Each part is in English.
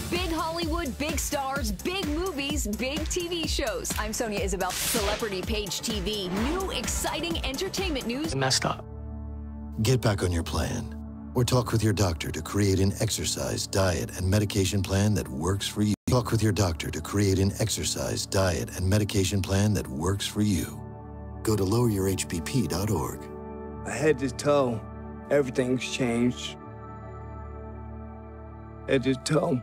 Big Hollywood, big stars, big movies, big TV shows. I'm Sonia Isabel. Celebrity Page TV. New, exciting entertainment news. Messed up. Get back on your plan. Or talk with your doctor to create an exercise, diet, and medication plan that works for you. Talk with your doctor to create an exercise, diet, and medication plan that works for you. Go to loweryourhbp.org. Head to toe, everything's changed. Head to toe.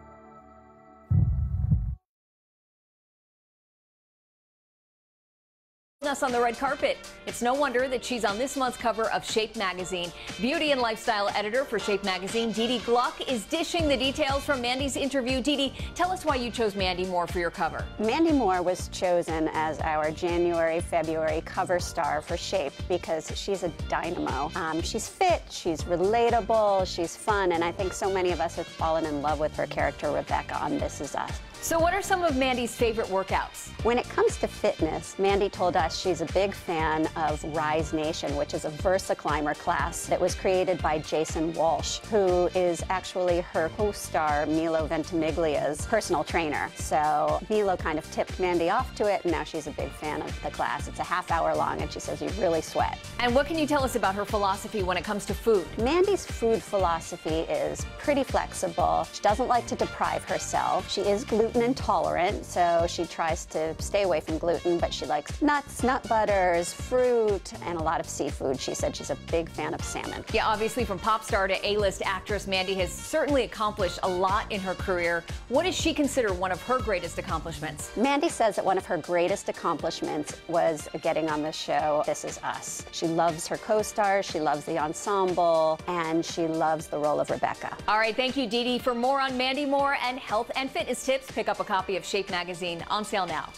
Us on the red carpet. It's no wonder that she's on this month's cover of Shape magazine. Beauty and lifestyle editor for Shape magazine, Dee Dee Gluck, is dishing the details from Mandy's interview. Dee Dee, tell us why you chose Mandy Moore for your cover. Mandy Moore was chosen as our January-February cover star for Shape because she's a dynamo. She's fit, she's relatable, she's fun, and I think so many of us have fallen in love with her character, Rebecca, on This Is Us. So what are some of Mandy's favorite workouts? When it comes to fitness, Mandy told us she's a big fan of Rise Nation, which is a VersaClimber class that was created by Jason Walsh, who is actually her co-star Milo Ventimiglia's personal trainer. So Milo kind of tipped Mandy off to it, and now she's a big fan of the class. It's a half-hour long, and she says you really sweat. And what can you tell us about her philosophy when it comes to food? Mandy's food philosophy is pretty flexible. She doesn't like to deprive herself. She is gluten intolerant, so she tries to stay away from gluten, but she likes nuts, nut butters, fruit, and a lot of seafood. She said she's a big fan of salmon. Yeah, obviously from pop star to A-list actress, Mandy has certainly accomplished a lot in her career. What does she consider one of her greatest accomplishments? Mandy says that one of her greatest accomplishments was getting on the show This Is Us. She loves her co-stars, she loves the ensemble, and she loves the role of Rebecca. All right, thank you, Dee Dee. For more on Mandy Moore and health and fitness tips, pick up a copy of Shape magazine, on sale now.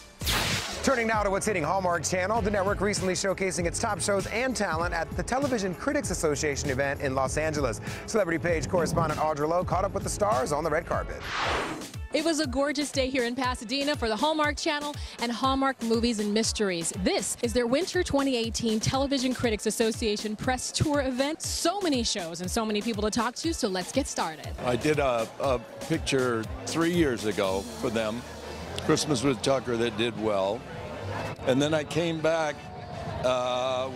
Turning now to what's hitting Hallmark Channel. The network recently showcasing its top shows and talent at the Television Critics Association event in Los Angeles. Celebrity Page correspondent Audra Lowe caught up with the stars on the red carpet. It was a gorgeous day here in Pasadena for the Hallmark Channel and Hallmark Movies and Mysteries. This is their Winter 2018 Television Critics Association press tour event. So many shows and so many people to talk to, so let's get started. I did a picture 3 years ago for them, Christmas with Tucker, that did well. And then I came back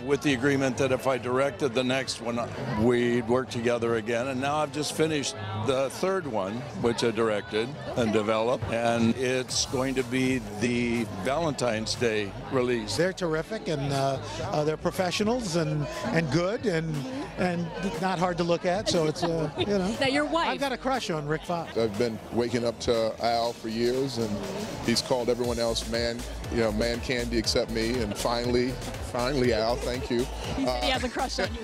with the agreement that if I directed the next one, we'd work together again. And now I've just finished the third one, which I directed and developed, and it's going to be the Valentine's Day release. They're terrific, and they're professionals and good and not hard to look at. So it's you know. Now your wife. I've got a crush on Rick Fox. I've been waking up to Al for years, and he's called everyone else man candy except me, and finally Al, thank you. He said he has a crush on you.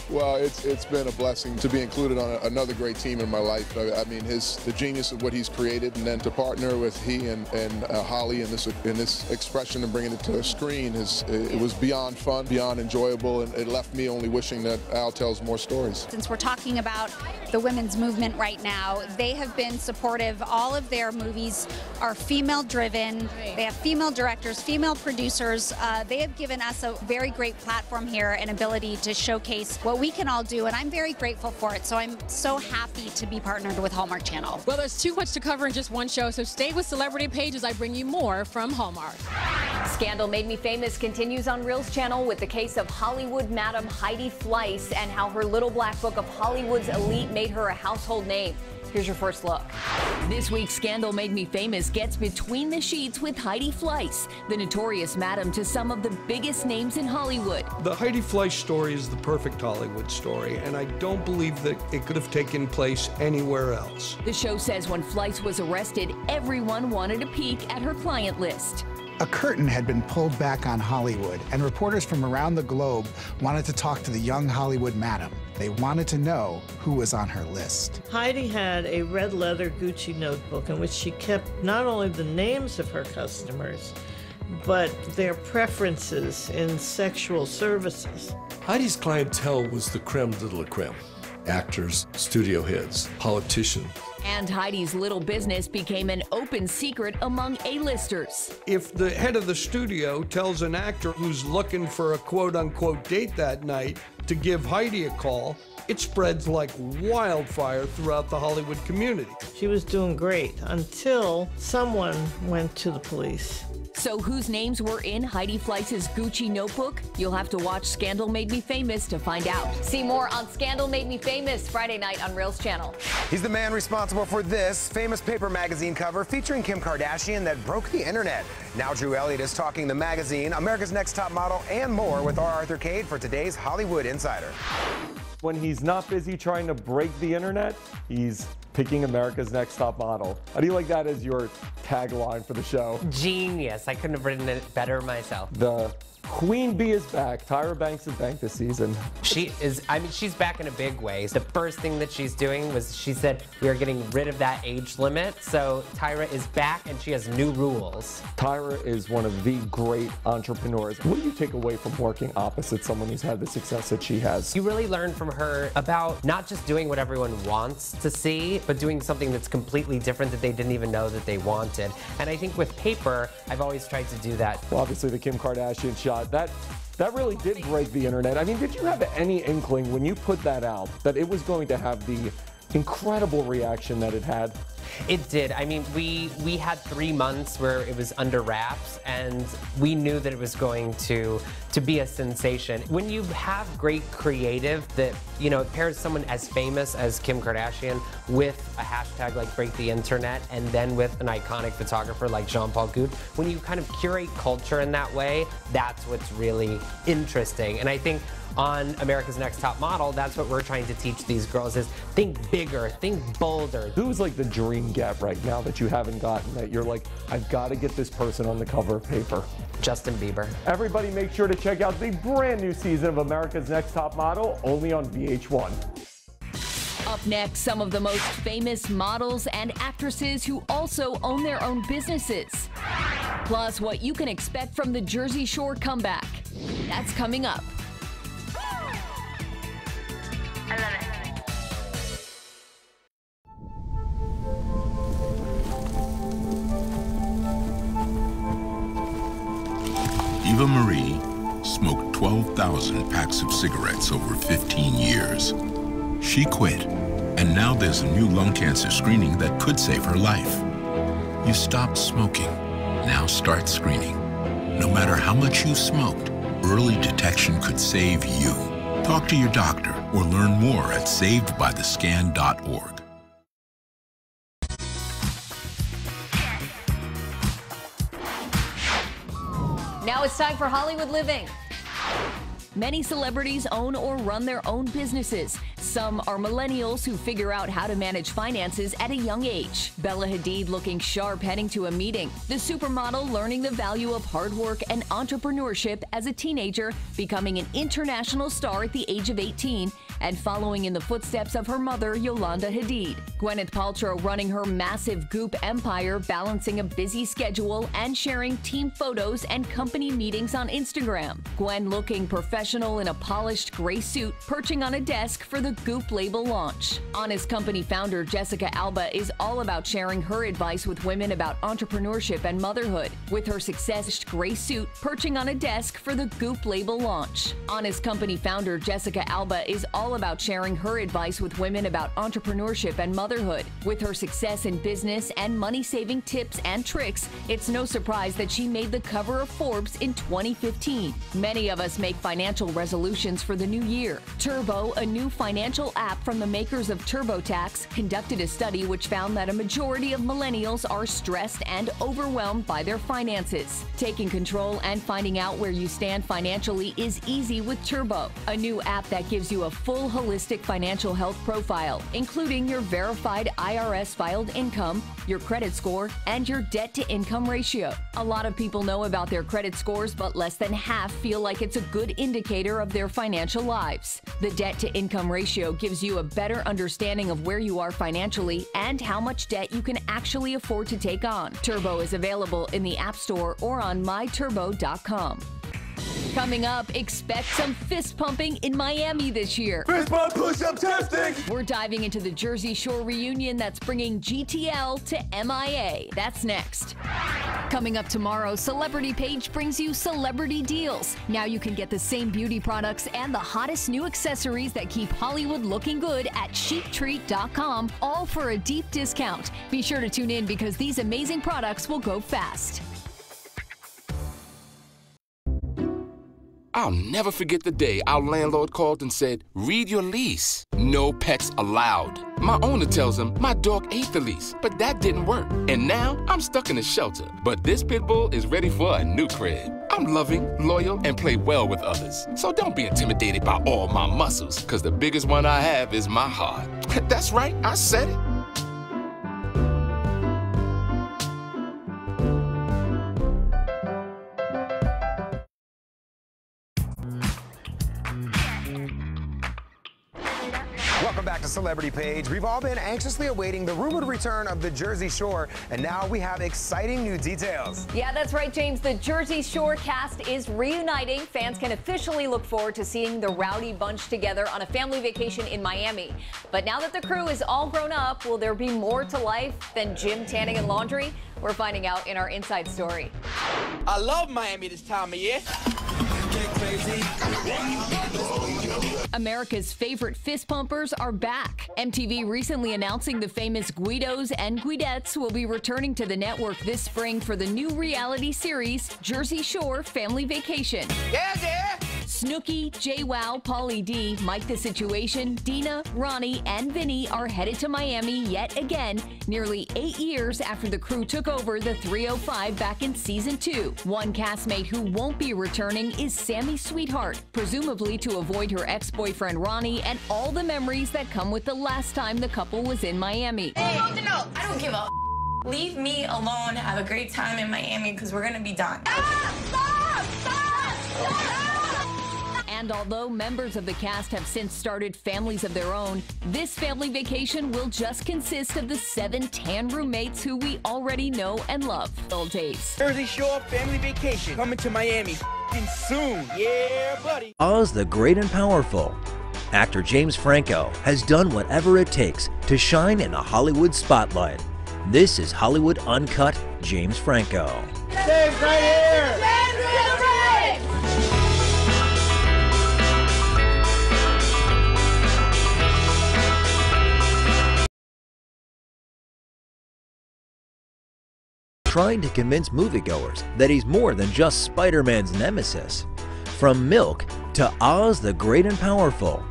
Well, it's been a blessing to be included on another great team in my life. I mean, the genius of what he's created, and then to partner with he and Holly in this expression and bringing it to the screen, it was beyond fun, beyond enjoyable, and it left me only wishing that Al tells more stories. Since we're talking about the women's movement right now, they have been supportive. All of their movies are female-driven. They have female directors, female producers. They have given us a very great platform here and ability to showcase what we can all do, and I'm very grateful for it. So I'm so happy to be partnered with Hallmark Channel. Well, there's too much to cover in just one show, so stay with Celebrity Page as I bring you more from Hallmark. Scandal Made Me Famous continues on Reel's channel with the case of Hollywood Madam Heidi Fleiss and how her little black book of Hollywood's elite made her a household name. Here's your first look. This week's Scandal Made Me Famous gets between the sheets with Heidi Fleiss, the notorious madam to some of the biggest names in Hollywood. The Heidi Fleiss story is the perfect Hollywood story, and I don't believe that it could have taken place anywhere else. The show says when Fleiss was arrested, everyone wanted a peek at her client list. A curtain had been pulled back on Hollywood, and reporters from around the globe wanted to talk to the young Hollywood madam. They wanted to know who was on her list. Heidi had a red leather Gucci notebook in which she kept not only the names of her customers, but their preferences in sexual services. Heidi's clientele was the creme de la creme. Actors, studio heads, politicians. And Heidi's little business became an open secret among A-listers. If the head of the studio tells an actor who's looking for a quote-unquote date that night to give Heidi a call, it spreads like wildfire throughout the Hollywood community. She was doing great until someone went to the police. So whose names were in Heidi Fleiss's Gucci notebook? You'll have to watch Scandal Made Me Famous to find out. See more on Scandal Made Me Famous Friday night on Reels Channel. He's the man responsible for this famous paper magazine cover featuring Kim Kardashian that broke the internet. Now Drew Elliott is talking the magazine, America's Next Top Model, and more with R. Arthur Cade for today's Hollywood Insider. When he's not busy trying to break the internet, he's picking America's Next Top Model. How do you like that as your tagline for the show? Genius. I couldn't have written it better myself. The Queen Bee is back. Tyra Banks is back this season. She is, I mean, she's back in a big way. The first thing that she's doing was she said, we are getting rid of that age limit. So Tyra is back and she has new rules. Tyra is one of the great entrepreneurs. What do you take away from working opposite someone who's had the success that she has? You really learn from her about not just doing what everyone wants to see, but doing something that's completely different that they didn't even know that they wanted. And I think with paper, I've always tried to do that. Well, obviously the Kim Kardashian shot, that really did break the internet. I mean, did you have any inkling when you put that out that it was going to have the incredible reaction that it had? It did. I mean, we had 3 months where it was under wraps, and we knew that it was going to be a sensation. When you have great creative that, you know, pairs someone as famous as Kim Kardashian with a hashtag like Break the Internet, and then with an iconic photographer like Jean-Paul Goude, when you kind of curate culture in that way, that's what's really interesting. And I think on America's Next Top Model, that's what we're trying to teach these girls is think bigger, think bolder. Who's like the dream get right now that you haven't gotten that you're like, I've got to get this person on the cover of paper? Justin Bieber. Everybody make sure to check out the brand new season of America's Next Top Model, only on VH1. Up next, some of the most famous models and actresses who also own their own businesses. Plus, what you can expect from the Jersey Shore comeback. That's coming up. I love it. Eva Marie smoked 12,000 packs of cigarettes over 15 years. She quit, and now there's a new lung cancer screening that could save her life. You stopped smoking. Now start screening. No matter how much you smoked, early detection could save you. Talk to your doctor or learn more at savedbythescan.org. Now it's time for Hollywood Living. Many celebrities own or run their own businesses. Some are millennials who figure out how to manage finances at a young age. Bella Hadid looking sharp heading to a meeting. The supermodel learning the value of hard work and entrepreneurship as a teenager, becoming an international star at the age of 18, and following in the footsteps of her mother, Yolanda Hadid. Gwyneth Paltrow running her massive Goop empire, balancing a busy schedule and sharing team photos and company meetings on Instagram. Gwen looking professional in a polished gray suit, perching on a desk for the Goop label launch. Honest Company founder Jessica Alba is all about sharing her advice with women about entrepreneurship and motherhood, with her success gray suit perching on a desk for the Goop label launch. Honest Company founder Jessica Alba is all about sharing her advice with women about entrepreneurship and motherhood, with her success in business and money-saving tips and tricks. It's no surprise that she made the cover of Forbes in 2015. Many of us make financial resolutions for the new year. Turbo, a new financial app from the makers of TurboTax, conducted a study which found that a majority of millennials are stressed and overwhelmed by their finances. Taking control and finding out where you stand financially is easy with Turbo, a new app that gives you a full holistic financial health profile, including your verified IRS-filed income, your credit score, and your debt-to-income ratio. A lot of people know about their credit scores, but less than half feel like it's a good indicator of their financial lives. The debt-to-income ratio gives you a better understanding of where you are financially and how much debt you can actually afford to take on. Turbo is available in the App Store or on myturbo.com. Coming up, expect some fist pumping in Miami this year. Fist bump push-up testing! We're diving into the Jersey Shore reunion that's bringing GTL to MIA. That's next. Coming up tomorrow, Celebrity Page brings you celebrity deals. Now you can get the same beauty products and the hottest new accessories that keep Hollywood looking good at chictreat.com, all for a deep discount. Be sure to tune in because these amazing products will go fast. I'll never forget the day our landlord called and said, "Read your lease. No pets allowed." My owner tells him my dog ate the lease, but that didn't work. And now I'm stuck in a shelter. But this pit bull is ready for a new crib. I'm loving, loyal, and play well with others. So don't be intimidated by all my muscles, because the biggest one I have is my heart. That's right, I said it. Welcome back to Celebrity Page. We've all been anxiously awaiting the rumored return of the Jersey Shore, and now we have exciting new details. Yeah, that's right, James. The Jersey Shore cast is reuniting. Fans can officially look forward to seeing the Rowdy Bunch together on a family vacation in Miami. But now that the crew is all grown up, will there be more to life than gym, tanning, and laundry? We're finding out in our Inside Story. I love Miami this time of year. America's favorite fist pumpers are back. MTV recently announcing the famous Guidos and Guidettes will be returning to the network this spring for the new reality series, Jersey Shore Family Vacation. Yeah, yeah. Snooki, JWoww, Pauly D, Mike the Situation, Dina, Ronnie, and Vinny are headed to Miami yet again, nearly 8 years after the crew took over the 305 back in season 2. One castmate who won't be returning is Sammy Sweetheart, presumably to avoid her ex-boyfriend Ronnie and all the memories that come with the last time the couple was in Miami. No, I don't give a Leave me alone. Have a great time in Miami because we're gonna be done. And although members of the cast have since started families of their own, this family vacation will just consist of the 7 tan roommates who we already know and love. Old days. Jersey Shore family vacation coming to Miami soon. Yeah, buddy. Oz the Great and Powerful. Actor James Franco has done whatever it takes to shine in the Hollywood spotlight. This is Hollywood Uncut James Franco. James right here! Trying to convince moviegoers that he's more than just Spider-Man's nemesis. From Milk to Oz the Great and Powerful,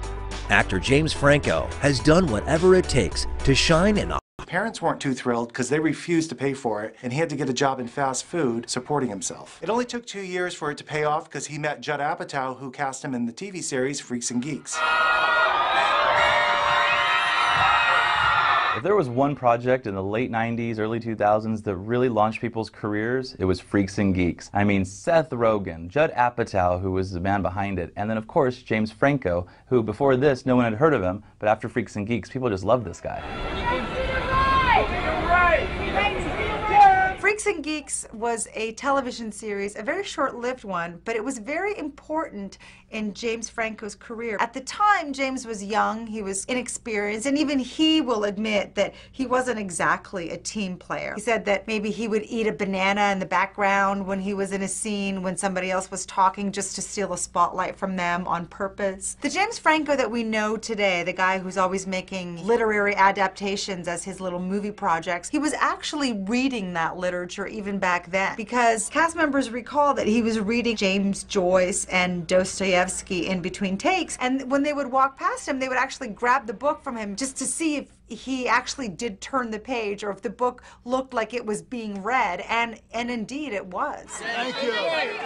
actor James Franco has done whatever it takes to shine in the Parents weren't too thrilled because they refused to pay for it, and he had to get a job in fast food supporting himself. It only took 2 years for it to pay off because he met Judd Apatow, who cast him in the TV series Freaks and Geeks. If there was one project in the late 90s, early 2000s that really launched people's careers, it was Freaks and Geeks. I mean, Seth Rogen, Judd Apatow, who was the man behind it, and then of course James Franco, who before this no one had heard of him, but after Freaks and Geeks, people just loved this guy. Freaks and Geeks was a television series, a very short-lived one, but it was very important in James Franco's career. At the time, James was young, he was inexperienced, and even he will admit that he wasn't exactly a team player. He said that maybe he would eat a banana in the background when he was in a scene when somebody else was talking just to steal a spotlight from them on purpose. The James Franco that we know today, the guy who's always making literary adaptations as his little movie projects, he was actually reading that literature even back then, because cast members recall that he was reading James Joyce and Dostoevsky in between takes, and when they would walk past him, they would actually grab the book from him just to see if he actually did turn the page or if the book looked like it was being read, and indeed it was. Thank you.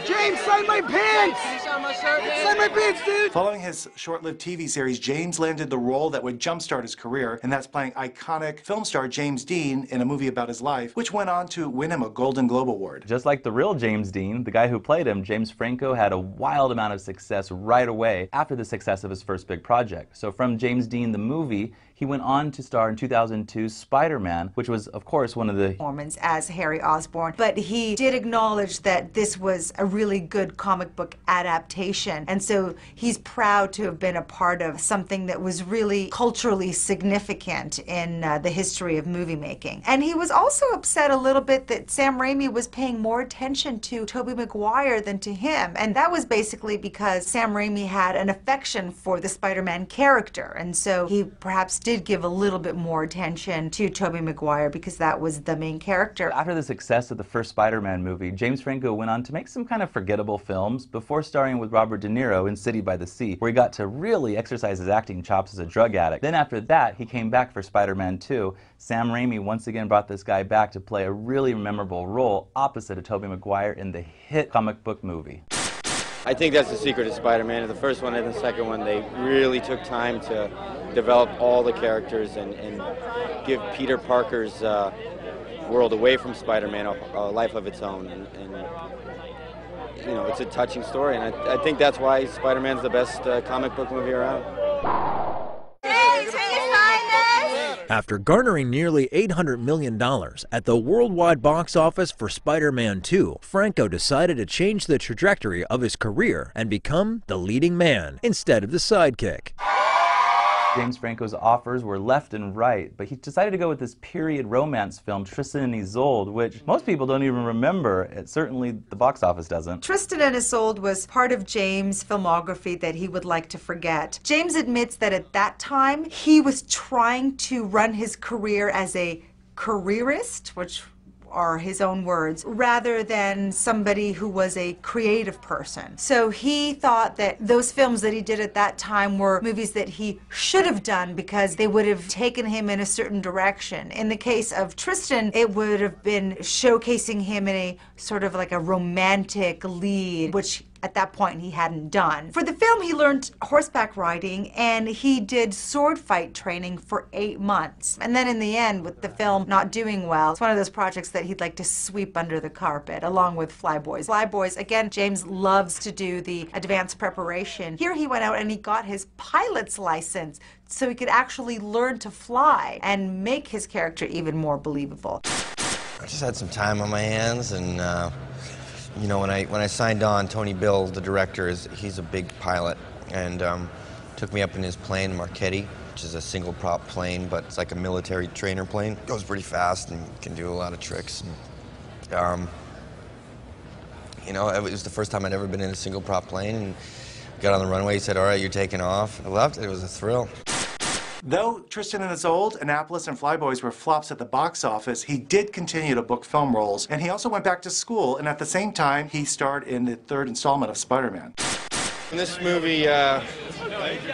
James, sign my pants! Sign my pants, dude! Following his short-lived TV series, James landed the role that would jumpstart his career, and that's playing iconic film star James Dean in a movie about his life, which went on to win him a Golden Globe Award. Just like the real James Dean, the guy who played him, James Franco had a wild amount of success right away after the success of his first big project. So from James Dean the movie, he He went on to star in 2002's Spider-Man, which was, of course, one of the performance as Harry Osborn, but he did acknowledge that this was a really good comic book adaptation, and so he's proud to have been a part of something that was really culturally significant in the history of movie making. And he was also upset a little bit that Sam Raimi was paying more attention to Tobey Maguire than to him, and that was basically because Sam Raimi had an affection for the Spider-Man character, and so he perhaps did give a little bit more attention to Tobey Maguire because that was the main character. After the success of the first Spider-Man movie, James Franco went on to make some kind of forgettable films before starring with Robert De Niro in City by the Sea, where he got to really exercise his acting chops as a drug addict. Then after that, he came back for Spider-Man 2. Sam Raimi once again brought this guy back to play a really memorable role opposite of Tobey Maguire in the hit comic book movie. I think that's the secret of Spider-Man. The first one and the second one, they really took time to develop all the characters and give Peter Parker's world away from Spider-Man a life of its own. And you know, it's a touching story, and I think that's why Spider-Man's the best comic book movie around. After garnering nearly $800 million at the worldwide box office for Spider-Man 2, Franco decided to change the trajectory of his career and become the leading man instead of the sidekick. James Franco's offers were left and right, but he decided to go with this period romance film, Tristan and Isolde, which most people don't even remember. Certainly the box office doesn't. Tristan and Isolde was part of James' filmography that he would like to forget. James admits that at that time, he was trying to run his career as a careerist, which are his own words, rather than somebody who was a creative person. So he thought that those films that he did at that time were movies that he should have done because they would have taken him in a certain direction. In the case of Tristan, it would have been showcasing him in a sort of like a romantic lead, which at that point he hadn't done. For the film, he learned horseback riding and he did sword fight training for 8 months. And then in the end, with the film not doing well, it's one of those projects that he'd like to sweep under the carpet, along with Flyboys. Flyboys, again, James loves to do the advanced preparation. Here he went out and he got his pilot's license so he could actually learn to fly and make his character even more believable. I just had some time on my hands, and you know, when I signed on, Tony Bill, the director, he's a big pilot, and took me up in his plane, Marchetti, which is a single prop plane, but it's like a military trainer plane. Goes pretty fast and can do a lot of tricks. And, you know, it was the first time I'd ever been in a single prop plane, and got on the runway. He said, "All right, you're taking off." I loved it. It was a thrill. Though Tristan and Isolde, Annapolis, and Flyboys were flops at the box office, he did continue to book film roles, and he also went back to school, and at the same time, he starred in the third installment of Spider-Man. In this movie,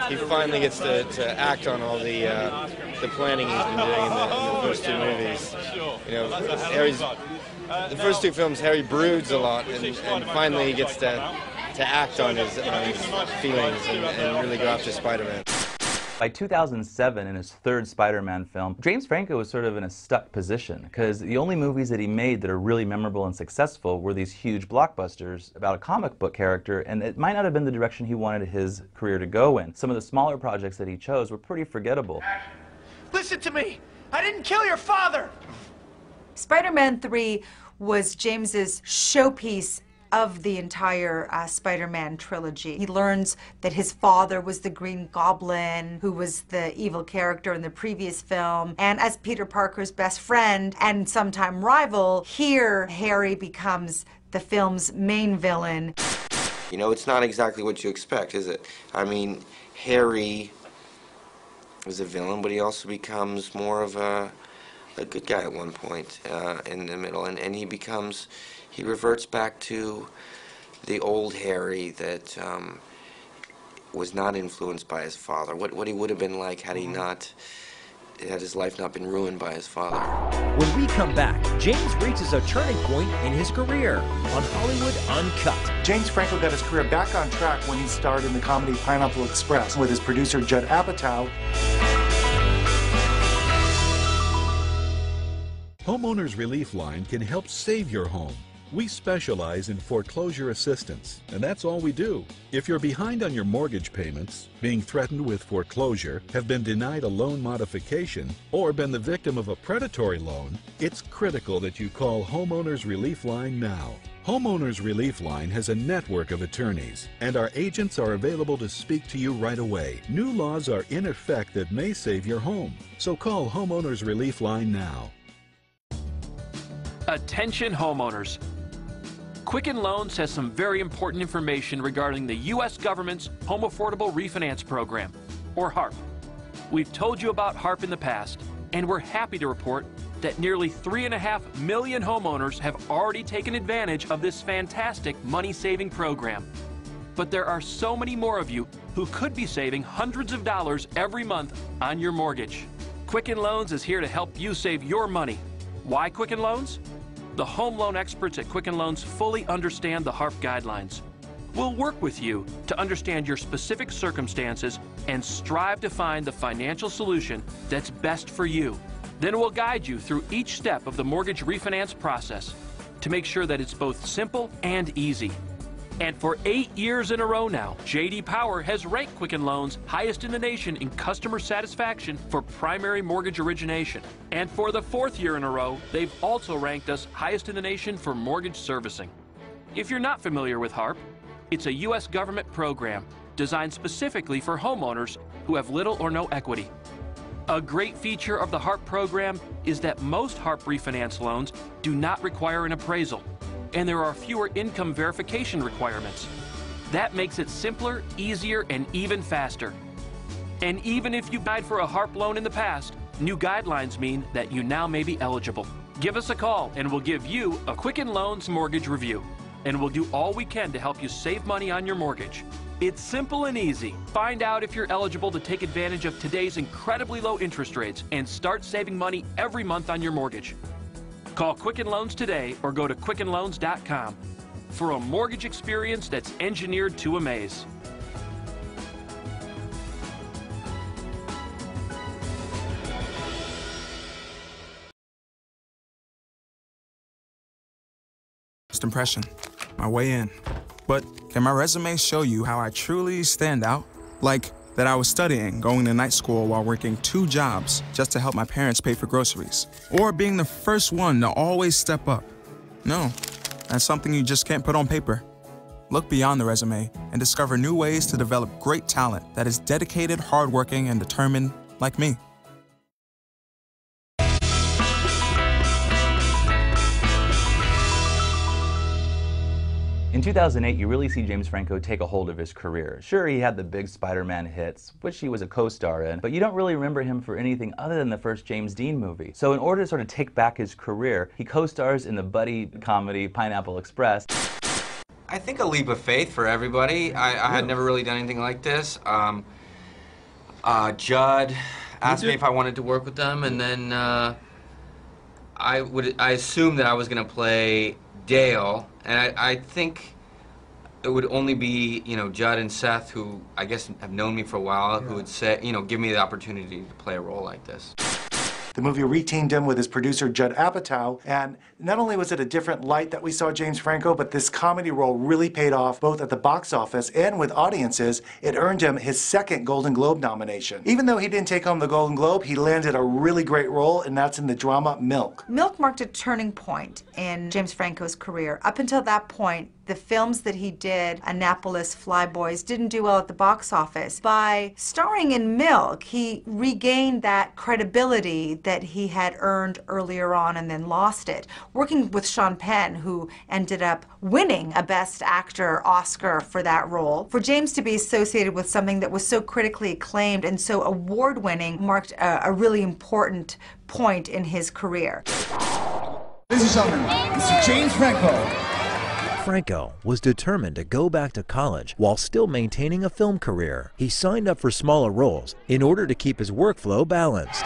he finally gets to act on all the planning he's been doing in the first two movies. You know, the first two films, Harry broods a lot, and finally he gets to act on his feelings and really go after Spider-Man. By 2007, in his third Spider-Man film, James Franco was sort of in a stuck position because the only movies that he made that are really memorable and successful were these huge blockbusters about a comic book character, and it might not have been the direction he wanted his career to go in. Some of the smaller projects that he chose were pretty forgettable. Listen to me! I didn't kill your father! Spider-Man 3 was James's showpiece of the entire Spider-Man trilogy. He learns that his father was the Green Goblin, who was the evil character in the previous film, and as Peter Parker's best friend and sometime rival, here Harry becomes the film's main villain. You know, it's not exactly what you expect, is it? I mean, Harry is a villain, but he also becomes more of a good guy at one point in the middle, and he reverts back to the old Harry that was not influenced by his father. What he would have been like had his life not been ruined by his father. When we come back, James reaches a turning point in his career on Hollywood Uncut. James Franco got his career back on track when he starred in the comedy Pineapple Express with his producer Judd Apatow. Homeowners Relief Line can help save your home. We specialize in foreclosure assistance, and that's all we do. If you're behind on your mortgage payments, being threatened with foreclosure, have been denied a loan modification, or been the victim of a predatory loan, it's critical that you call Homeowners Relief Line now. Homeowners Relief Line has a network of attorneys, and our agents are available to speak to you right away. New laws are in effect that may save your home, so call Homeowners Relief Line now. Attention homeowners. Quicken Loans has some very important information regarding the U.S. government's Home Affordable Refinance Program, or HARP. We've told you about HARP in the past, and we're happy to report that nearly 3.5 million homeowners have already taken advantage of this fantastic money-saving program. But there are so many more of you who could be saving hundreds of dollars every month on your mortgage. Quicken Loans is here to help you save your money. Why Quicken Loans? The home loan experts at Quicken Loans fully understand the HARP guidelines. We'll work with you to understand your specific circumstances and strive to find the financial solution that's best for you. Then we'll guide you through each step of the mortgage refinance process to make sure that it's both simple and easy. And for 8 years in a row now, J.D. Power has ranked Quicken Loans highest in the nation in customer satisfaction for primary mortgage origination. And for the 4th year in a row, they've also ranked us highest in the nation for mortgage servicing. If you're not familiar with HARP, it's a U.S. government program designed specifically for homeowners who have little or no equity. A great feature of the HARP program is that most HARP refinance loans do not require an appraisal, and there are fewer income verification requirements. That makes it simpler, easier, and even faster. And even if you applied for a HARP loan in the past, new guidelines mean that you now may be eligible. Give us a call and we'll give you a Quicken Loans mortgage review. And we'll do all we can to help you save money on your mortgage. It's simple and easy. Find out if you're eligible to take advantage of today's incredibly low interest rates and start saving money every month on your mortgage. Call Quicken Loans today or go to quickenloans.com for a mortgage experience that's engineered to amaze. First impression, my way in. But can my resume show you how I truly stand out? Like that I was studying, going to night school while working 2 jobs just to help my parents pay for groceries. Or being the first one to always step up. No, that's something you just can't put on paper. Look beyond the resume and discover new ways to develop great talent that is dedicated, hardworking, and determined like me. In 2008, you really see James Franco take a hold of his career. Sure, he had the big Spider-Man hits, which he was a co-star in, but you don't really remember him for anything other than the first James Dean movie. So in order to sort of take back his career, he co-stars in the buddy comedy Pineapple Express. I think a leap of faith for everybody. I had never really done anything like this. Judd asked me if I wanted to work with them, and then I assumed that I was going to play Dale, and I think it would only be, you know, Judd and Seth, who I guess have known me for a while, who would say, you know, give me the opportunity to play a role like this. The movie reteamed him with his producer, Judd Apatow, and not only was it a different light that we saw James Franco, but this comedy role really paid off both at the box office and with audiences. It earned him his 2nd Golden Globe nomination. Even though he didn't take home the Golden Globe, he landed a really great role, and that's in the drama Milk. Milk marked a turning point in James Franco's career. Up until that point, the films that he did, Annapolis, Flyboys, didn't do well at the box office. By starring in Milk, he regained that credibility that he had earned earlier on and then lost it. Working with Sean Penn, who ended up winning a Best Actor Oscar for that role. For James to be associated with something that was so critically acclaimed and so award-winning marked a really important point in his career. Ladies and gentlemen, Mr. James Franco. Franco was determined to go back to college while still maintaining a film career. He signed up for smaller roles in order to keep his workflow balanced.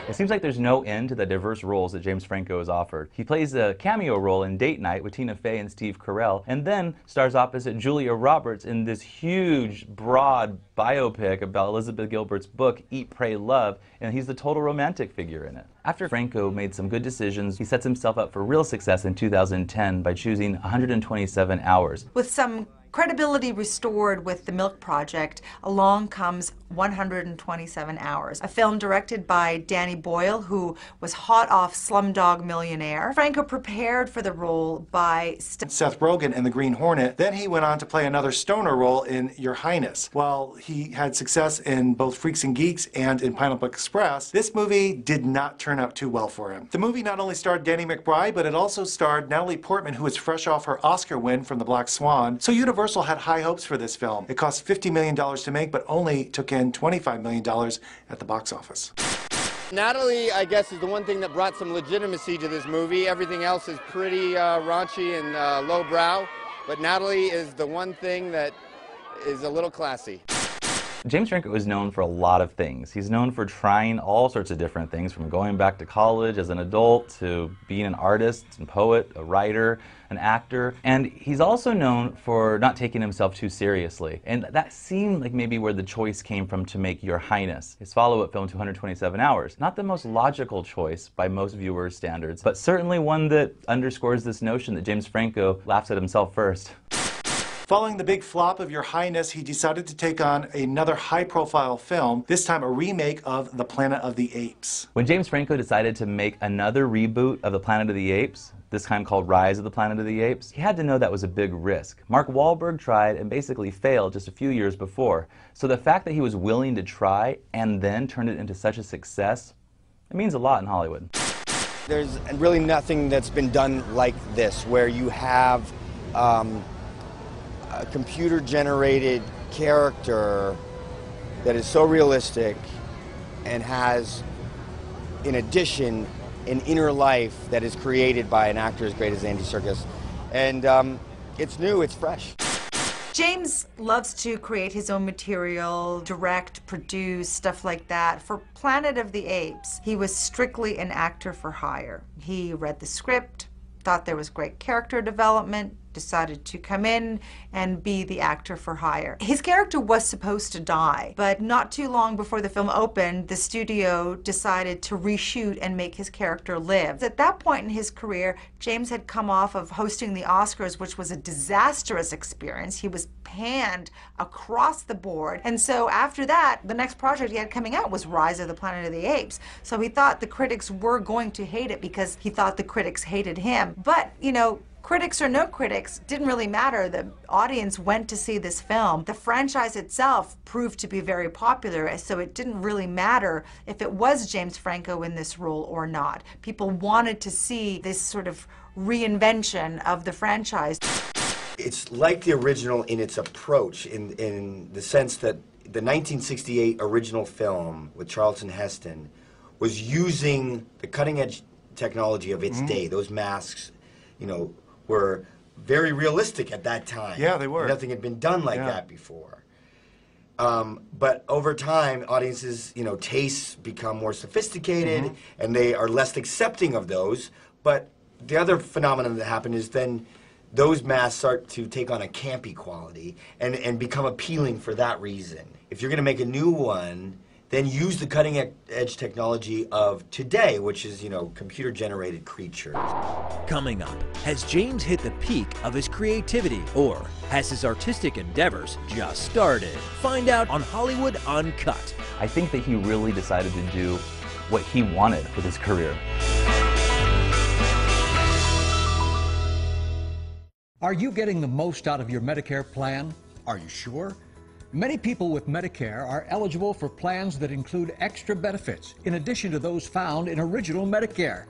It seems like there's no end to the diverse roles that James Franco is offered. He plays a cameo role in Date Night with Tina Fey and Steve Carell, and then stars opposite Julia Roberts in this huge, broad biopic about Elizabeth Gilbert's book, Eat, Pray, Love, and he's the total romantic figure in it. After Franco made some good decisions, he sets himself up for real success in 2010 by choosing 127 Hours. With some credibility restored with The Milk Project, along comes 127 Hours, a film directed by Danny Boyle, who was hot off Slumdog Millionaire. Franco prepared for the role by Seth Rogen in The Green Hornet. Then he went on to play another stoner role in Your Highness. While he had success in both Freaks and Geeks and in Pineapple Express, this movie did not turn out too well for him. The movie not only starred Danny McBride, but it also starred Natalie Portman, who was fresh off her Oscar win from The Black Swan. So Universal had high hopes for this film. It cost $50 million to make, but only took in $25 million at the box office. Natalie, I guess, is the one thing that brought some legitimacy to this movie. Everything else is pretty raunchy and lowbrow, but Natalie is the one thing that is a little classy. James Franco is known for a lot of things. He's known for trying all sorts of different things, from going back to college as an adult to being an artist and poet, a writer, an actor, and he's also known for not taking himself too seriously. And that seemed like maybe where the choice came from to make Your Highness, his follow-up film, 227 Hours. Not the most logical choice by most viewers' standards, but certainly one that underscores this notion that James Franco laughs at himself first. Following the big flop of Your Highness, he decided to take on another high-profile film, this time a remake of The Planet of the Apes. When James Franco decided to make another reboot of The Planet of the Apes, this time called Rise of the Planet of the Apes, he had to know that was a big risk. Mark Wahlberg tried and basically failed just a few years before. So the fact that he was willing to try and then turn it into such a success, it means a lot in Hollywood. There's really nothing that's been done like this, where you have a computer-generated character that is so realistic and has, in addition, an inner life that is created by an actor as great as Andy Serkis. And it's new, it's fresh. James loves to create his own material, direct, produce, stuff like that. For Planet of the Apes, he was strictly an actor for hire. He read the script, thought there was great character development, decided to come in and be the actor for hire. His character was supposed to die, but not too long before the film opened, the studio decided to reshoot and make his character live. At that point in his career, James had come off of hosting the Oscars, which was a disastrous experience. He was panned across the board. And so after that, the next project he had coming out was Rise of the Planet of the Apes. So he thought the critics were going to hate it because he thought the critics hated him. But, you know, critics or no critics, didn't really matter. The audience went to see this film. The franchise itself proved to be very popular, so it didn't really matter if it was James Franco in this role or not. People wanted to see this sort of reinvention of the franchise. It's like the original in its approach, in the sense that the 1968 original film with Charlton Heston was using the cutting-edge technology of its day. Those masks, you know, were very realistic at that time. Yeah, they were. Nothing had been done like that before. But over time, audiences, you know, tastes become more sophisticated, and they are less accepting of those. But the other phenomenon that happened is then those masks start to take on a campy quality and become appealing for that reason. If you're going to make a new one, then use the cutting-edge technology of today, which is, you know, computer-generated creatures. Coming up, has James hit the peak of his creativity, or has his artistic endeavors just started? Find out on Hollywood Uncut. I think that he really decided to do what he wanted with his career. Are you getting the most out of your Medicare plan? Are you sure? Many people with Medicare are eligible for plans that include extra benefits in addition to those found in original Medicare.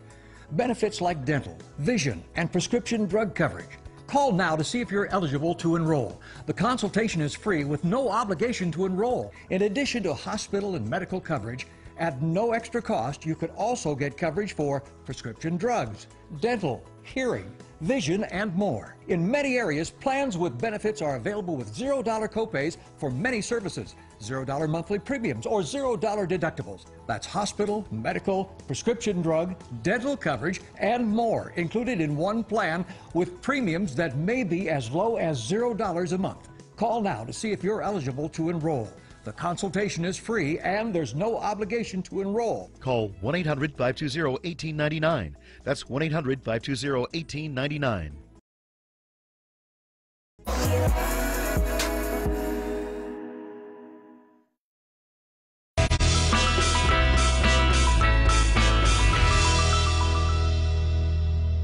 Benefits like dental, vision, and prescription drug coverage. Call now to see if you're eligible to enroll. The consultation is free with no obligation to enroll. In addition to hospital and medical coverage, At no extra cost, you could also get coverage for prescription drugs, dental, hearing, vision, and more. In many areas, plans with benefits are available with $0 copays for many services, $0 monthly premiums, or $0 deductibles. That's hospital, medical, prescription drug, dental coverage, and more included in one plan with premiums that may be as low as $0 a month. Call now to see if you're eligible to enroll. The consultation is free and there's no obligation to enroll. Call 1-800-520-1899. That's 1-800-520-1899.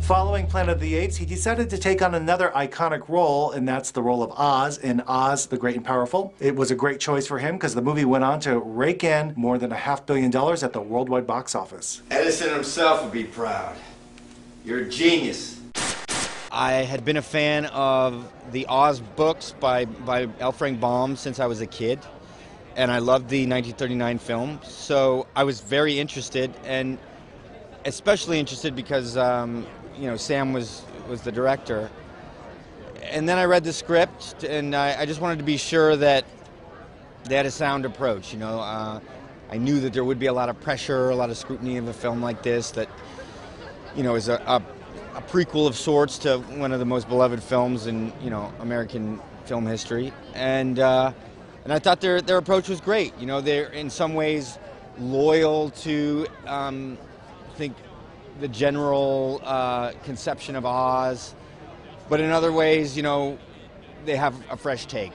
Following Planet of the Apes, he decided to take on another iconic role, and that's the role of Oz in Oz, the Great and Powerful. It was a great choice for him because the movie went on to rake in more than $500 million at the worldwide box office. Edison himself would be proud. You're a genius. I had been a fan of the Oz books by L. Frank Baum since I was a kid, and I loved the 1939 film, so I was very interested, and especially interested because you know, Sam was the director. And then I read the script, and I just wanted to be sure that they had a sound approach. You know, I knew that there would be a lot of pressure, a lot of scrutiny of a film like this that, you know, is a prequel of sorts to one of the most beloved films in, you know, American film history. And I thought their approach was great. You know, they're in some ways loyal to, I think, the general conception of Oz, but in other ways, you know, they have a fresh take.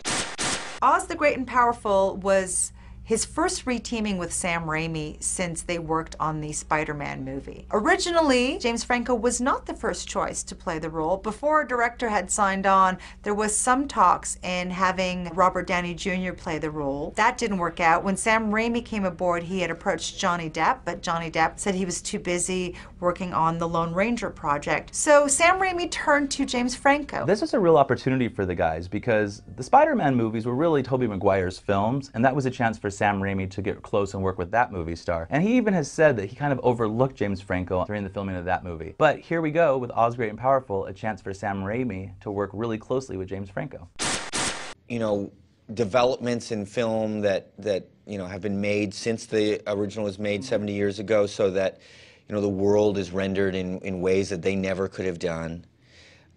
Oz the Great and Powerful was his first reteaming with Sam Raimi since they worked on the Spider-Man movie. Originally, James Franco was not the first choice to play the role. Before a director had signed on, there was some talks in having Robert Downey Jr. play the role. That didn't work out. When Sam Raimi came aboard, he had approached Johnny Depp, but Johnny Depp said he was too busy working on the Lone Ranger project. So Sam Raimi turned to James Franco. This was a real opportunity for the guys because the Spider-Man movies were really Tobey Maguire's films, and that was a chance for Sam Raimi to get close and work with that movie star. And he even has said that he kind of overlooked James Franco during the filming of that movie. But here we go with Oz Great and Powerful, a chance for Sam Raimi to work really closely with James Franco. You know, developments in film that you know have been made since the original was made 70 years ago, so that you know the world is rendered in ways that they never could have done.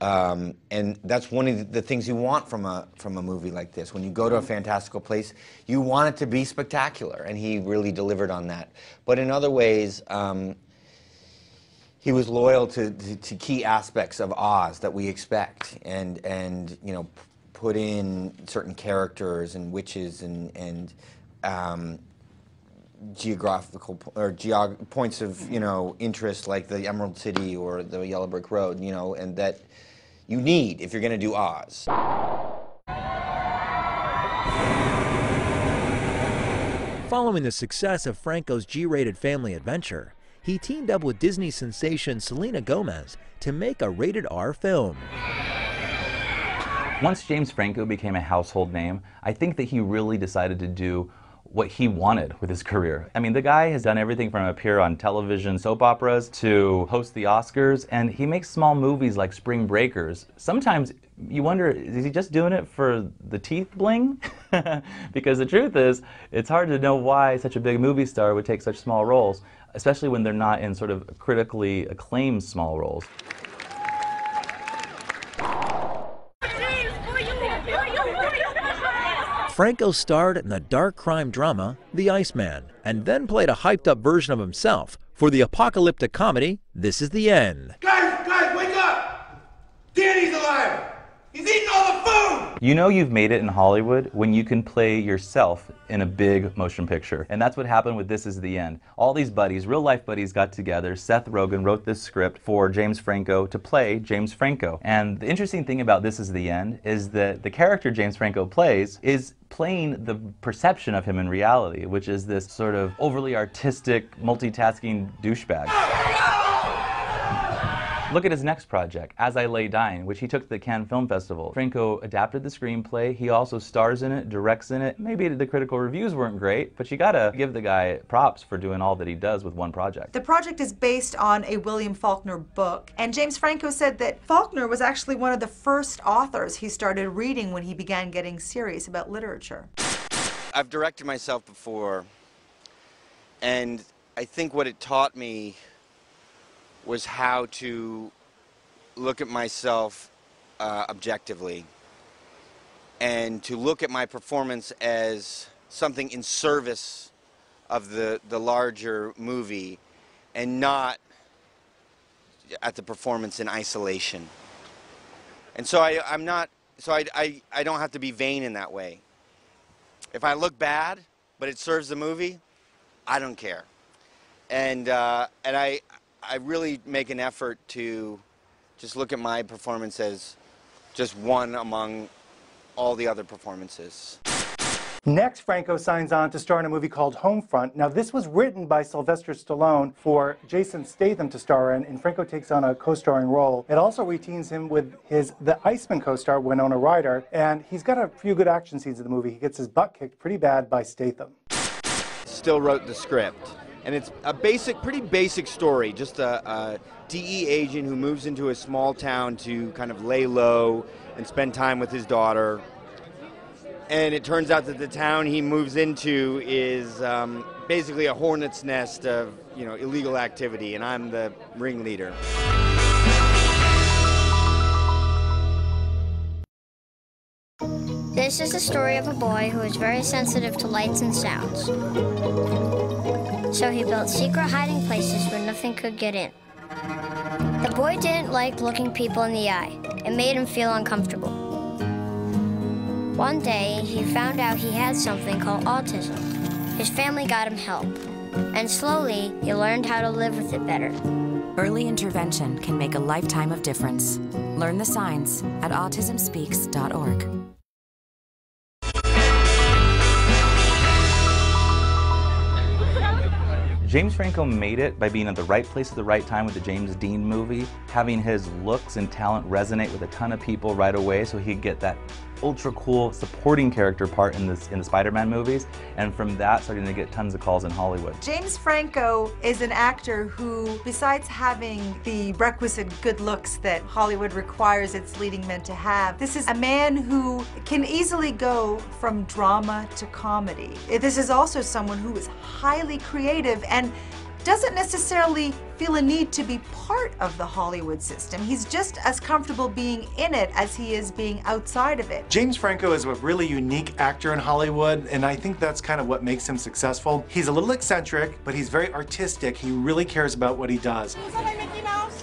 And that's one of the things you want from a movie like this. When you go to a fantastical place, you want it to be spectacular, and he really delivered on that. But in other ways, he was loyal to key aspects of Oz that we expect, and you know, put in certain characters and witches and geographical or points of, you know, interest like the Emerald City or the Yellow Brick Road, you know, and that you need if you're going to do Oz. Following the success of Franco's G-rated family adventure, he teamed up with Disney sensation Selena Gomez to make a rated R film. Once James Franco became a household name, I think that he really decided to do what he wanted with his career. I mean, the guy has done everything from appear on television soap operas to host the Oscars, and he makes small movies like Spring Breakers. Sometimes you wonder, is he just doing it for the teeth bling? Because the truth is, it's hard to know why such a big movie star would take such small roles, especially when they're not in sort of critically acclaimed small roles. Franco starred in the dark crime drama The Iceman, and then played a hyped-up version of himself for the apocalyptic comedy This Is the End. Guys, wake up! Danny's alive! He's eating all the food! You know you've made it in Hollywood when you can play yourself in a big motion picture. And that's what happened with This Is the End. All these buddies, real life buddies, got together. Seth Rogen wrote this script for James Franco to play James Franco. And the interesting thing about This Is the End is that the character James Franco plays is playing the perception of him in reality, which is this sort of overly artistic, multitasking douchebag. Look at his next project, As I Lay Dying, which he took to the Cannes Film Festival. Franco adapted the screenplay. He also stars in it, directs in it. Maybe the critical reviews weren't great, but you gotta give the guy props for doing all that he does with one project. The project is based on a William Faulkner book, and James Franco said that Faulkner was actually one of the first authors he started reading when he began getting serious about literature. I've directed myself before, and I think what it taught me was how to look at myself objectively and to look at my performance as something in service of the larger movie and not at the performance in isolation. And so I don't have to be vain in that way. If I look bad, but it serves the movie, I don't care. And I really make an effort to just look at my performance as just one among all the other performances. Next, Franco signs on to star in a movie called Homefront. Now, this was written by Sylvester Stallone for Jason Statham to star in, and Franco takes on a co-starring role. It also reteams him with the Iceman co-star, Winona Ryder, and he's got a few good action scenes in the movie. He gets his butt kicked pretty bad by Statham. Still wrote the script, and it's a pretty basic story, just a DE agent who moves into a small town to kind of lay low and spend time with his daughter. And it turns out that the town he moves into is basically a hornet's nest of, illegal activity, and I'm the ringleader. This is the story of a boy who is very sensitive to lights and sounds. So he built secret hiding places where nothing could get in. The boy didn't like looking people in the eye. It made him feel uncomfortable. One day, he found out he had something called autism. His family got him help, and slowly, he learned how to live with it better. Early intervention can make a lifetime of difference. Learn the signs at autismspeaks.org. James Franco made it by being at the right place at the right time with the James Dean movie, having his looks and talent resonate with a ton of people right away so he could get that ultra cool supporting character part in the Spider-Man movies, and from that starting to get tons of calls in Hollywood. James Franco is an actor who, besides having the requisite good looks that Hollywood requires its leading men to have, this is a man who can easily go from drama to comedy. This is also someone who is highly creative and doesn't necessarily feel a need to be part of the Hollywood system. He's just as comfortable being in it as he is being outside of it. James Franco is a really unique actor in Hollywood, and I think that's kind of what makes him successful. He's a little eccentric, but he's very artistic. He really cares about what he does. Is that my Mickey Mouse?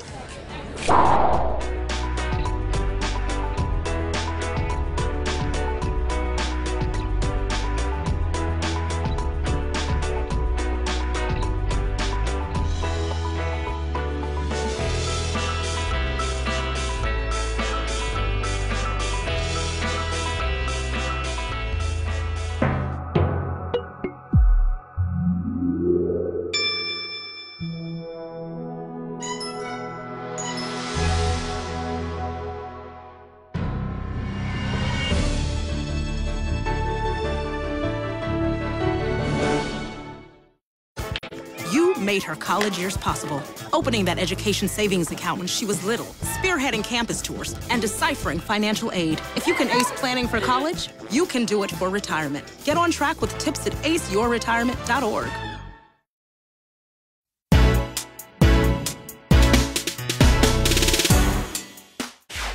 Made her college years possible, opening that education savings account when she was little, spearheading campus tours, and deciphering financial aid. If you can ace planning for college, you can do it for retirement. Get on track with tips at aceyourretirement.org.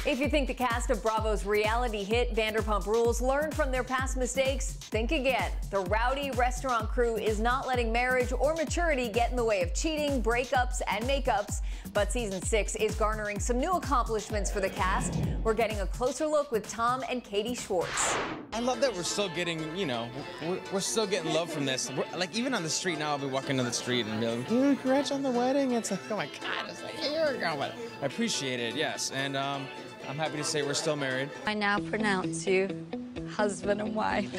If you think the cast of Bravo's reality hit Vanderpump Rules learned from their past mistakes, think again. The rowdy restaurant crew is not letting marriage or maturity get in the way of cheating, breakups, and makeups. But season 6 is garnering some new accomplishments for the cast. We're getting a closer look with Tom and Katie Schwartz. I love that we're still getting, we're still getting love from this. Like, even on the street now, I'll be walking down the street and be like, congrats on the wedding. It's like, oh my God, it's like a year ago. But I appreciate it, yes. And I'm happy to say we're still married. I now pronounce you husband and wife.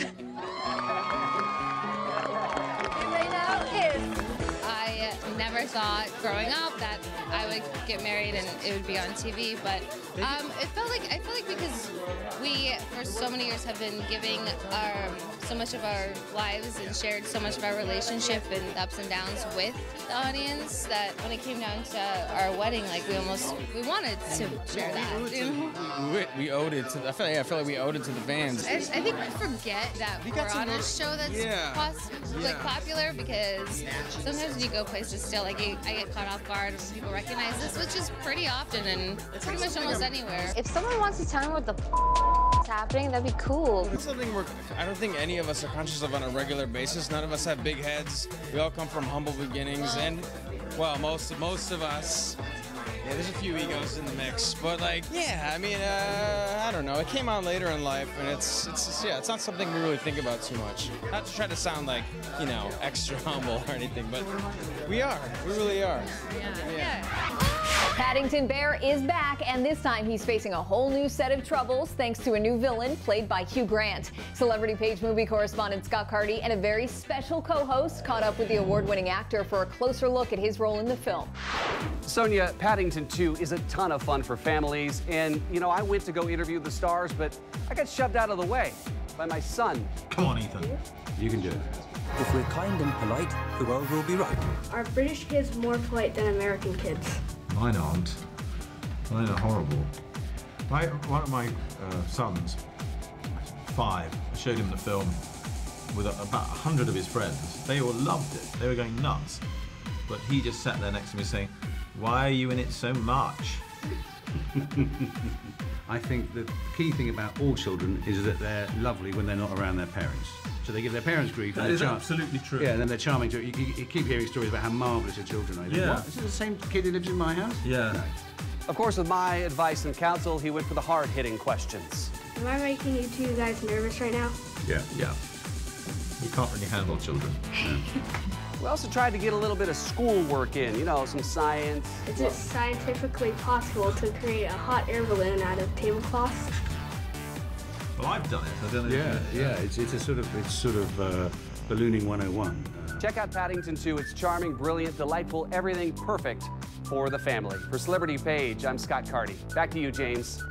I never thought growing up that I would get married and it would be on TV, but I felt like because we for so many years have been giving so much of our lives and shared so much of our relationship and ups and downs with the audience that when it came down to our wedding, like we wanted to share that. You know? We owed it to. I feel like we owed it to the fans. I think we forget that we're on a show that's like popular, because sometimes when you go places still, like I get caught off guard when people recognize this, which is pretty often and pretty much almost anywhere. If someone wants to tell me what the is happening, that'd be cool. It's something I don't think any of us are conscious of on a regular basis. None of us have big heads. We all come from humble beginnings, and well, most of us. Yeah, there's a few egos in the mix, but like, yeah, I mean, I don't know. It came out later in life, and it's not something we really think about too much. Not to try to sound like, you know, extra humble or anything, but we really are. Yeah. Paddington Bear is back, and this time he's facing a whole new set of troubles thanks to a new villain played by Hugh Grant. Celebrity Page movie correspondent Scott Carty and a very special co-host caught up with the award-winning actor for a closer look at his role in the film. Sonia, Paddington 2 is a ton of fun for families, and you know, I went to go interview the stars, but I got shoved out of the way by my son. Come on, Ethan. You can do it. If we're kind and polite, the world will be right. Are British kids more polite than American kids? Mine aren't. Mine are horrible. One of my sons, 5, I showed him the film with about 100 of his friends. They all loved it. They were going nuts. But he just sat there next to me saying, "Why are you in it so much?" I think the key thing about all children is that they're lovely when they're not around their parents. So they give their parents grief. That is absolutely true. Yeah, and then they're charming too. You keep hearing stories about how marvellous your children are. Yeah. What? Is it the same kid who lives in my house? Yeah. No. Of course, with my advice and counsel, he went for the hard-hitting questions. Am I making you two guys nervous right now? Yeah. You can't really handle children. No. We also tried to get a little bit of schoolwork in, you know, some science. Is it scientifically possible to create a hot air balloon out of tablecloths? Well, I've done it. I don't know. Yeah. It's sort of ballooning 101. Check out Paddington 2. It's charming, brilliant, delightful, everything perfect for the family. For Celebrity Page, I'm Scott Carty. Back to you, James.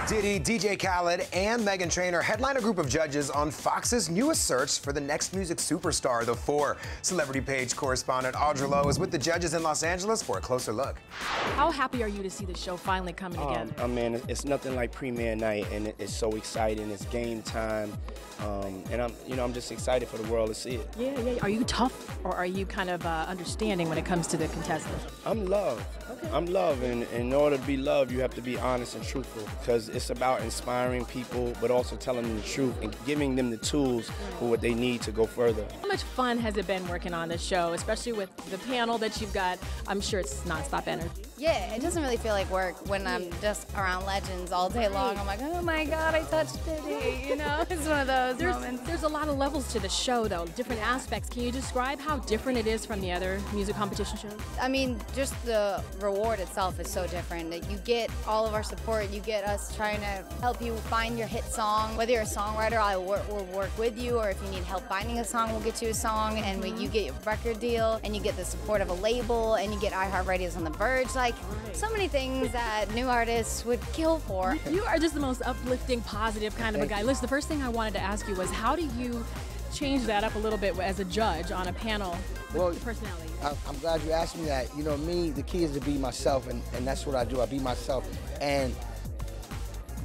Diddy, DJ Khaled, and Meghan Trainor headline a group of judges on Fox's newest search for the next music superstar, The Four. Celebrity Page correspondent Audra Lowe is with the judges in Los Angeles for a closer look. How happy are you to see the show finally coming together? I mean, it's nothing like premiere night, and it's so exciting. It's game time, and I'm just excited for the world to see it. Yeah. Are you tough, or are you kind of understanding when it comes to the contestants? I'm love. Okay. I'm love, and in order to be loved, you have to be honest and truthful, because it's about inspiring people, but also telling them the truth and giving them the tools for what they need to go further. How much fun has it been working on this show, especially with the panel that you've got? I'm sure it's nonstop energy. Yeah, it doesn't really feel like work when I'm just around legends all day long. I'm like, oh my God, I touched Diddy, you know? It's one of those moments. There's a lot of levels to the show, though, different aspects. Can you describe how different it is from the other music competition shows? I mean, just the reward itself is so different. You get all of our support. You get us trying to help you find your hit song. Whether you're a songwriter, we'll work with you, or if you need help finding a song, we'll get you a song, and you get your record deal, and you get the support of a label, and you get iHeartRadio's On the Verge. Like, so many things that new artists would kill for. You are just the most uplifting, positive kind of a guy. Listen, the first thing I wanted to ask you was, how do you change that up a little bit as a judge on a panel with personality? I'm glad you asked me that. You know, me, the key is to be myself, and that's what I do. I be myself. And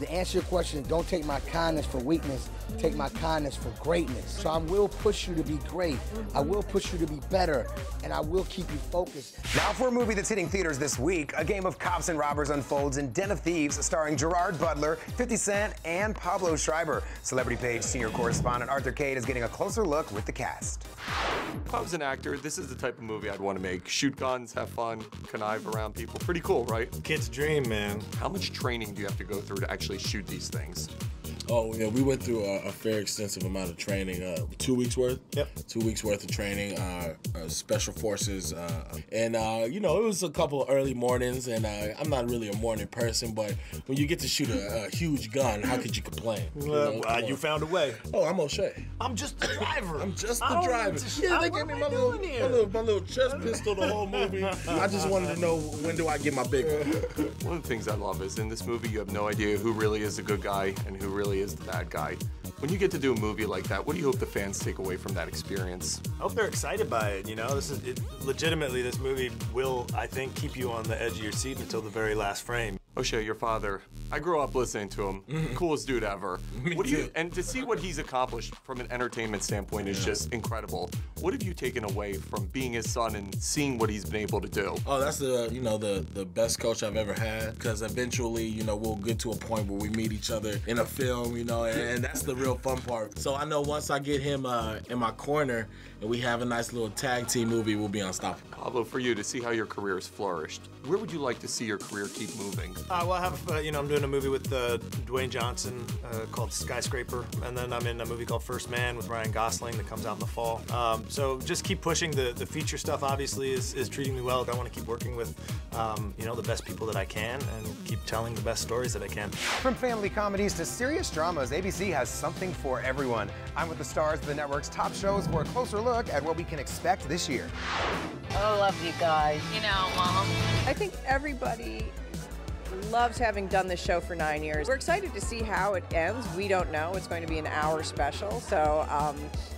to answer your question, don't take my kindness for weakness. Take my kindness for greatness. So I will push you to be great. I will push you to be better, and I will keep you focused. Now for a movie that's hitting theaters this week, a game of cops and robbers unfolds in Den of Thieves, starring Gerard Butler, 50 Cent, and Pablo Schreiber. Celebrity Page senior correspondent Arthur Cade is getting a closer look with the cast. If I was an actor, this is the type of movie I'd want to make. Shoot guns, have fun, connive around people. Pretty cool, right? Kid's dream, man. How much training do you have to go through to actually shoot these things? Oh, yeah, we went through a fair extensive amount of training, 2 weeks worth. Yep. 2 weeks worth of training, special forces. And, you know, it was a couple of early mornings, and I'm not really a morning person, but when you get to shoot a huge gun, how could you complain? You found a way. Oh, I'm O'Shea. I'm just the driver. I'm just the driver. Yeah, they gave me my little chest pistol the whole movie. I just wanted to know, when do I get my big one? One of the things I love is in this movie you have no idea who really is the good guy and who really is the bad guy. When you get to do a movie like that, what do you hope the fans take away from that experience? I hope they're excited by it. You know, legitimately, this movie will, I think, keep you on the edge of your seat until the very last frame. O'Shea, your father, I grew up listening to him. Coolest dude ever. And to see what he's accomplished from an entertainment standpoint is just incredible. What have you taken away from being his son and seeing what he's been able to do? Oh, that's the best coach I've ever had, because eventually, you know, we'll get to a point where we meet each other in a film, you know, and that's the real fun part. So I know once I get him in my corner and we have a nice little tag team movie, we'll be unstoppable. Pablo, for you, to see how your career has flourished, where would you like to see your career keep moving? Well, I have, I'm doing a movie with Dwayne Johnson called Skyscraper, and then I'm in a movie called First Man with Ryan Gosling that comes out in the fall. So just keep pushing. The feature stuff obviously is treating me well. I want to keep working with, the best people that I can and keep telling the best stories that I can. From family comedies to serious dramas, ABC has something for everyone. I'm with the stars of the network's top shows for a closer look at what we can expect this year. I love you guys. You know, Mom. I think everybody loves having done this show for 9 years. We're excited to see how it ends. We don't know. It's going to be an hour special, so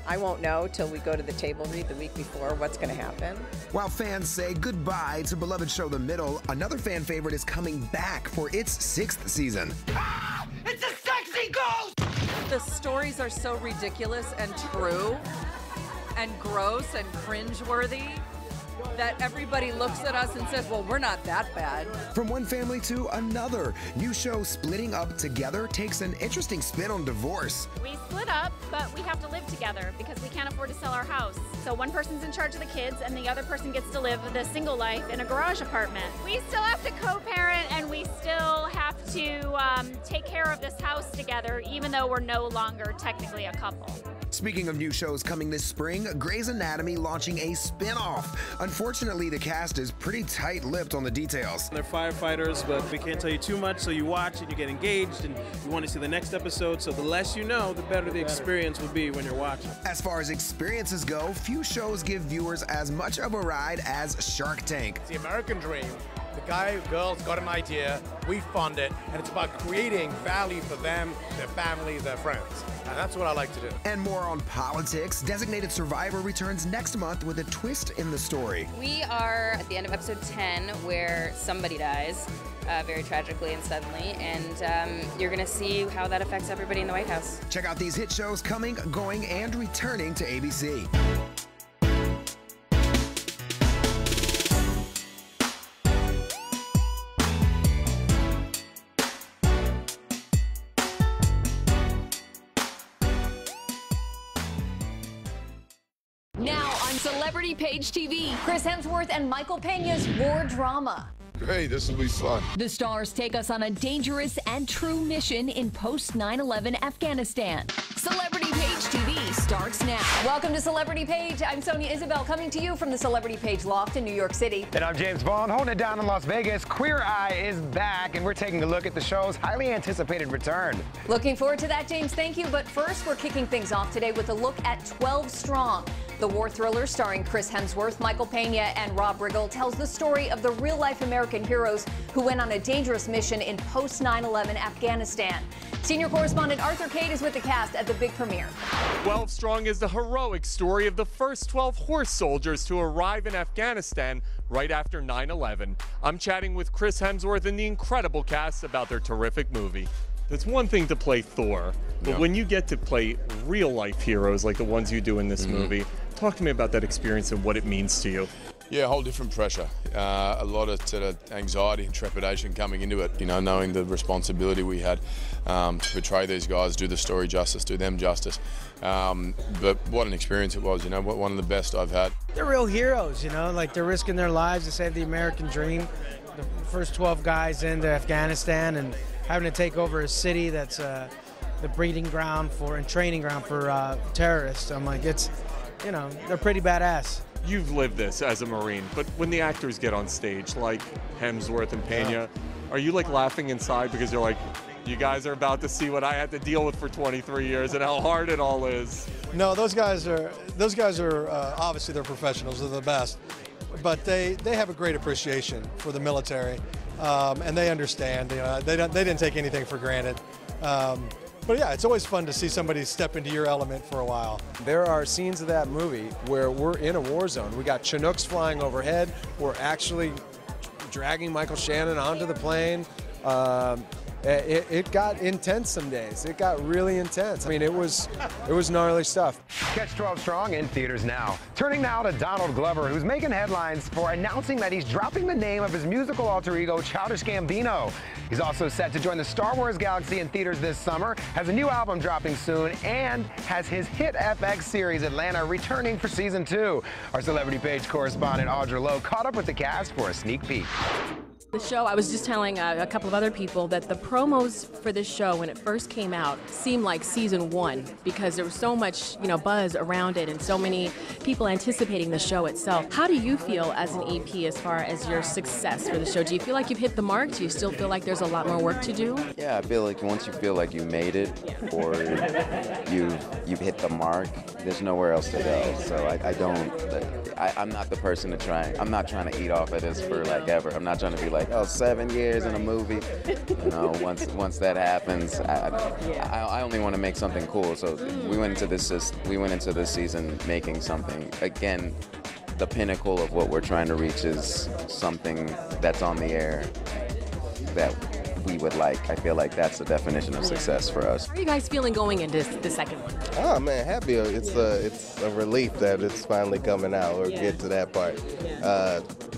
I won't know till we go to the table read the week before what's going to happen. While fans say goodbye to beloved show The Middle, another fan favorite is coming back for its 6th season. Ah! It's a sexy ghost! The stories are so ridiculous and true and gross and cringeworthy that everybody looks at us and says, well, we're not that bad. From one family to another, new show Splitting Up Together takes an interesting spin on divorce. We split up, but we have to live together because we can't afford to sell our house. So one person's in charge of the kids and the other person gets to live the single life in a garage apartment. We still have to co-parent and we still have to take care of this house together, even though we're no longer technically a couple. Speaking of new shows coming this spring, Grey's Anatomy launching a spin-off. Unfortunately, the cast is pretty tight-lipped on the details. They're firefighters, but we can't tell you too much, so you watch and you get engaged and you want to see the next episode, so the less you know, the better the experience will be when you're watching. As far as experiences go, few shows give viewers as much of a ride as Shark Tank. It's the American dream. The guy or girl's got an idea, we fund it, and it's about creating value for them, their family, their friends. And that's what I like to do. And more on politics. Designated Survivor returns next month with a twist in the story. We are at the end of episode 10 where somebody dies very tragically and suddenly, and you're going to see how that affects everybody in the White House. Check out these hit shows coming, going, and returning to ABC. Now on Celebrity Page TV, Chris Hemsworth and Michael Peña's war drama. Hey, this will be fun. The stars take us on a dangerous and true mission in post 9/11 Afghanistan. Celebrity Page TV starts now. Welcome to Celebrity Page. I'm Sonia Isabel, coming to you from the Celebrity Page loft in New York City. And I'm James Vaughn, holding it down in Las Vegas. Queer Eye is back, and we're taking a look at the show's highly anticipated return. Looking forward to that, James. Thank you. But first, we're kicking things off today with a look at 12 Strong. The war thriller starring Chris Hemsworth, Michael Peña, and Rob Riggle tells the story of the real-life American heroes who went on a dangerous mission in post 9/11 Afghanistan. Senior correspondent Arthur Cade is with the cast at the big premiere. 12 Strong is the heroic story of the first 12 horse soldiers to arrive in Afghanistan right after 9/11. I'm chatting with Chris Hemsworth and the incredible cast about their terrific movie. It's one thing to play Thor, but when you get to play real-life heroes like the ones you do in this movie, talk to me about that experience and what it means to you. Yeah, a whole different pressure. A lot of sort of anxiety and trepidation coming into it, you know, knowing the responsibility we had to portray these guys, do the story justice, do them justice. But what an experience it was, you know, one of the best I've had. They're real heroes, you know, like they're risking their lives to save the American dream. The first 12 guys into Afghanistan and having to take over a city that's the breeding ground for and training ground for terrorists. I'm like, it's, you know, they're pretty badass. You've lived this as a Marine, but when the actors get on stage, like Hemsworth and Pena, are you like laughing inside because you're like, you guys are about to see what I had to deal with for 23 years and how hard it all is? No, those guys are obviously they're professionals, they're the best, but they have a great appreciation for the military, and they understand. You know, they didn't take anything for granted. But yeah, it's always fun to see somebody step into your element for a while. There are scenes of that movie where we're in a war zone. We got Chinooks flying overhead. We're actually dragging Michael Shannon onto the plane. It got intense some days. It got really intense. I mean, it was gnarly stuff. Catch 12 Strong in theaters now. Turning now to Donald Glover, who's making headlines for announcing that he's dropping the name of his musical alter ego, Childish Gambino. He's also set to join the Star Wars galaxy in theaters this summer, has a new album dropping soon, and has his hit FX series Atlanta returning for season 2. Our Celebrity Page correspondent Audra Lowe caught up with the cast for a sneak peek. The show, I was just telling a couple of other people that the promos for this show when it first came out seemed like season 1 because there was so much, you know, buzz around it and so many people anticipating the show itself. How do you feel as an EP as far as your success for the show? Do you feel like you've hit the mark? Do you still feel like there's a lot more work to do? Yeah, I feel like once you feel like you made it or you've hit the mark, there's nowhere else to go. So I'm not the person to try. I'm not trying to eat off of this for like ever. I'm not trying to be like, oh, 7 years in a movie. You know, once that happens, I only want to make something cool. So we went into this season making something. Again, the pinnacle of what we're trying to reach is something that's on the air that we would like. I feel like that's the definition of success for us. How are you guys feeling going into the second one? Oh man, happy. It's a relief that it's finally coming out or get to that part.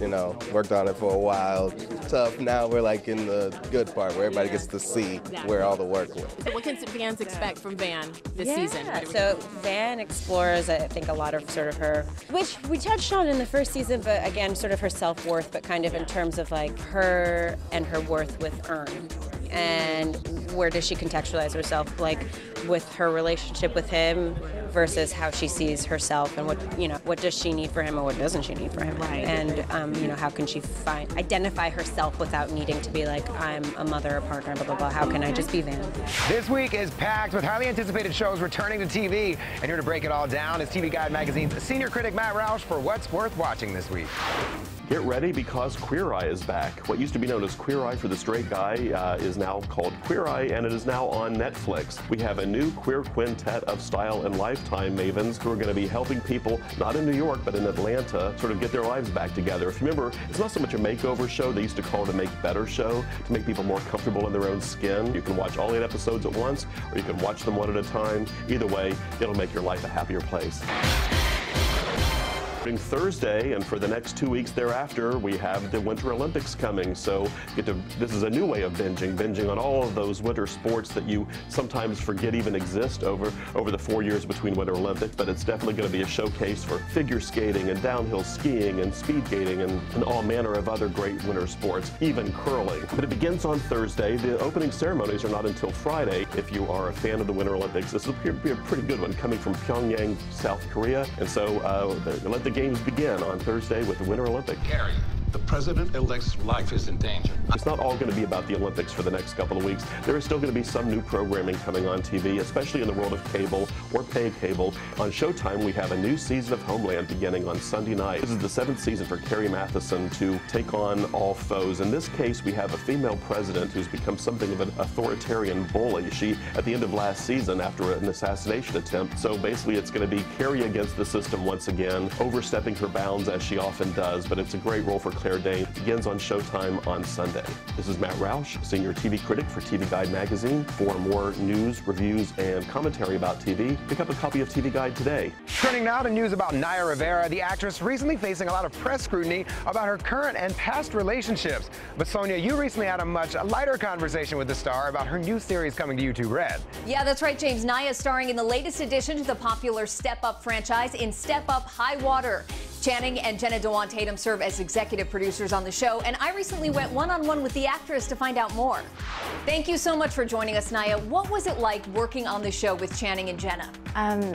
You know, worked on it for a while. Tough. Now we're like in the good part where everybody gets to see where all the work went. So what can fans expect from Van this season? So Van explores, I think, a lot of sort of her, which we touched on in the first season, but again, sort of her self-worth, but kind of in terms of like her and her worth with Earn. And where does she contextualize herself, like with her relationship with him versus how she sees herself, and what does she need for him and what doesn't she need for him, right? And how can she identify herself without needing to be like, I'm a mother, a partner, blah blah blah. How can I just be Van? This week is packed with highly anticipated shows returning to TV, and here to break it all down is TV Guide magazine's senior critic Matt Roush for what's worth watching this week. Get ready because Queer Eye is back. What used to be known as Queer Eye for the Straight Guy is now called Queer Eye, and it is now on Netflix. We have a new queer quintet of style and lifetime mavens who are going to be helping people, not in New York, but in Atlanta, sort of get their lives back together. If you remember, it's not so much a makeover show. They used to call it a make better show to make people more comfortable in their own skin. You can watch all 8 episodes at once, or you can watch them one at a time. Either way, it'll make your life a happier place. Thursday, and for the next 2 weeks thereafter, we have the Winter Olympics coming. So this is a new way of binging on all of those winter sports that you sometimes forget even exist over the 4 years between Winter Olympics. But it's definitely going to be a showcase for figure skating and downhill skiing and speed skating and all manner of other great winter sports, even curling. But it begins on Thursday. The opening ceremonies are not until Friday. If you are a fan of the Winter Olympics, this will be a pretty good one, coming from Pyongyang, South Korea. And so let the games begin on Thursday with the Winter Olympics. Gary, the president-elect's life is in danger. It's not all going to be about the Olympics for the next couple of weeks. There is still going to be some new programming coming on TV, especially in the world of cable or pay cable. On Showtime, we have a new season of Homeland beginning on Sunday night. This is the 7th season for Carrie Mathison to take on all foes. In this case, we have a female president who's become something of an authoritarian bully. She, at the end of last season, after an assassination attempt, so basically it's going to be Carrie against the system once again, overstepping her bounds as she often does, but it's a great role for Claire Danes. Begins on Showtime on Sunday. This is Matt Roush, senior TV critic for TV Guide magazine. For more news, reviews, and commentary about TV, pick up a copy of TV Guide today. Turning now to news about Naya Rivera, the actress recently facing a lot of press scrutiny about her current and past relationships. But Sonia, you recently had a much lighter conversation with the star about her new series coming to YouTube Red. Yeah, that's right, James. Naya is starring in the latest addition to the popular Step Up franchise in Step Up High Water. Channing and Jenna Dewan Tatum serve as executive producers on the show, and I recently went one-on-one with the actress to find out more. Thank you so much for joining us, Naya. What was it like working on the show with Channing and Jenna?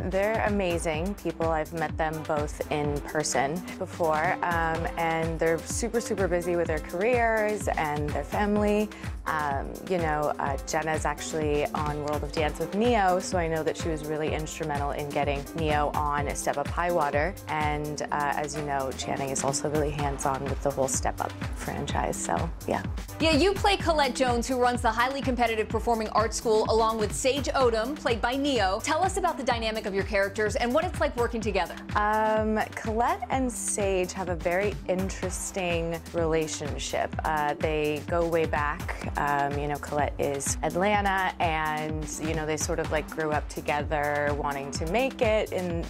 They're amazing people. I've met them both in person before, and they're super busy with their careers and their family. Jenna's actually on World of Dance with Neo, so I know that she was really instrumental in getting Neo on Step Up High Water. And as you know, Channing is also really hands-on with the whole Step Up franchise, so yeah. Yeah, you play Colette Jones, who runs the highly competitive performing arts school, along with Sage Odom, played by Neo. Tell us about the dynamic of your characters and what it's like working together. Colette and Sage have a very interesting relationship. They go way back. Colette is Atlanta, and they sort of like grew up together, wanting to make it in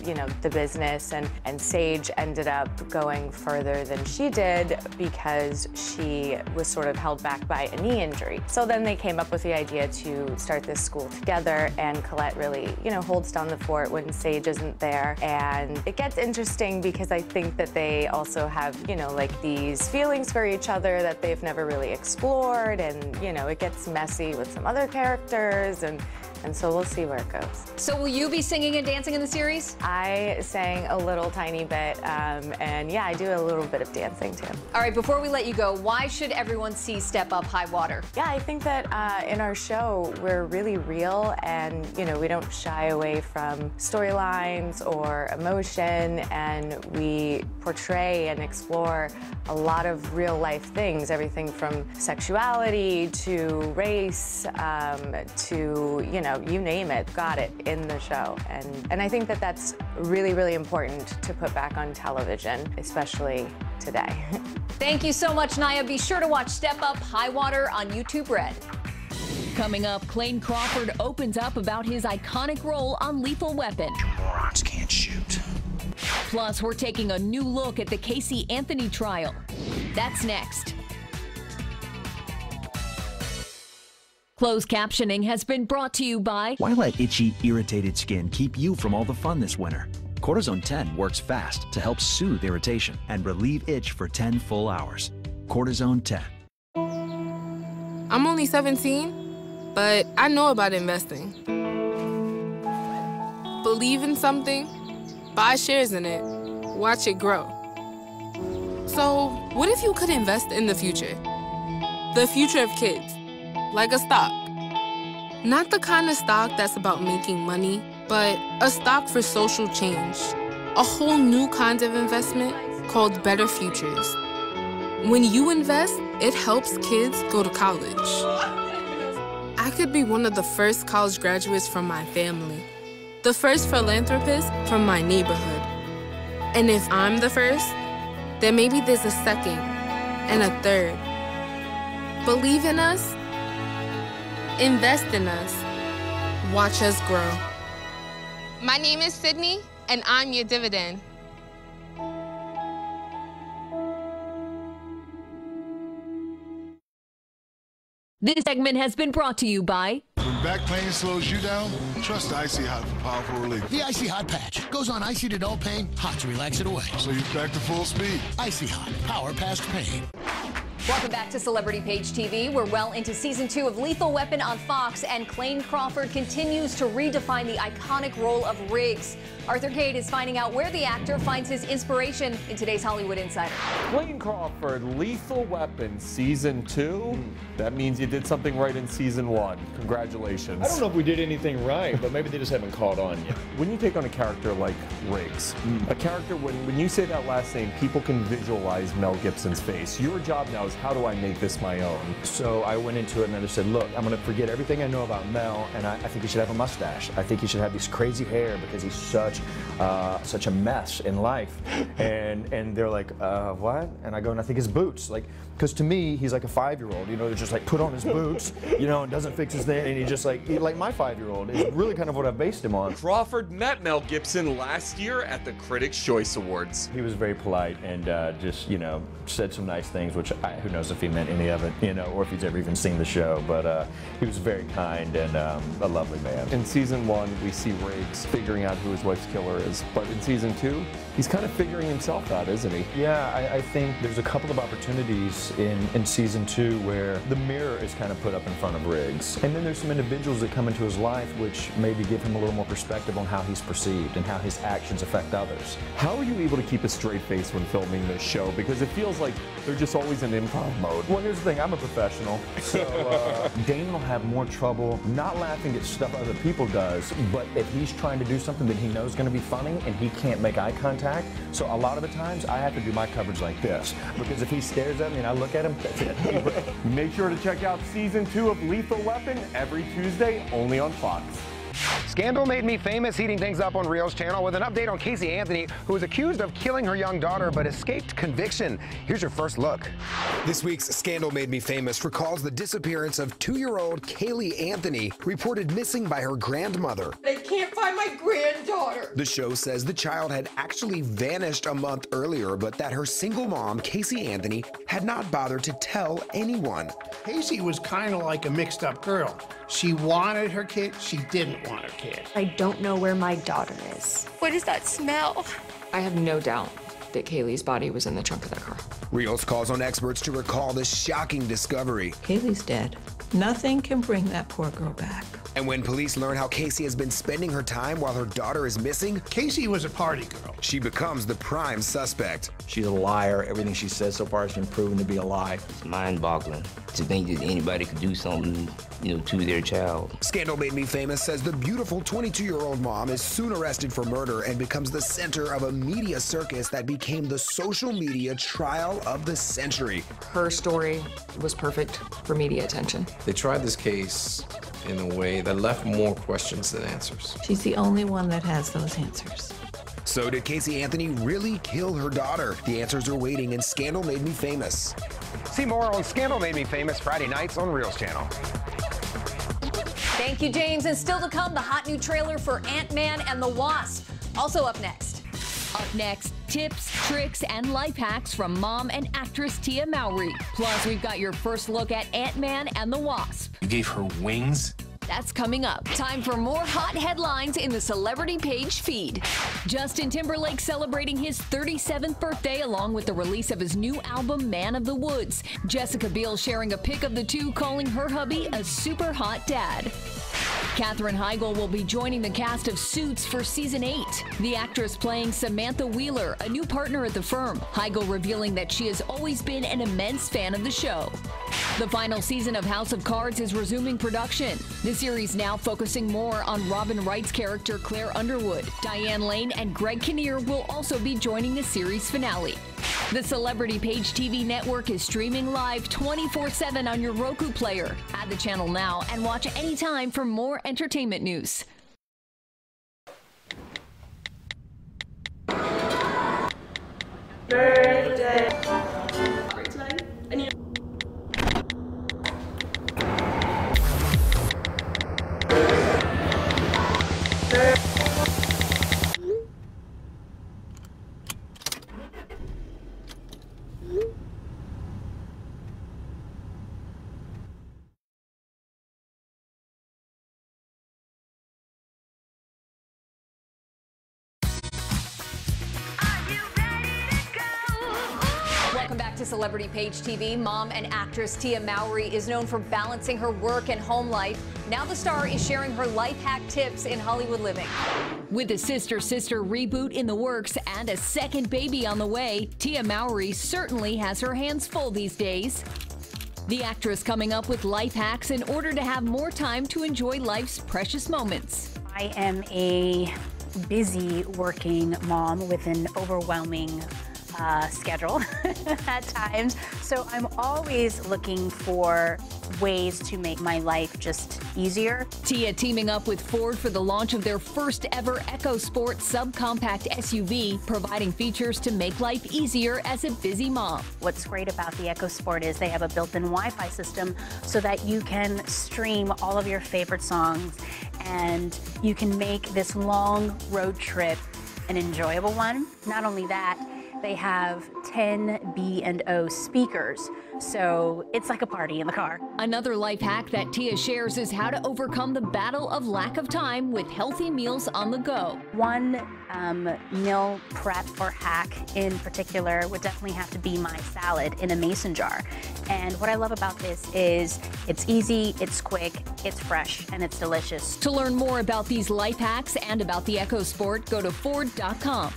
the business, and Sage ended up going further than she did because she was sort of held back by a knee injury. So then they came up with the idea to start this school together, and Colette really holds down the fort when Sage isn't there. And it gets interesting because I think that they also have like these feelings for each other that they've never really explored, and it gets messy with some other characters, and so we'll see where it goes. So will you be singing and dancing in the series? I sang a little tiny bit, and yeah, I do a little bit of dancing too. All right, before we let you go, why should everyone see Step Up High Water? Yeah, I think that in our show, we're really real, and we don't shy away from storylines or emotion, and we portray and explore a lot of real life things, everything from sexuality to race to you name it, got it in the show. And I think that that's really important to put back on television, especially today. Thank you so much, Naya. Be sure to watch Step Up High Water on YouTube Red. Coming up, Clayne Crawford opens up about his iconic role on Lethal Weapon. You morons can't shoot. Plus, we're taking a new look at the Casey Anthony trial. That's next. Closed captioning has been brought to you by... Why let itchy, irritated skin keep you from all the fun this winter? Cortisone 10 works fast to help soothe irritation and relieve itch for 10 full hours. Cortisone 10. I'm only 17, but I know about investing. Believe in something, buy shares in it, watch it grow. So, what if you could invest in the future? The future of kids. Like a stock. Not the kind of stock that's about making money, but a stock for social change. A whole new kind of investment called Better Futures. When you invest, it helps kids go to college. I could be one of the first college graduates from my family. The first philanthropist from my neighborhood. And if I'm the first, then maybe there's a second and a third. Believe in us. Invest in us. Watch us grow. My name is Sydney, and I'm your dividend. This segment has been brought to you by... When back pain slows you down, trust the Icy Hot for powerful relief. The Icy Hot patch goes on icy to dull pain, hot to relax it away. So you're back to full speed. Icy Hot, power past pain. Welcome back to Celebrity Page TV. We're well into season 2 of Lethal Weapon on Fox, and Clayne Crawford continues to redefine the iconic role of Riggs. Arthur Cade is finding out where the actor finds his inspiration in today's Hollywood Insider. Clayne Crawford, Lethal Weapon, season 2. That means you did something right in season 1. Congratulations. I don't know if we did anything right, but maybe they just haven't caught on yet. When you take on a character like Riggs, a character, when you say that last name, people can visualize Mel Gibson's face. Your job now is, how do I make this my own? So I went into it and I just said, look, I'm going to forget everything I know about Mel, and I think he should have a mustache. I think he should have this crazy hair because he's such a mess in life. And they're like, what? And I go, and I think his boots, like, because to me, he's like a 5-year-old, just like put on his boots, and doesn't fix his thing, and he just like my 5-year-old is really kind of what I've based him on. Crawford met Mel Gibson last year at the Critics' Choice Awards. He was very polite and just, said some nice things, which I who knows if he meant any of it, you know, or if he's ever even seen the show, but he was very kind and a lovely man. In season 1, we see Riggs figuring out who his wife's killer is, but in season 2, he's kind of figuring himself out, isn't he? Yeah, I think there's a couple of opportunities in season 2 where the mirror is kind of put up in front of Riggs. And then there's some individuals that come into his life which maybe give him a little more perspective on how he's perceived and how his actions affect others. How are you able to keep a straight face when filming this show? Because it feels like they're just always in improv mode. Well, here's the thing, I'm a professional, so Dane will have more trouble not laughing at stuff other people does, but if he's trying to do something that he knows is going to be funny and he can't make eye contact, so a lot of the times I have to do my coverage like this, because if he stares at me and I look at him, that's it. Make sure to check out season 2 of Lethal Weapon every Tuesday, only on Fox. Scandal made me famous, heating things up on Reel's channel with an update on Casey Anthony, who was accused of killing her young daughter but escaped conviction. Here's your first look. This week's Scandal Made Me Famous recalls the disappearance of 2-year-old Kaylee Anthony, reported missing by her grandmother. They can't find my granddaughter. The show says the child had actually vanished a month earlier, but that her single mom, Casey Anthony, had not bothered to tell anyone. Casey was kind of like a mixed-up girl. She wanted her kid, she didn't want her kid. I don't know where my daughter is. What is that smell? I have no doubt that Kaylee's body was in the trunk of that car. Reel's calls on experts to recall this shocking discovery. Kaylee's dead. Nothing can bring that poor girl back. And when police learn how Casey has been spending her time while her daughter is missing, Casey was a party girl. She becomes the prime suspect. She's a liar. Everything she says so far has been proven to be a lie. It's mind-boggling to think that anybody could do something, to their child. Scandal Made Me Famous says the beautiful 22-year-old mom is soon arrested for murder and becomes the center of a media circus that became the social media trial of the century. Her story was perfect for media attention. They tried this case in a way that left more questions than answers. She's the only one that has those answers. So did Casey Anthony really kill her daughter? The answers are waiting in Scandal Made Me Famous. See more on Scandal Made Me Famous Friday nights on Reel's channel. Thank you, James. And still to come, the hot new trailer for Ant-Man and the Wasp. Also up next. Up next, tips, tricks, and life hacks from mom and actress Tia Mowry. Plus, we've got your first look at Ant-Man and the Wasp. You gave her wings? That's coming up. Time for more hot headlines in the Celebrity Page feed. Justin Timberlake celebrating his 37th birthday along with the release of his new album, Man of the Woods. Jessica Biel sharing a pic of the two, calling her hubby a super hot dad. Katherine Heigl will be joining the cast of Suits for Season 8. The actress playing Samantha Wheeler, a new partner at the firm. Heigl revealing that she has always been an immense fan of the show. The final season of House of Cards is resuming production. The series now focusing more on Robin Wright's character Claire Underwood. Diane Lane and Greg Kinnear will also be joining the series finale. The Celebrity Page TV network is streaming live 24/7 on your Roku player. Add the channel now and watch anytime for more entertainment news. Birthday. Welcome back to Celebrity Page TV. Mom and actress Tia Mowry is known for balancing her work and home life. Now the star is sharing her life hack tips in Hollywood living. With a Sister reboot in the works and a second baby on the way, Tia Mowry certainly has her hands full these days. The actress coming up with life hacks in order to have more time to enjoy life's precious moments. I am a busy working mom with an overwhelming schedule at times. So I'm always looking for ways to make my life just easier. Tia teaming up with Ford for the launch of their first ever EcoSport subcompact SUV, providing features to make life easier as a busy mom. What's great about the EcoSport is they have a built-in Wi-Fi system so that you can stream all of your favorite songs and you can make this long road trip an enjoyable one. Not only that, they have 10 B&O speakers. So it's like a party in the car. Another life hack that Tia shares is how to overcome the battle of lack of time with healthy meals on the go. One meal prep or hack in particular would definitely have to be my salad in a mason jar. And what I love about this is it's easy, it's quick, it's fresh, and it's delicious. To learn more about these life hacks and about the EcoSport, go to Ford.com.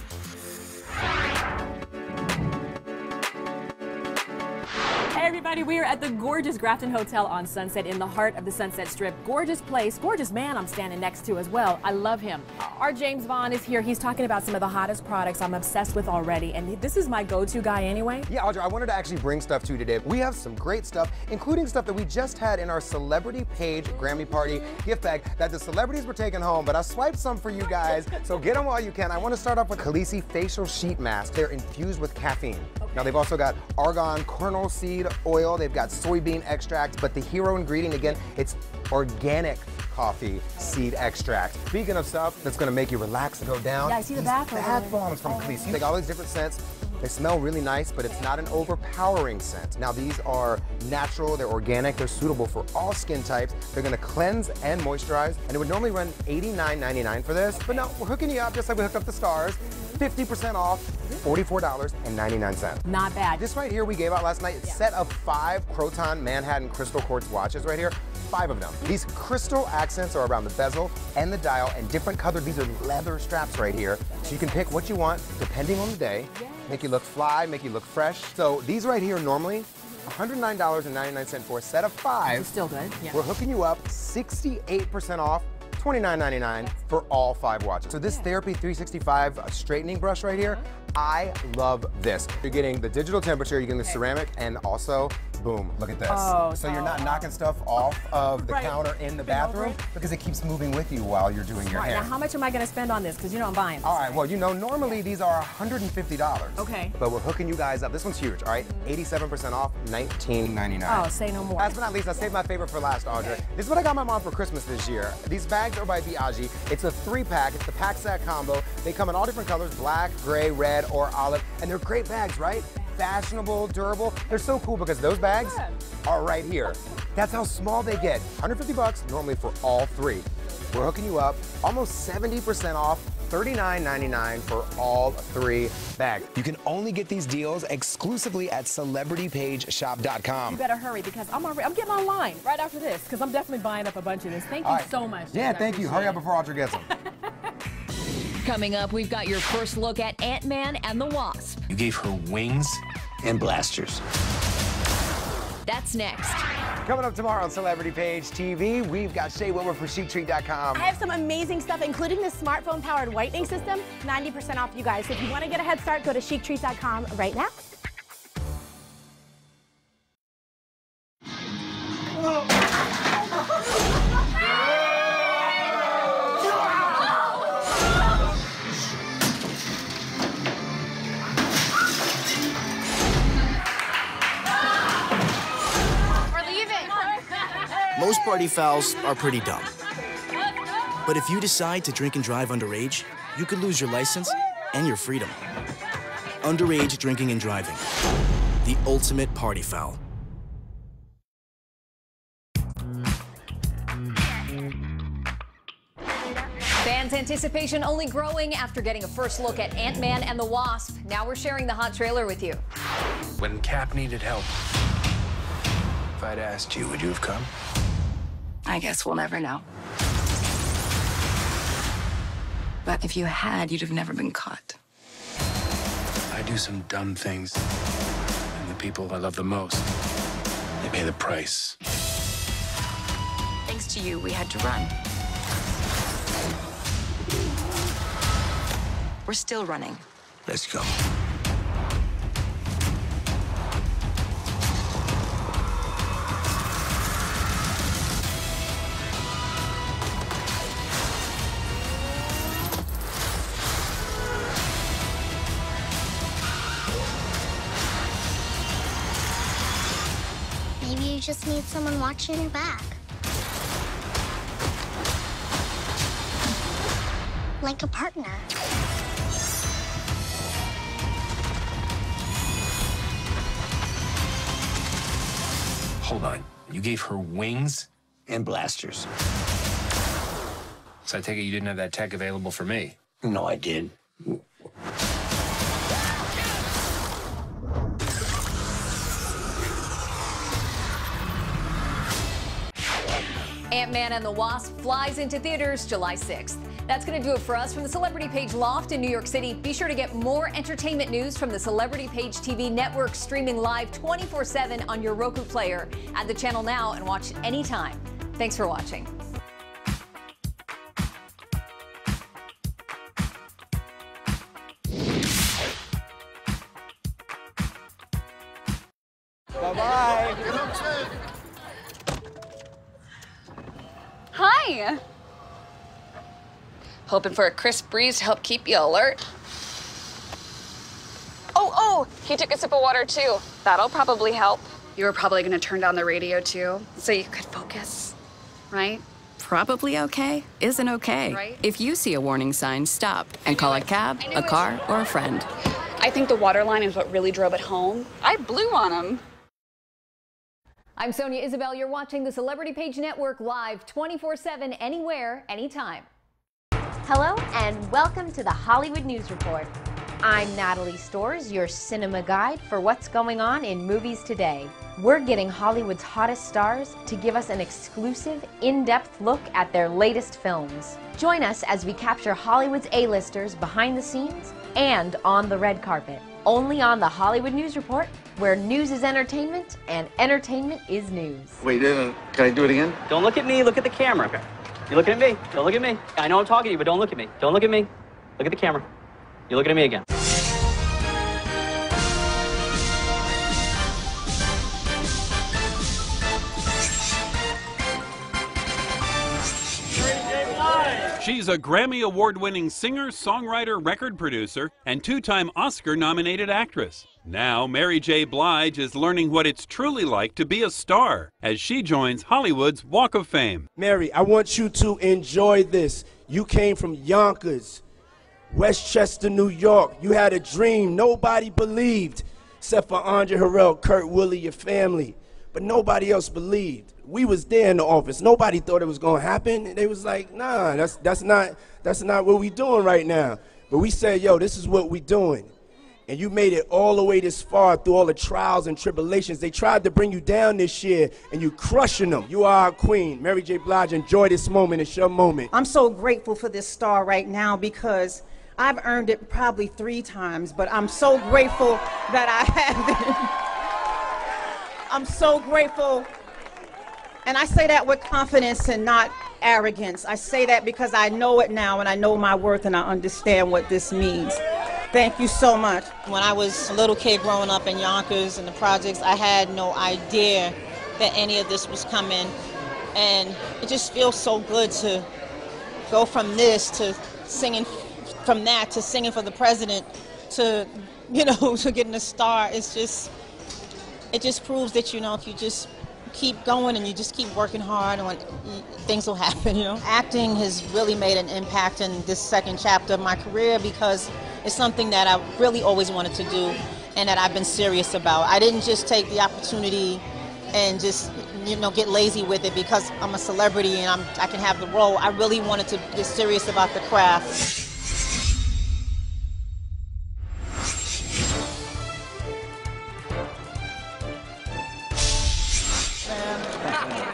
Hey everybody, we are at the gorgeous Grafton Hotel on Sunset in the heart of the Sunset Strip. Gorgeous place, gorgeous man I'm standing next to as well. I love him. Our James Vaughn is here. He's talking about some of the hottest products I'm obsessed with already, and this is my go-to guy anyway. Yeah, Audrey, I wanted to actually bring stuff to you today. We have some great stuff, including stuff that we just had in our Celebrity Page Grammy Party gift bag that the celebrities were taking home, but I swiped some for you guys, so get them while you can. I want to start off with Khaleesi facial sheet mask. They're infused with caffeine. Now they've also got argan kernel seed oil, they've got soybean extract, but the hero ingredient, again, it's organic coffee seed extract. Speaking of stuff that's gonna make you relax and go down, yeah, I see the bath bombs from Khaleesi. They got all these different scents. They smell really nice, but it's not an overpowering scent. Now these are natural, they're organic, they're suitable for all skin types. They're gonna cleanse and moisturize, and it would normally run $89.99 for this, but no, we're hooking you up just like we hooked up the stars. 50% off, $44.99. Not bad. This right here we gave out last night, a set of 5 Croton Manhattan crystal quartz watches right here. 5 of them. These crystal accents are around the bezel and the dial and different colored. These are leather straps right here. So you can pick what you want depending on the day. Make you look fly, make you look fresh. So these right here normally, $109.99 for a set of 5. It's still good. Yeah. We're hooking you up 68% off. $29.99 for all 5 watches. So this Therapy 365 straightening brush right here, I love this. You're getting the digital temperature, you're getting the ceramic, and also, boom, look at this. Oh, so you're not knocking stuff off of the counter in the bathroom because it keeps moving with you while you're doing your hair. Now, how much am I going to spend on this? Because you know I'm buying this. All right, well, you know, normally these are $150. Okay. But we're hooking you guys up. This one's huge, all right? 87% off, $19.99. Oh, say no more. Last but not least, I saved my favorite for last, Audrey. This is what I got my mom for Christmas this year. These bags are by Biaggi. It's a 3-pack. It's the pack sack combo. They come in all different colors, black, gray, red, or olive. And they're great bags, right? Fashionable, durable. They're so cool because those bags are right here. That's how small they get. $150 normally for all 3. We're hooking you up almost 70% off, $39.99 for all 3 bags. You can only get these deals exclusively at CelebrityPageShop.com. You better hurry because I'm getting online right after this because I'm definitely buying up a bunch of this. Thank you so much. Yeah, thank you. Hurry up before Audrey gets them. Coming up, we've got your first look at Ant-Man and the Wasp. You gave her wings and blasters. That's next. Coming up tomorrow on Celebrity Page TV, we've got Shea Wilbur for ChicTreat.com. I have some amazing stuff, including the smartphone-powered whitening system, 90% off, you guys. So if you want to get a head start, go to ChicTreat.com right now. Most party fouls are pretty dumb. But if you decide to drink and drive underage, you could lose your license and your freedom. Underage drinking and driving. The ultimate party foul. Fans' anticipation only growing after getting a first look at Ant-Man and the Wasp. Now we're sharing the hot trailer with you. When Cap needed help, if I'd asked you, would you have come? I guess we'll never know. But if you had, you'd have never been caught. I do some dumb things, and the people I love the most, they pay the price. Thanks to you, we had to run. We're still running. Let's go. Maybe you just need someone watching your back. Like a partner. Hold on. You gave her wings and blasters. So I take it you didn't have that tech available for me? No, I did. Ant-Man and the Wasp flies into theaters July 6th. That's going to do it for us from the Celebrity Page Loft in New York City. Be sure to get more entertainment news from the Celebrity Page TV network, streaming live 24/7 on your Roku player. Add the channel now and watch anytime. Thanks for watching. Bye-bye. Hi. Hoping for a crisp breeze to help keep you alert. Oh, he took a sip of water too. That'll probably help. You were probably gonna turn down the radio too, so you could focus, right? Probably okay isn't okay. Right. If you see a warning sign, stop and call a cab, a car, or a friend. I think the water line is what really drove it home. I blew on him. I'm Sonia Isabel. You're watching the Celebrity Page Network live 24/7, anywhere, anytime. Hello and welcome to the Hollywood News Report. I'm Natalie Storrs, your cinema guide for what's going on in movies today. We're getting Hollywood's hottest stars to give us an exclusive, in-depth look at their latest films. Join us as we capture Hollywood's A-listers behind the scenes and on the red carpet. Only on the Hollywood News Report, where news is entertainment and entertainment is news. Wait, can I do it again? Don't look at me, look at the camera. Okay. You're looking at me. Don't look at me. I know I'm talking to you, but don't look at me. Don't look at me. Look at the camera. You're looking at me again. She's a Grammy Award-winning singer, songwriter, record producer, and two-time Oscar-nominated actress. Now, Mary J. Blige is learning what it's truly like to be a star as she joins Hollywood's Walk of Fame. Mary, I want you to enjoy this. You came from Yonkers, Westchester, New York. You had a dream nobody believed, except for Andre Harrell, Kurt Willie, your family. But nobody else believed. We was there in the office. Nobody thought it was gonna happen. They was like, nah, that's not what we doing right now. But we said, yo, this is what we doing. And you made it all the way this far through all the trials and tribulations. They tried to bring you down this year, and you crushing them. You are our queen. Mary J. Blige, enjoy this moment. It's your moment. I'm so grateful for this star right now because I've earned it probably 3 times, but I'm so grateful that I have it. I'm so grateful, and I say that with confidence and not arrogance. I say that because I know it now, and I know my worth, and I understand what this means. Thank you so much. When I was a little kid growing up in Yonkers and the projects, I had no idea that any of this was coming, and it just feels so good to go from this to singing, from that to singing for the president, to, you know, to getting a star. It's just, it just proves that, you know, if you just keep going and you just keep working hard, and things will happen, you know. Acting has really made an impact in this second chapter of my career because it's something that I really always wanted to do and that I've been serious about. I didn't just take the opportunity and just, you know, get lazy with it because I'm a celebrity and I can have the role. I really wanted to get serious about the craft.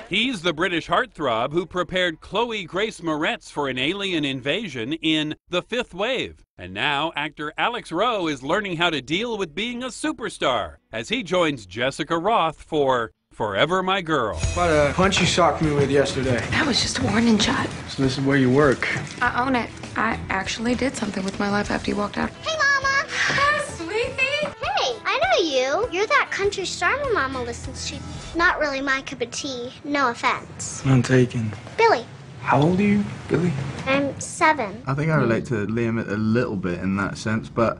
He's the British heartthrob who prepared Chloe Grace Moretz for an alien invasion in The Fifth Wave. And now actor Alex Rowe is learning how to deal with being a superstar as he joins Jessica Roth for Forever My Girl. What a punch you socked me with yesterday. That was just a warning shot. So this is where you work. I own it. I actually did something with my life after you walked out. Hey, Mama! Hi, sweetie! Hey, I know you. You're that country star my Mama listens to. Not really my cup of tea. No offense. I'm taken. Billy. How old are you, Billy? I'm 7. I think I relate to Liam a little bit in that sense, but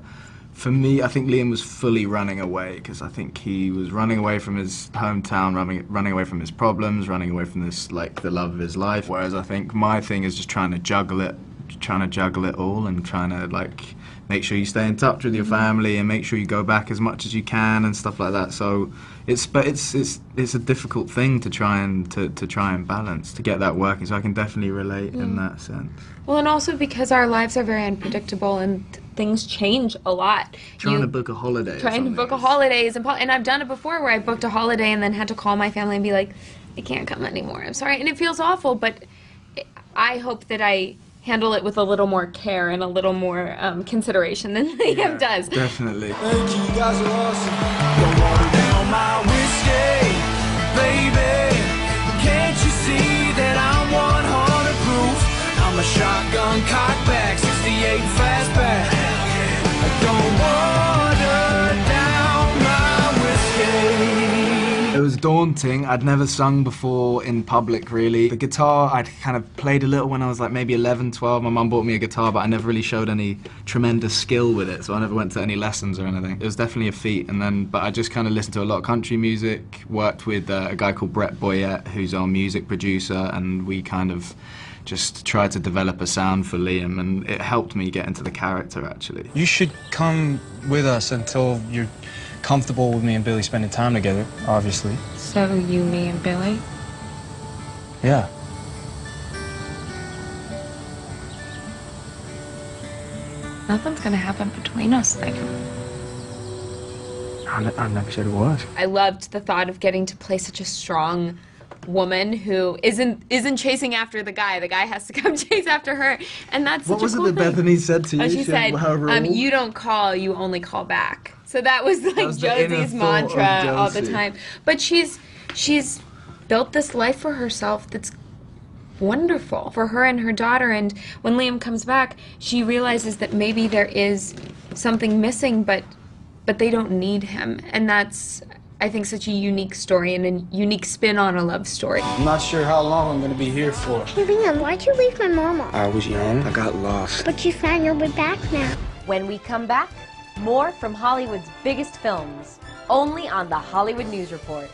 for me, I think Liam was fully running away because I think he was running away from his hometown, running away from his problems, running away from this, like, the love of his life. Whereas I think my thing is just trying to juggle it all and trying to, like, make sure you stay in touch with your family and make sure you go back as much as you can and stuff like that. So it's a difficult thing to try and balance, to get that working. So I can definitely relate in that sense. Well, and also because our lives are very unpredictable and things change a lot. Trying to book a holiday. Trying to book a holiday is impossible. And I've done it before where I booked a holiday and then had to call my family and be like, I can't come anymore. I'm sorry. And it feels awful, but I hope that I handle it with a little more care and a little more consideration than Liam does. Definitely. Thank you, you guys are awesome. Don't water down my whiskey, baby. Can't you see that I'm 100 proof? I'm a shotgun cockback, 68 fastback. Don't water down my whiskey. It was daunting. I'd never sung before in public, really. The guitar, I'd kind of played a little when I was like maybe 11, 12. My mum bought me a guitar, but I never really showed any tremendous skill with it, so I never went to any lessons or anything. It was definitely a feat, but I just kind of listened to a lot of country music, worked with a guy called Brett Boyette, who's our music producer, and we kind of just tried to develop a sound for Liam, and it helped me get into the character, actually. You should come with us until you're comfortable with me and Billy spending time together, obviously. So you, me, and Billy? Yeah. Nothing's gonna happen between us, Liam. I never said it was. I loved the thought of getting to play such a strong woman who isn't chasing after the guy. The guy has to come chase after her, and that's such a cool thing. What was it that Bethany said to you? She said, you don't call, you only call back. So that was like Josie's mantra all the time. But she's built this life for herself that's wonderful for her and her daughter, and when Liam comes back, she realizes that maybe there is something missing, but they don't need him, and that's, I think, such a unique story and a unique spin on a love story. I'm not sure how long I'm going to be here for. Hey, Liam, why'd you leave my mama? I was young. I got lost. But you found your way back now. When we come back, more from Hollywood's biggest films, only on the Hollywood News Report.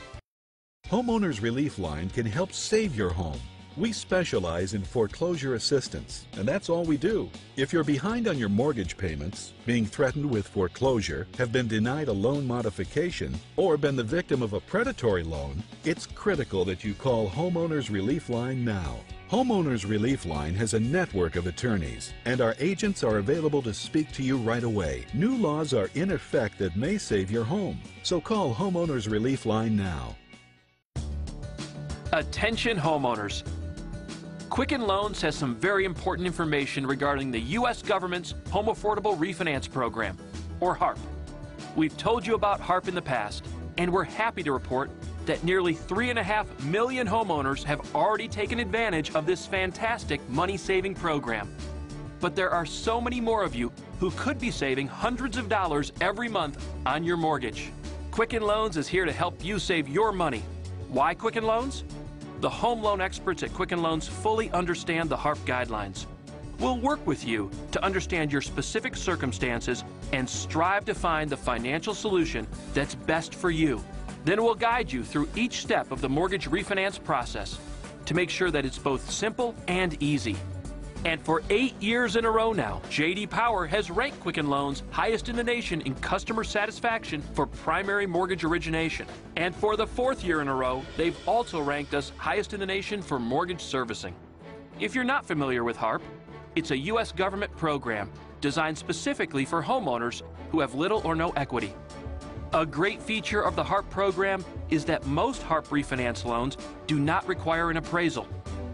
Homeowners Relief Line can help save your home. We specialize in foreclosure assistance, and that's all we do. If you're behind on your mortgage payments, being threatened with foreclosure, have been denied a loan modification, or been the victim of a predatory loan, it's critical that you call Homeowners Relief Line now. Homeowners Relief Line has a network of attorneys, and our agents are available to speak to you right away. New laws are in effect that may save your home, so call Homeowners Relief Line now. Attention homeowners. Quicken Loans has some very important information regarding the U.S. government's Home Affordable Refinance Program, or HARP. We've told you about HARP in the past, and we're happy to report that nearly 3.5 million homeowners have already taken advantage of this fantastic money-saving program. But there are so many more of you who could be saving hundreds of dollars every month on your mortgage. Quicken Loans is here to help you save your money. Why Quicken Loans? The home loan experts at Quicken Loans fully understand the HARP guidelines. We'll work with you to understand your specific circumstances and strive to find the financial solution that's best for you. Then we'll guide you through each step of the mortgage refinance process to make sure that it's both simple and easy. And for 8 years in a row now, J.D. Power has ranked Quicken Loans highest in the nation in customer satisfaction for primary mortgage origination. And for the 4th year in a row, they've also ranked us highest in the nation for mortgage servicing. If you're not familiar with HARP, it's a U.S. government program designed specifically for homeowners who have little or no equity. A great feature of the HARP program is that most HARP refinance loans do not require an appraisal,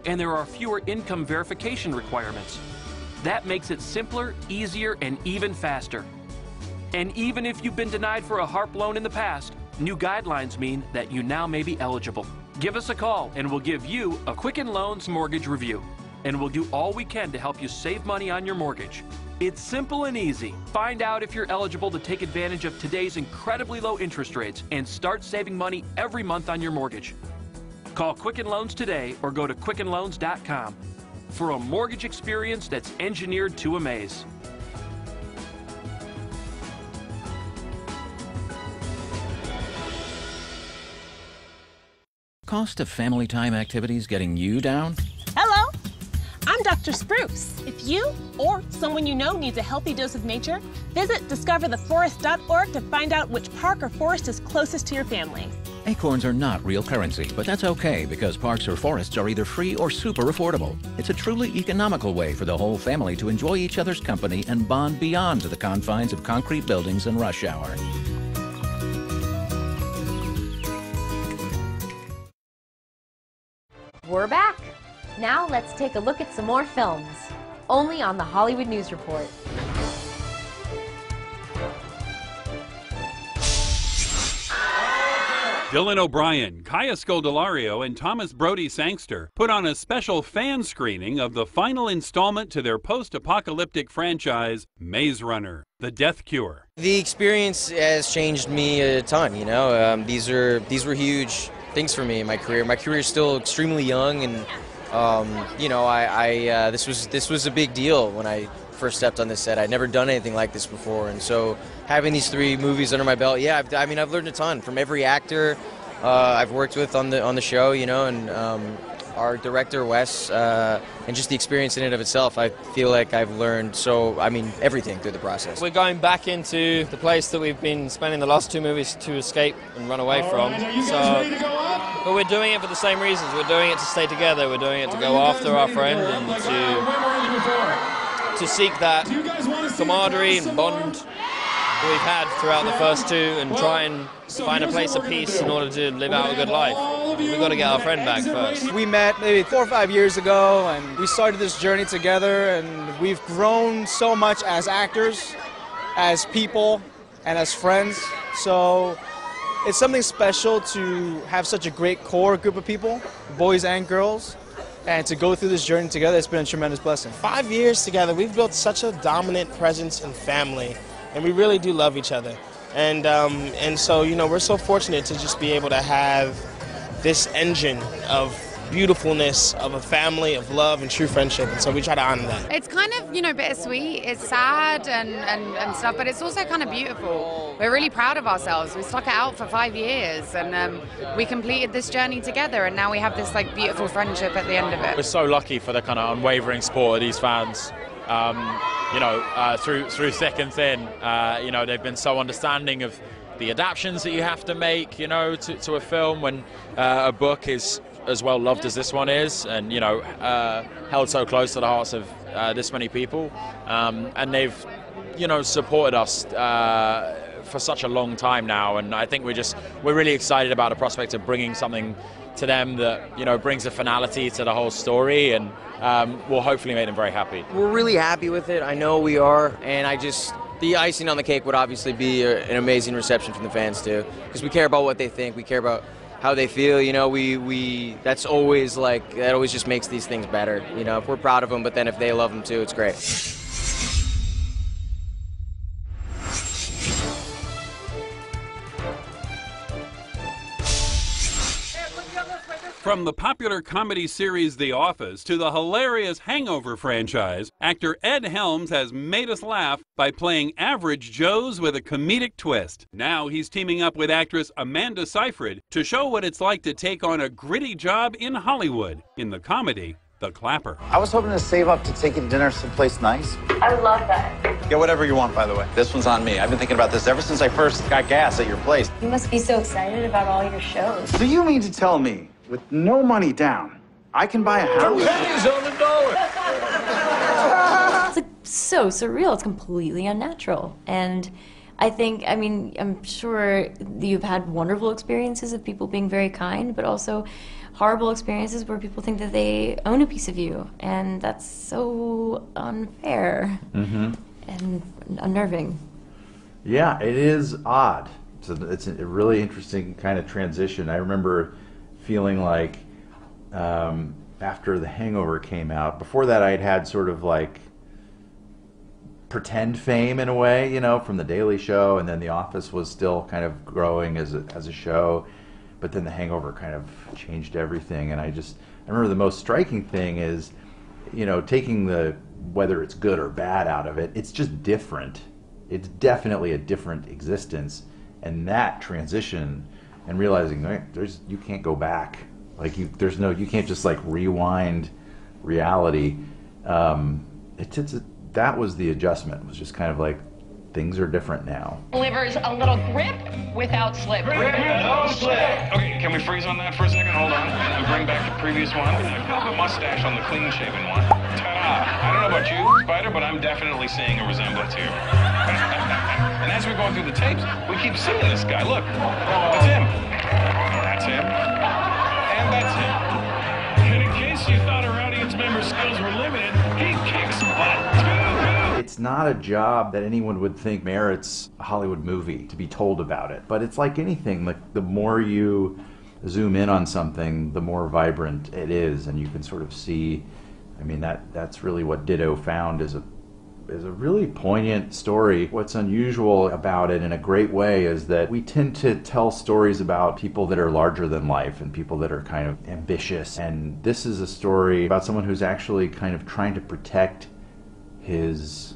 and there are fewer income verification requirements. That makes it simpler, easier, and even faster. And even if you've been denied for a HARP loan in the past, new guidelines mean that you now may be eligible. Give us a call and we'll give you a Quicken Loans mortgage review. And we'll do all we can to help you save money on your mortgage. It's simple and easy. Find out if you're eligible to take advantage of today's incredibly low interest rates and start saving money every month on your mortgage. Call Quicken Loans today or go to quickenloans.com for a mortgage experience that's engineered to amaze. Cost of family time activities getting you down? Hello. I'm I'm Dr. Spruce. If you or someone you know needs a healthy dose of nature, visit discovertheforest.org to find out which park or forest is closest to your family. Acorns are not real currency, but that's okay because parks or forests are either free or super affordable. It's a truly economical way for the whole family to enjoy each other's company and bond beyond the confines of concrete buildings and rush hour. We're back. Now let's take a look at some more films, only on the Hollywood News Report. Dylan O'Brien, Kaya Scodelario, and Thomas Brody Sangster put on a special fan screening of the final installment to their post-apocalyptic franchise, Maze Runner: The Death Cure. The experience has changed me a ton, you know. These were huge things for me in my career. My career is still extremely young, and you know, this was a big deal when I first stepped on this set. I'd never done anything like this before, and so having these 3 movies under my belt, yeah, I've learned a ton from every actor I've worked with on the show, you know, and our director Wes, and just the experience in and of itself. I feel like I've learned everything through the process. We're going back into the place that we've been spending the last 2 movies to escape and run away from. But we're doing it for the same reasons. We're doing it to stay together. We're doing it to go after our friend and to seek that camaraderie and bond that we've had throughout the first 2 and try and find a place of peace in order to live out a good life. We've got to get our friend back first. We met maybe 4 or 5 years ago, and we started this journey together, and we've grown so much as actors, as people, and as friends. So it's something special to have such a great core group of people, boys and girls, and to go through this journey together. It's been a tremendous blessing. 5 years together, we've built such a dominant presence and family, and we really do love each other. And so, you know, we're so fortunate to just be able to have this engine of beautifulness, of a family, of love and true friendship, and so we try to honor that. It's kind of, you know, bittersweet. It's sad and stuff, but it's also kind of beautiful. We're really proud of ourselves. We stuck it out for 5 years, and we completed this journey together, and now we have this like beautiful friendship at the end of it. We're so lucky for the kind of unwavering support of these fans. You know, through thick and thin, you know, they've been so understanding of the adaptations that you have to make, you know, to a film when a book is as well loved as this one is, and, you know, held so close to the hearts of this many people, and they've, you know, supported us for such a long time now, and I think we're really excited about the prospect of bringing something to them that, you know, brings a finality to the whole story, and will hopefully make them very happy. We're really happy with it. I know we are, and the icing on the cake would obviously be an amazing reception from the fans too, because we care about what they think. We care about how they feel. You know, that always just makes these things better. You know, if we're proud of them, but then if they love them too, it's great. From the popular comedy series The Office to the hilarious Hangover franchise, actor Ed Helms has made us laugh by playing average Joes with a comedic twist. Now he's teaming up with actress Amanda Seyfried to show what it's like to take on a gritty job in Hollywood in the comedy The Clapper. I was hoping to save up to take you to dinner someplace nice. I love that. Get whatever you want, by the way. This one's on me. I've been thinking about this ever since I first got gas at your place. You must be so excited about all your shows. Do you mean to tell me, with no money down, I can buy a house? Pennies on the dollar. It's like so surreal. It's completely unnatural. And I'm sure you've had wonderful experiences of people being very kind, but also horrible experiences where people think that they own a piece of you. And that's so unfair and unnerving. Yeah, it is odd. It's a really interesting kind of transition. I remember feeling like after The Hangover came out, before that I'd had sort of like pretend fame in a way, you know, from The Daily Show, and then The Office was still kind of growing as a show, but then The Hangover kind of changed everything. And I remember the most striking thing is, you know, taking whether it's good or bad out of it, it's just different. It's definitely a different existence, and that transition and realizing you can't go back. Like you can't just like rewind reality. That was the adjustment. It was just kind of like, things are different now. Delivers a little grip without slip. Grip without slip. Okay, can we freeze on that for a second? Hold on. And bring back the previous one. The mustache on the clean-shaven one. Ta-da! I don't know about you, Spider, but I'm definitely seeing a resemblance here. And as we're going through the tapes, we keep seeing this guy. Look, that's him. That's him. And that's him. And in case you thought our audience member skills were limited, he kicks butt too. It's not a job that anyone would think merits a Hollywood movie to be told about it. But it's like anything, like the more you zoom in on something, the more vibrant it is, and you can sort of see, I mean, that's really what Ditto found is a really poignant story. What's unusual about it in a great way is that we tend to tell stories about people that are larger than life and people that are kind of ambitious. And this is a story about someone who's actually kind of trying to protect his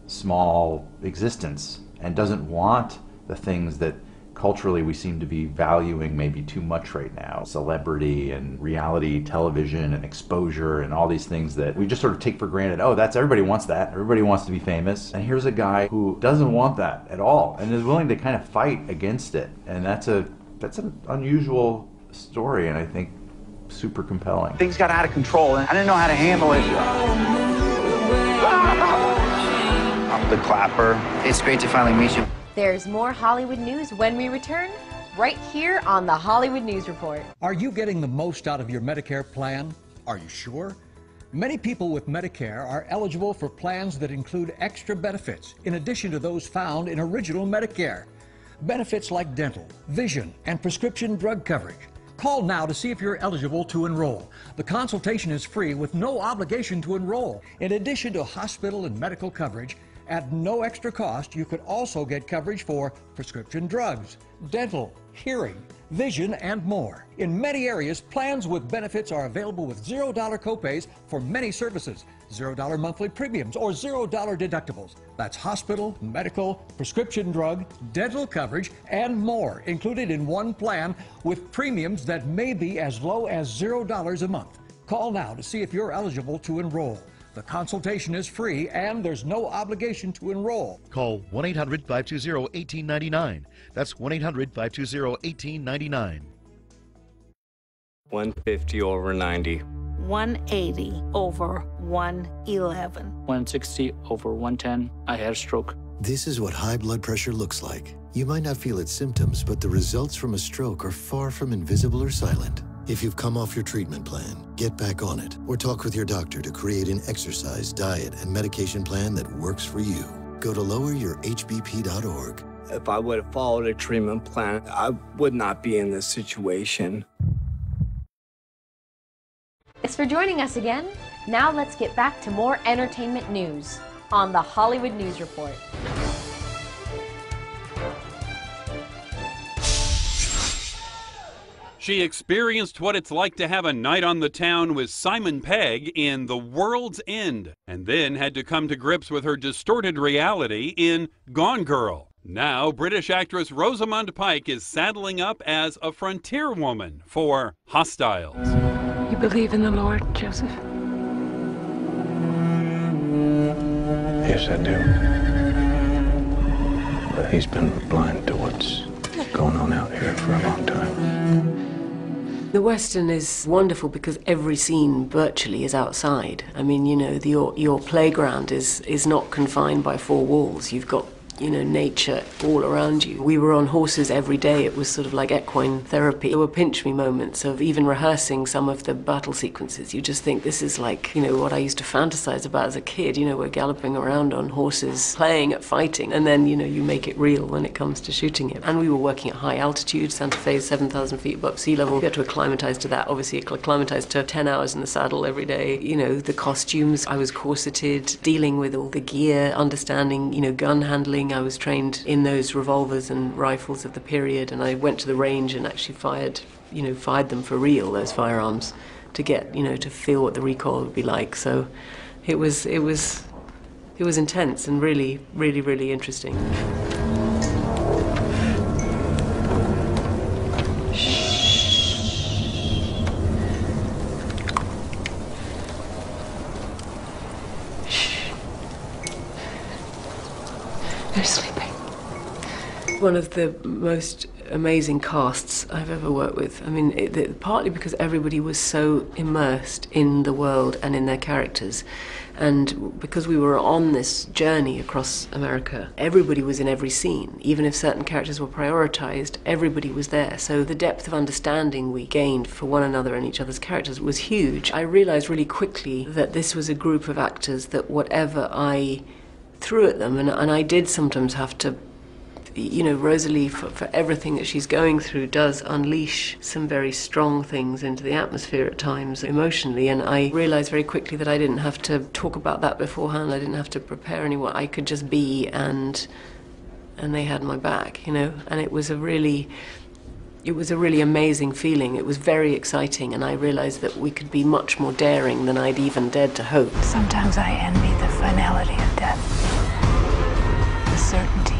small existence and doesn't want the things that culturally we seem to be valuing maybe too much right now. Celebrity and reality television and exposure and all these things that we just sort of take for granted. Oh, everybody wants that. Everybody wants to be famous. And here's a guy who doesn't want that at all and is willing to kind of fight against it. And that's an unusual story, and I think super compelling. Things got out of control and I didn't know how to handle it. I'm the Clapper. It's great to finally meet you. There's more Hollywood news when we return, right here on the Hollywood News Report. Are you getting the most out of your Medicare plan? Are you sure? Many people with Medicare are eligible for plans that include extra benefits in addition to those found in original Medicare. Benefits like dental, vision, and prescription drug coverage. Call now to see if you're eligible to enroll. The consultation is free with no obligation to enroll. In addition to hospital and medical coverage, at no extra cost, you could also get coverage for prescription drugs, dental, hearing, vision, and more. In many areas, plans with benefits are available with $0 copays for many services, $0 monthly premiums, or $0 deductibles. That's hospital, medical, prescription drug, dental coverage, and more included in one plan with premiums that may be as low as $0 a month. Call now to see if you're eligible to enroll. The consultation is free and there's no obligation to enroll. Call 1-800-520-1899. That's 1-800-520-1899. 150 over 90. 180 over 111. 160 over 110. I had a stroke. This is what high blood pressure looks like. You might not feel its symptoms, but the results from a stroke are far from invisible or silent. If you've come off your treatment plan, get back on it or talk with your doctor to create an exercise, diet, and medication plan that works for you. Go to loweryourhbp.org. If I would have followed a treatment plan, I would not be in this situation. Thanks for joining us again. Now let's get back to more entertainment news on the Hollywood News Report. She experienced what it's like to have a night on the town with Simon Pegg in The World's End, and then had to come to grips with her distorted reality in Gone Girl. Now, British actress Rosamund Pike is saddling up as a frontier woman for Hostiles. You believe in the Lord, Joseph? Yes, I do. But he's been blind to what's going on out here for a long time. The Western is wonderful because every scene virtually is outside. I mean, you know, your playground is not confined by four walls. You've got, you know, nature all around you. We were on horses every day. It was sort of like equine therapy. There were pinch me moments of even rehearsing some of the battle sequences. You just think this is like, you know, what I used to fantasize about as a kid. You know, we're galloping around on horses, playing at fighting, and then, you know, you make it real when it comes to shooting it. And we were working at high altitude. Santa Fe is 7,000 feet above sea level. You had to acclimatize to that. Obviously, acclimatize to 10 hours in the saddle every day. You know, the costumes, I was corseted, dealing with all the gear, understanding, you know, gun handling. I was trained in those revolvers and rifles of the period, and I went to the range and actually fired them for real, those firearms, to get, you know, to feel what the recoil would be like. So it was intense and really, really, really interesting. They're sleeping. One of the most amazing casts I've ever worked with. I mean, partly because everybody was so immersed in the world and in their characters, and because we were on this journey across America, everybody was in every scene. Even if certain characters were prioritized, everybody was there. So the depth of understanding we gained for one another and each other's characters was huge. I realized really quickly that this was a group of actors that whatever I threw at them, and I did sometimes have to, you know, Rosalie, for everything that she's going through, does unleash some very strong things into the atmosphere at times, emotionally, and I realised very quickly that I didn't have to talk about that beforehand. I didn't have to prepare anyone. I could just be, and they had my back, you know, and it was a really amazing feeling. It was very exciting, and I realised that we could be much more daring than I'd even dared to hope. Sometimes I envy the finality of death, the certainty.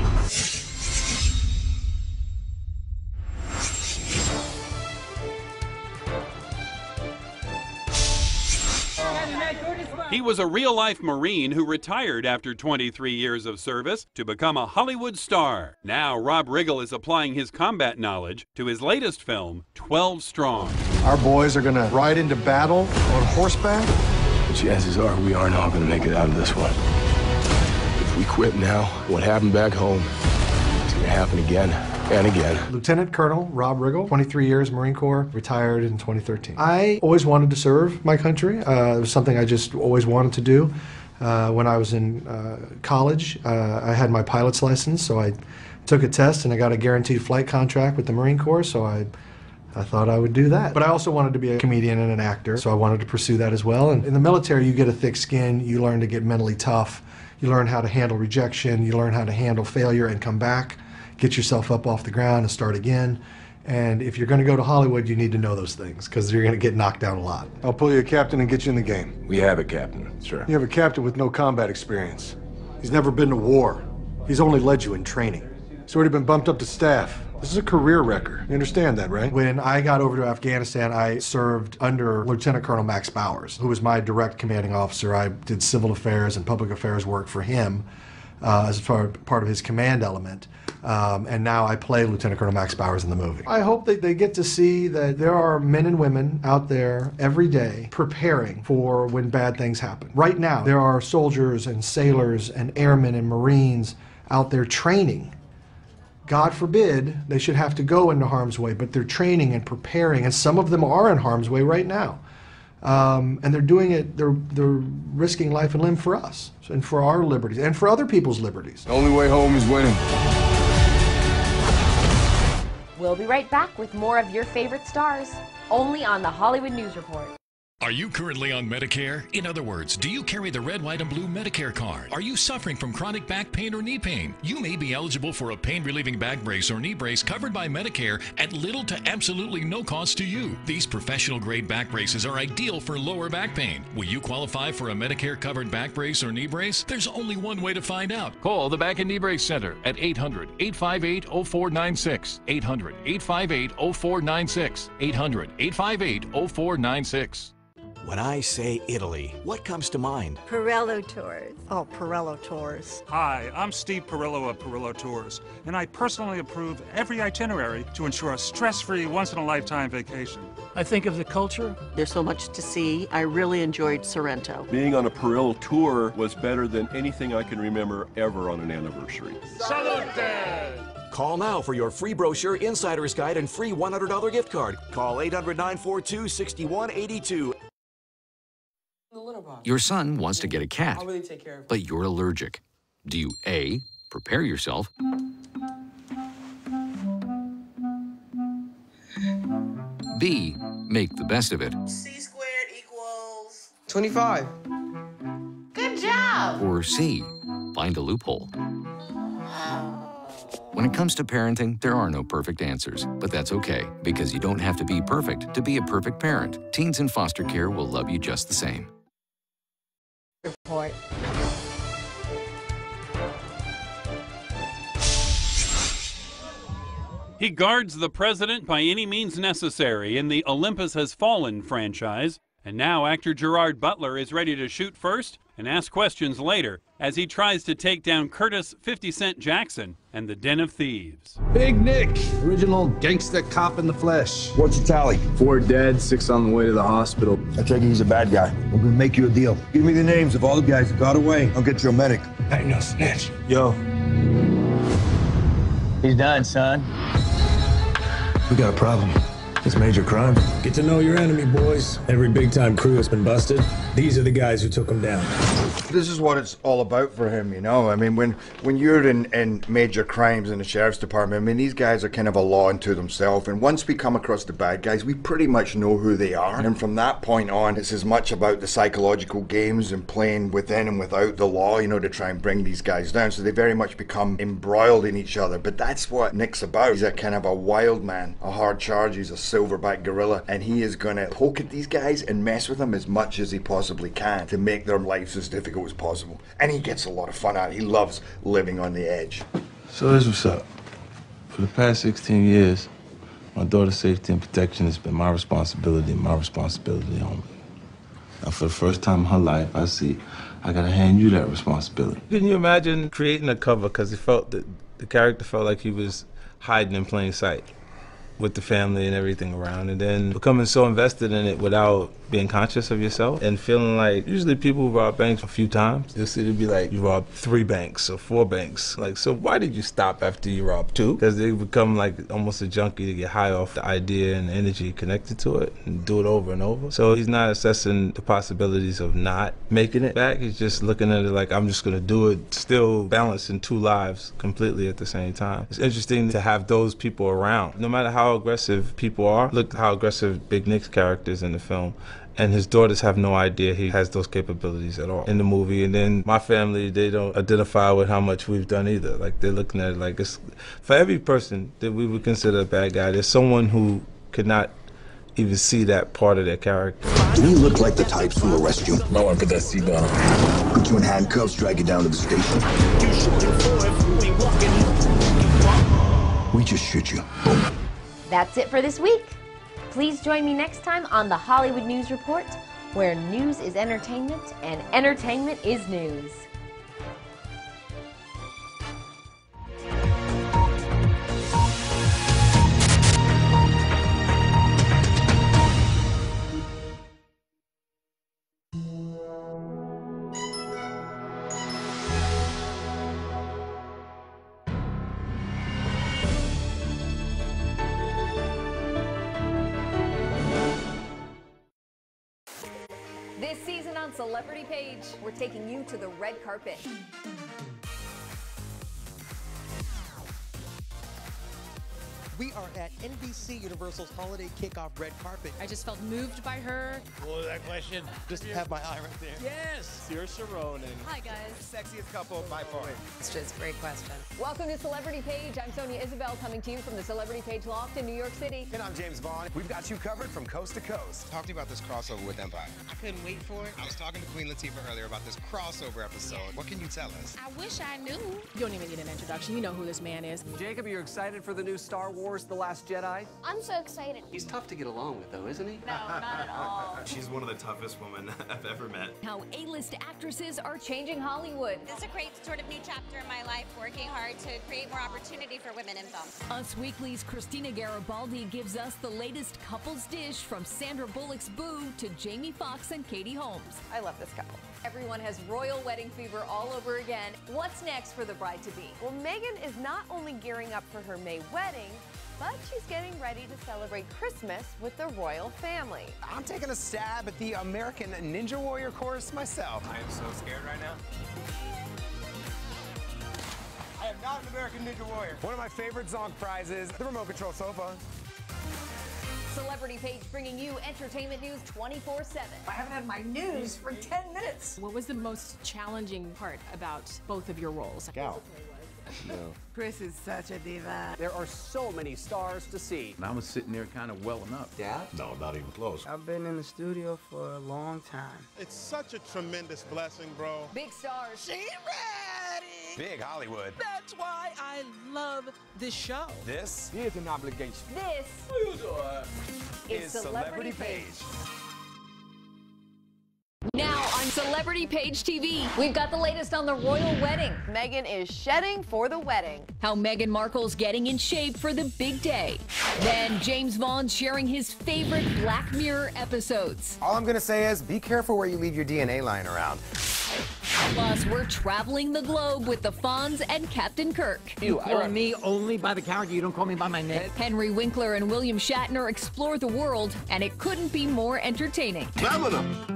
He was a real-life Marine who retired after 23 years of service to become a Hollywood star. Now Rob Riggle is applying his combat knowledge to his latest film, 12 Strong. Our boys are gonna ride into battle on horseback. The chances are we aren't all gonna make it out of this one. If we quit now, what happened back home is gonna happen again and again. Lieutenant Colonel Rob Riggle, 23 years Marine Corps, retired in 2013. I always wanted to serve my country. It was something I just always wanted to do. When I was in college, I had my pilot's license, so I took a test and I got a guaranteed flight contract with the Marine Corps, so I thought I would do that. But I also wanted to be a comedian and an actor, so I wanted to pursue that as well. And in the military, you get a thick skin, you learn to get mentally tough, you learn how to handle rejection, you learn how to handle failure and come back, get yourself up off the ground and start again. And if you're going to go to Hollywood, you need to know those things, because you're going to get knocked down a lot. I'll pull you a captain and get you in the game. We have a captain, sir. You have a captain with no combat experience. He's never been to war. He's only led you in training. He's already been bumped up to staff. This is a career wrecker. You understand that, right? When I got over to Afghanistan, I served under Lieutenant Colonel Max Bowers, who was my direct commanding officer. I did civil affairs and public affairs work for him as part of his command element. And now I play Lieutenant Colonel Max Bowers in the movie. I hope that they get to see that there are men and women out there every day preparing for when bad things happen. Right now, there are soldiers and sailors and airmen and Marines out there training. God forbid they should have to go into harm's way, but they're training and preparing, and some of them are in harm's way right now. And they're doing it, they're risking life and limb for us, and for our liberties, and for other people's liberties. The only way home is winning. We'll be right back with more of your favorite stars, only on the Hollywood News Report. Are you currently on Medicare? In other words, do you carry the red, white, and blue Medicare card? Are you suffering from chronic back pain or knee pain? You may be eligible for a pain-relieving back brace or knee brace covered by Medicare at little to absolutely no cost to you. These professional-grade back braces are ideal for lower back pain. Will you qualify for a Medicare-covered back brace or knee brace? There's only one way to find out. Call the Back and Knee Brace Center at 800-858-0496. 800-858-0496. 800-858-0496. When I say Italy, what comes to mind? Pirello Tours. Oh, Pirello Tours. Hi, I'm Steve Perillo of Perillo Tours, and I personally approve every itinerary to ensure a stress-free, once-in-a-lifetime vacation. I think of the culture. There's so much to see. I really enjoyed Sorrento. Being on a Perillo tour was better than anything I can remember ever on an anniversary. Salute! Call now for your free brochure, insider's guide, and free $100 gift card. Call 800-942-6182. Your son wants to get a cat, but you're allergic. Do you A, prepare yourself, B, make the best of it, C squared equals 25. Good job! or C, find a loophole? When it comes to parenting, there are no perfect answers, but that's okay, because you don't have to be perfect to be a perfect parent. Teens in foster care will love you just the same. Report. He guards the president by any means necessary in the Olympus Has Fallen franchise. And now actor Gerard Butler is ready to shoot first and ask questions later as he tries to take down Curtis 50 Cent Jackson and the Den of Thieves. Big Nick, original gangster cop in the flesh. What's your tally? 4 dead, 6 on the way to the hospital. I take it he's a bad guy. I'm gonna make you a deal. Give me the names of all the guys that got away. I'll get you a medic. I ain't no snitch. Yo. He's done, son. We got a problem. It's major crime. Get to know your enemy, boys. Every big-time crew has been busted. These are the guys who took them down. This is what it's all about for him, you know? I mean, when you're in major crimes in the sheriff's department, I mean, these guys are kind of a law unto themselves. And once we come across the bad guys, we pretty much know who they are. And from that point on, it's as much about the psychological games and playing within and without the law, you know, to try and bring these guys down. So they very much become embroiled in each other. But that's what Nick's about. He's a kind of a wild man, a hard charge. He's a silverback gorilla, and he is going to poke at these guys and mess with them as much as he possibly can to make their lives as difficult as possible. And he gets a lot of fun out of it. He loves living on the edge. So here's what's up. For the past 16 years, my daughter's safety and protection has been my responsibility and my responsibility only. Now, for the first time in her life, I gotta hand you that responsibility. Can you imagine creating a cover because he felt that the character felt like he was hiding in plain sight with the family and everything around, and then becoming so invested in it without being conscious of yourself and feeling like usually people who rob banks a few times, you'll see it'd be like you robbed 3 banks or 4 banks. Like, so why did you stop after you robbed 2? Because they become like almost a junkie to get high off the idea and the energy connected to it and do it over and over. So he's not assessing the possibilities of not making it back. He's just looking at it like, I'm just gonna do it, still balancing 2 lives completely at the same time. It's interesting to have those people around. No matter how aggressive people are, look how aggressive Big Nick's character is in the film. And his daughters have no idea he has those capabilities at all in the movie. And then my family, they don't identify with how much we've done either. Like, they're looking at it like it's, for every person that we would consider a bad guy, there's someone who could not even see that part of their character. Do we look like the types who arrest you? No one put that seatbelt on. Put you in handcuffs, drag you down to the station? We just shoot you. Boom. That's it for this week. Please join me next time on the Hollywood News Report, where news is entertainment and entertainment is news. This season on Celebrity Page, we're taking you to the red carpet. We are at NBC Universal's holiday kickoff red carpet. I just felt moved by her. What was that question? Just have my eye right there. Yes! Saoirse Ronan. Hi, guys. Sexiest couple by far. It's just a great question. Welcome to Celebrity Page. I'm Sonia Isabel, coming to you from the Celebrity Page Loft in New York City. And I'm James Vaughn. We've got you covered from coast to coast. Talk to me about this crossover with Empire. I couldn't wait for it. I was talking to Queen Latifah earlier about this crossover episode. Yeah. What can you tell us? I wish I knew. You don't even need an introduction. You know who this man is. Jacob, you're excited for the new Star Wars The Last Jedi? I'm so excited. He's tough to get along with, though, isn't he? No, not at all. She's one of the toughest women I've ever met. How A-list actresses are changing Hollywood. This is a great sort of new chapter in my life, working hard to create more opportunity for women in film. Us Weekly's Christina Garibaldi gives us the latest couples dish, from Sandra Bullock's Boo to Jamie Foxx and Katie Holmes. I love this couple. Everyone has royal wedding fever all over again. What's next for the bride-to-be? Well, Meghan is not only gearing up for her May wedding, but she's getting ready to celebrate Christmas with the royal family. I'm taking a stab at the American Ninja Warrior course myself. I am so scared right now. I am not an American Ninja Warrior. One of my favorite Zonk prizes, the remote control sofa. Celebrity Page bringing you entertainment news 24/7. I haven't had my news for 10 minutes. What was the most challenging part about both of your roles? Gal. No. Chris is such a diva. There are so many stars to see. And I was sitting there kind of welling up. Dad? No, not even close. I've been in the studio for a long time. It's such a tremendous blessing, bro. Big stars. She ready. Big Hollywood. That's why I love this show. This is an obligation. This is Celebrity Page. Now on Celebrity Page TV. We've got the latest on the royal wedding. Meghan is shedding for the wedding. How Meghan Markle's getting in shape for the big day. Then James Vaughn sharing his favorite Black Mirror episodes. All I'm gonna say is be careful where you leave your DNA lying around. Plus, we're traveling the globe with the Fonz and Captain Kirk. You call me only by the character, you don't call me by my name. Henry Winkler and William Shatner explore the world, and it couldn't be more entertaining.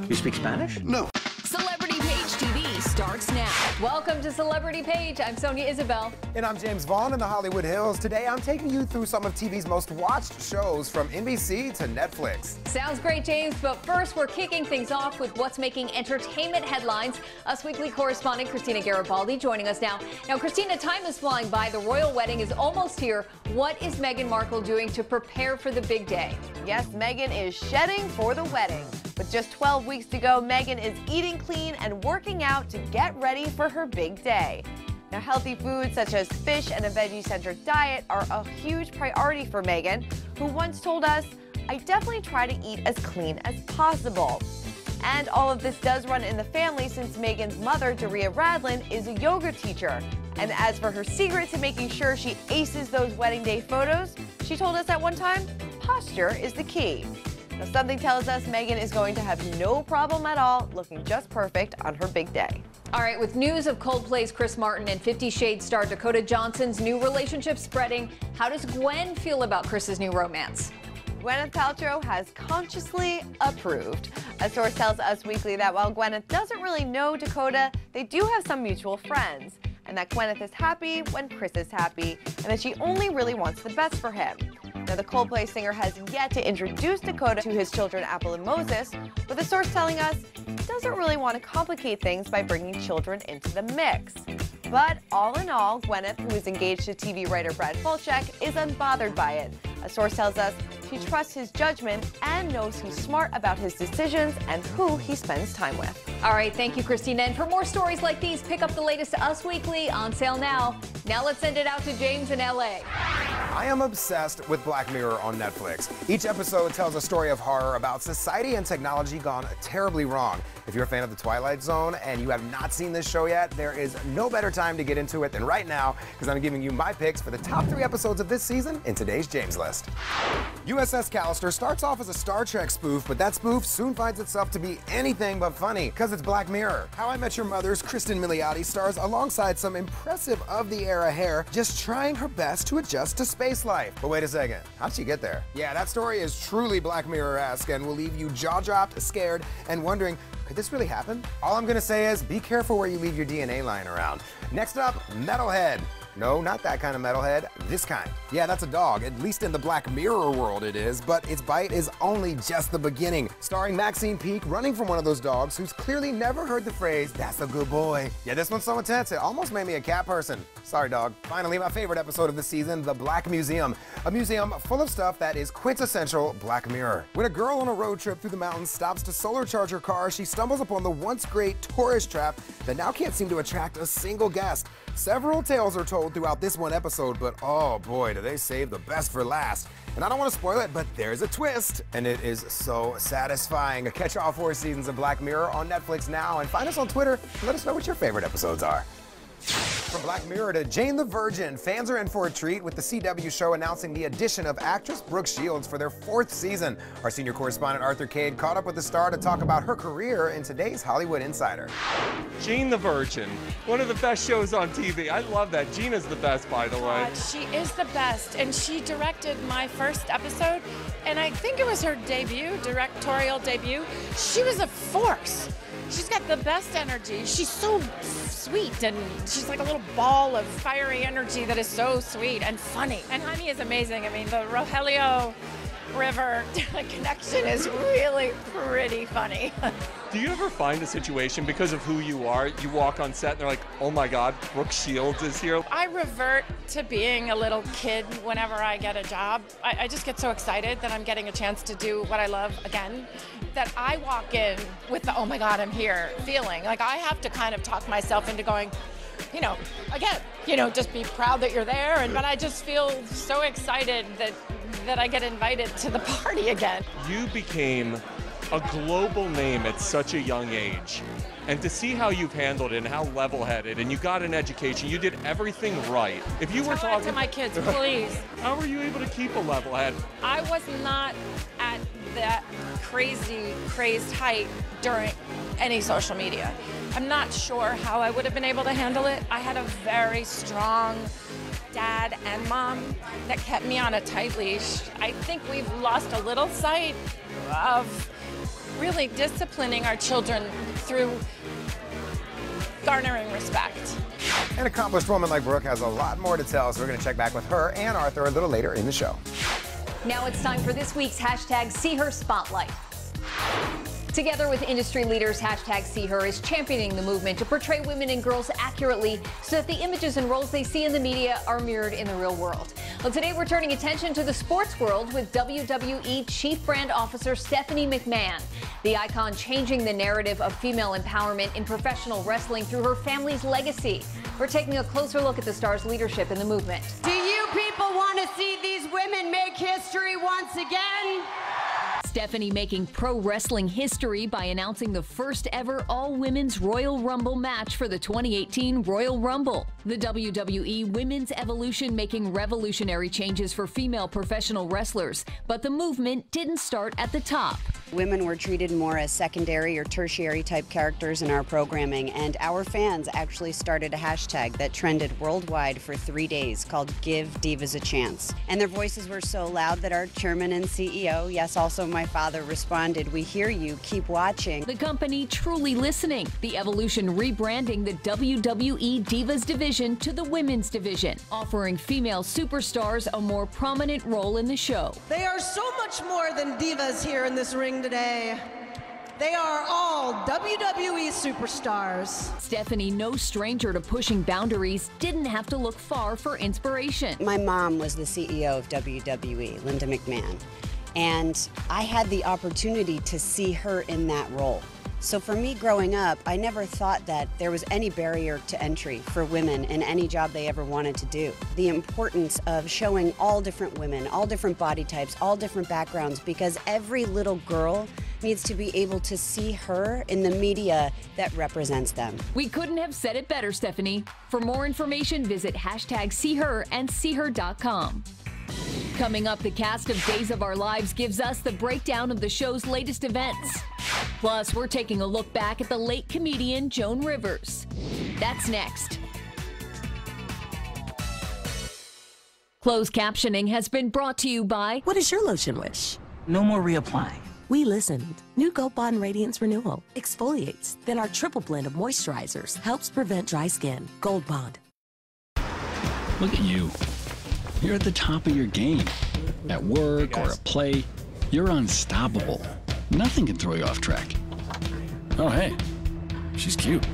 You speak Spanish? No. Celebrity Page TV starts now. Welcome to Celebrity Page. I'm Sonia Isabel. And I'm James Vaughn in the Hollywood Hills. Today I'm taking you through some of TV's most watched shows from NBC to Netflix. Sounds great, James, but first we're kicking things off with what's making entertainment headlines. Us Weekly correspondent Christina Garibaldi joining us now. Now, Christina, time is flying by. The royal wedding is almost here. What is Meghan Markle doing to prepare for the big day? Yes, Meghan is shedding for the wedding. With just 12 weeks to go, Meghan is eating clean and working out to get ready for her big day. Now, healthy foods such as fish and a veggie-centered diet are a huge priority for Meghan, who once told us, "I definitely try to eat as clean as possible." And all of this does run in the family since Meghan's mother, Doria Radlin, is a yoga teacher. And as for her secret to making sure she aces those wedding day photos, she told us at one time, posture is the key. Now, something tells us Meghan is going to have no problem at all looking just perfect on her big day. All right, with news of Coldplay's Chris Martin and 50 Shades star Dakota Johnson's new relationship spreading, how does Gwen feel about Chris's new romance? Gwyneth Paltrow has consciously approved. A source tells Us Weekly that while Gwyneth doesn't really know Dakota, they do have some mutual friends, and that Gwyneth is happy when Chris is happy, and that she only really wants the best for him. Now, the Coldplay singer has yet to introduce Dakota to his children Apple and Moses, with a source telling us he doesn't really want to complicate things by bringing children into the mix. But all in all, Gwyneth, who is engaged to TV writer Brad Falchuk, is unbothered by it. A source tells us she trusts his judgment and knows he's smart about his decisions and who he spends time with. All right, thank you, Christina. And for more stories like these, pick up the latest Us Weekly, on sale now. Now let's send it out to James in LA. I am obsessed with Black Mirror on Netflix. Each episode tells a story of horror about society and technology gone terribly wrong. If you're a fan of The Twilight Zone and you have not seen this show yet, there is no better time to get into it than right now, because I'm giving you my picks for the top 3 episodes of this season in today's James List. USS Callister starts off as a Star Trek spoof, but that spoof soon finds itself to be anything but funny, because it's Black Mirror. How I Met Your Mother's Kristen Milioti stars alongside some impressive of-the-era hair, just trying her best to adjust to space life. But wait a second, how'd she get there? Yeah, that story is truly Black Mirror-esque and will leave you jaw-dropped, scared, and wondering, could this really happen? All I'm gonna say is be careful where you leave your DNA lying around. Next up, Metalhead. No, not that kind of metalhead, this kind. Yeah, that's a dog, at least in the Black Mirror world it is, but its bite is only just the beginning. Starring Maxine Peake running from one of those dogs who's clearly never heard the phrase, "That's a good boy." Yeah, this one's so intense, it almost made me a cat person. Sorry, dog. Finally, my favorite episode of the season, The Black Museum. A museum full of stuff that is quintessential Black Mirror. When a girl on a road trip through the mountains stops to solar charge her car, she stumbles upon the once great tourist trap that now can't seem to attract a single guest. Several tales are told throughout this one episode, but oh boy, do they save the best for last. And I don't want to spoil it, but there's a twist, and it is so satisfying. Catch all 4 seasons of Black Mirror on Netflix now, and find us on Twitter and let us know what your favorite episodes are. From Black Mirror to Jane the Virgin, fans are in for a treat with the CW show announcing the addition of actress Brooke Shields for their 4th season. Our senior correspondent Arthur Cade caught up with the star to talk about her career in today's Hollywood Insider. Jane the Virgin, one of the best shows on TV. I love that. Gina's the best, by the way. She is the best, and she directed my first episode, and I think it was her debut, directorial debut. She was a force. She's got the best energy. She's so sweet, and she's like a little ball of fiery energy that is so sweet and funny. And Honey is amazing. I mean, the Rogelio River connection is really pretty funny. Do you ever find a situation, because of who you are, you walk on set and they're like, oh my God, Brooke Shields is here? I revert to being a little kid whenever I get a job. I just get so excited that I'm getting a chance to do what I love again, that I walk in with the, oh my God, I'm here feeling. Like I have to kind of talk myself into going, you know, again, you know, just be proud that you're there. But I just feel so excited that I get invited to the party again. You became a global name at such a young age. And to see how you've handled it and how level-headed, and you got an education, you did everything right. If you were Tell talking it to my kids, please. How were you able to keep a level head? I was not at that crazed height during any social media. I'm not sure how I would have been able to handle it. I had a very strong dad and mom that kept me on a tight leash. I think we've lost a little sight of really disciplining our children through garnering respect. An accomplished woman like Brooke has a lot more to tell, so we're going to check back with her and Arthur a little later in the show. Now it's time for this week's hashtag See Her Spotlight. Together with industry leaders, hashtag See Her is championing the movement to portray women and girls accurately so that the images and roles they see in the media are mirrored in the real world. Well, today we're turning attention to the sports world with WWE Chief Brand Officer Stephanie McMahon, the icon changing the narrative of female empowerment in professional wrestling through her family's legacy. We're taking a closer look at the star's leadership in the movement. Do you people want to see these women make history once again? Stephanie making pro wrestling history by announcing the first ever all-women's Royal Rumble match for the 2018 Royal Rumble. The WWE Women's Evolution making revolutionary changes for female professional wrestlers, but the movement didn't start at the top. Women were treated more as secondary or tertiary type characters in our programming, and our fans actually started a hashtag that trended worldwide for 3 days called Give Divas a Chance. And their voices were so loud that our chairman and CEO, yes, also my father, responded, "We hear you, keep watching." The company truly listening. The Evolution rebranding the WWE Divas division to the Women's division, offering female superstars a more prominent role in the show. They are so much more than divas here in this ring today. They are all WWE superstars. Stephanie, no stranger to pushing boundaries, didn't have to look far for inspiration. My mom was the CEO of WWE, Linda McMahon, and I had the opportunity to see her in that role. So for me growing up, I never thought that there was any barrier to entry for women in any job they ever wanted to do. The importance of showing all different women, all different body types, all different backgrounds, because every little girl needs to be able to see her in the media that represents them. We couldn't have said it better, Stephanie. For more information, visit hashtag SeeHer and SeeHer.com. Coming up, the cast of Days of Our Lives gives us the breakdown of the show's latest events. Plus, we're taking a look back at the late comedian Joan Rivers. That's next. Closed captioning has been brought to you by... What is your lotion wish? No more reapplying. We listened. New Gold Bond Radiance Renewal exfoliates. Then our triple blend of moisturizers helps prevent dry skin. Gold Bond. Look at you. You're at the top of your game. At work or at play, you're unstoppable. Nothing can throw you off track. Oh, hey, she's cute.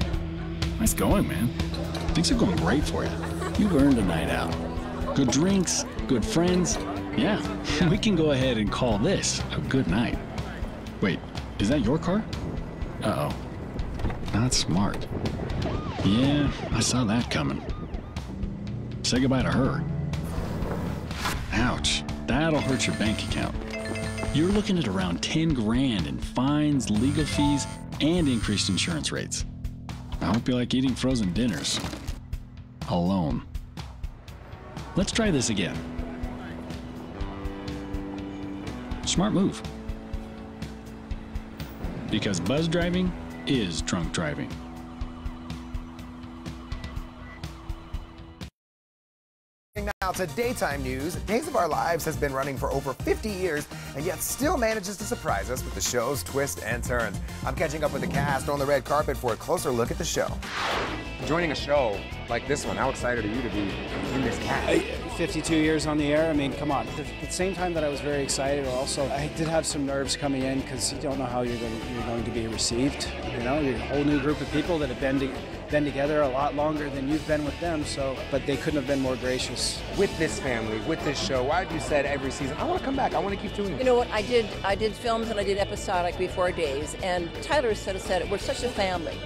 Nice going, man. Things are going great for you. You've earned a night out. Good drinks, good friends. Yeah, we can go ahead and call this a good night. Wait, is that your car? Uh-oh. Not smart. Yeah, I saw that coming. Say goodbye to her. Ouch, that'll hurt your bank account. You're looking at around 10 grand in fines, legal fees, and increased insurance rates. I hope you like eating frozen dinners. Alone. Let's try this again. Smart move. Because buzz driving is drunk driving. Now to daytime news. Days of Our Lives has been running for over 50 years and yet still manages to surprise us with the show's twists and turns. I'm catching up with the cast on the red carpet for a closer look at the show. Joining a show like this one, how excited are you to be in this cast? 52 years on the air, I mean, come on. At the same time that I was very excited, also, I did have some nerves coming in because you don't know how you're going to be received. You know, you're a whole new group of people that have been been together a lot longer than you've been with them, so, but they couldn't have been more gracious. With this family, with this show, why have you said every season, I want to come back, I want to keep doing it? You know what, I did films and I did episodic before said, and Tyler said it, we're such a family.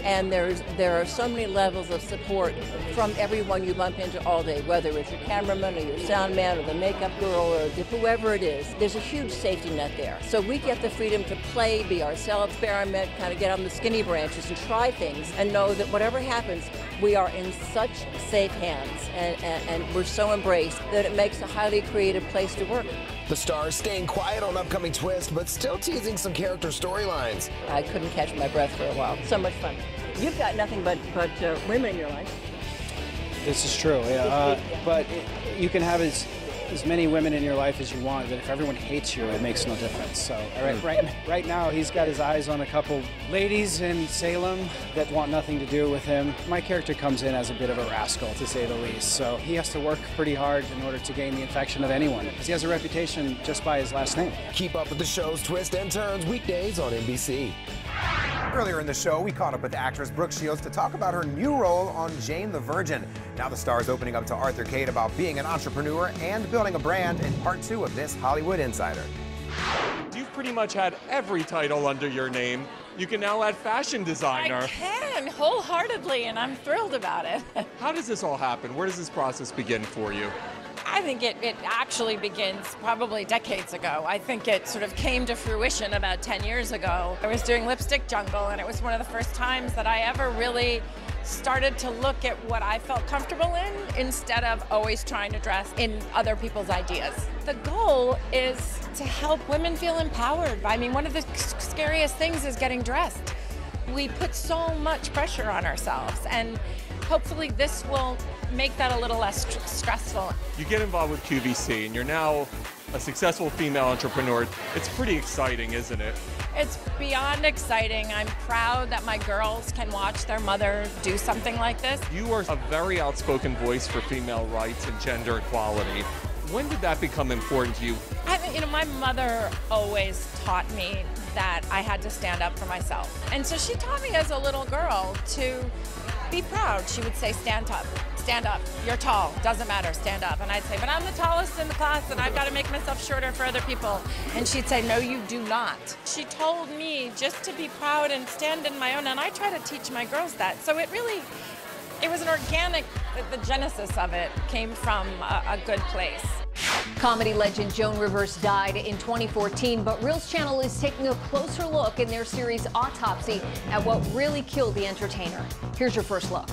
And there are so many levels of support from everyone you bump into all day, whether it's your cameraman or your sound man or the makeup girl or whoever it is. There's a huge safety net there. So we get the freedom to play, be ourselves, experiment, kind of get on the skinny branches and try things and know that whatever happens, we are in such safe hands and we're so embraced that it makes a highly creative place to work. The stars staying quiet on upcoming twists, but still teasing some character storylines. I couldn't catch my breath for a while. So much fun. You've got nothing but women in your life. This is true, yeah. But you can have as many women in your life as you want, but if everyone hates you, it makes no difference. So right now, he's got his eyes on a couple ladies in Salem that want nothing to do with him. My character comes in as a bit of a rascal, to say the least. So he has to work pretty hard in order to gain the affection of anyone, because he has a reputation just by his last name. Keep up with the show's twists and turns weekdays on NBC. Earlier in the show, we caught up with actress Brooke Shields to talk about her new role on Jane the Virgin. Now the star's opening up to Arthur Kade about being an entrepreneur and building a brand in part 2 of this Hollywood Insider. You've pretty much had every title under your name. You can now add fashion designer. I can, wholeheartedly, and I'm thrilled about it. How does this all happen? Where does this process begin for you? I think it actually begins probably decades ago. I think it sort of came to fruition about 10 years ago. I was doing Lipstick Jungle, and it was one of the first times that I ever really started to look at what I felt comfortable in instead of always trying to dress in other people's ideas. The goal is to help women feel empowered. I mean, one of the scariest things is getting dressed. We put so much pressure on ourselves, and hopefully this will make that a little less stressful. You get involved with QVC and you're now a successful female entrepreneur. It's pretty exciting, isn't it? It's beyond exciting. I'm proud that my girls can watch their mother do something like this. You are a very outspoken voice for female rights and gender equality. When did that become important to you? My mother always taught me that I had to stand up for myself. And so she taught me as a little girl to be proud. She would say, stand up, you're tall, doesn't matter, stand up. And I'd say, but I'm the tallest in the class and I've got to make myself shorter for other people. And she'd say, no, you do not. She told me just to be proud and stand in my own, and I try to teach my girls that. So it was an organic, the genesis of it came from a good place. Comedy legend Joan Rivers died in 2014, but Reel's channel is taking a closer look in their series Autopsy at what really killed the entertainer. Here's your first look.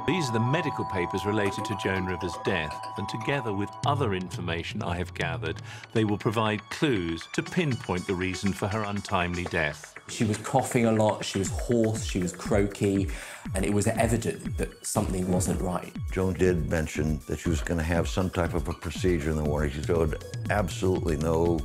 These are the medical papers related to Joan Rivers' death, and together with other information I have gathered, they will provide clues to pinpoint the reason for her untimely death. She was coughing a lot, she was hoarse, she was croaky, and it was evident that something wasn't right. Joan did mention that she was going to have some type of a procedure in the morning. She showed absolutely no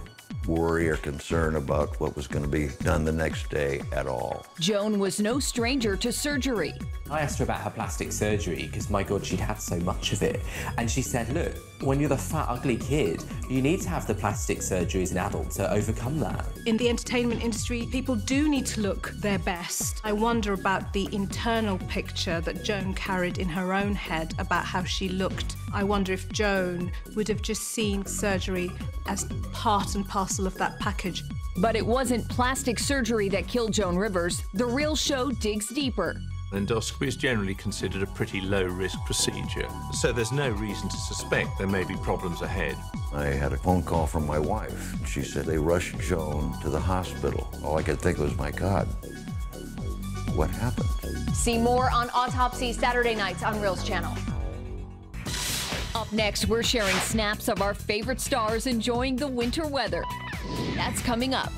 worry or concern about what was going to be done the next day at all. Joan was no stranger to surgery. I asked her about her plastic surgery because, my God, she'd had so much of it. And she said, look, when you're the fat, ugly kid, you need to have the plastic surgery as an adult to overcome that. In the entertainment industry, people do need to look their best. I wonder about the internal picture that Joan carried in her own head about how she looked. I wonder if Joan would have just seen surgery as part and parcel of that package. But it wasn't plastic surgery that killed Joan Rivers. The Real Show digs deeper. Endoscopy is generally considered a pretty low-risk procedure, so there's no reason to suspect there may be problems ahead. I had a phone call from my wife. She said they rushed Joan to the hospital. All I could think was, my God, what happened? See more on Autopsy Saturday nights on Reel's channel. Up next, we're sharing snaps of our favorite stars enjoying the winter weather. That's coming up.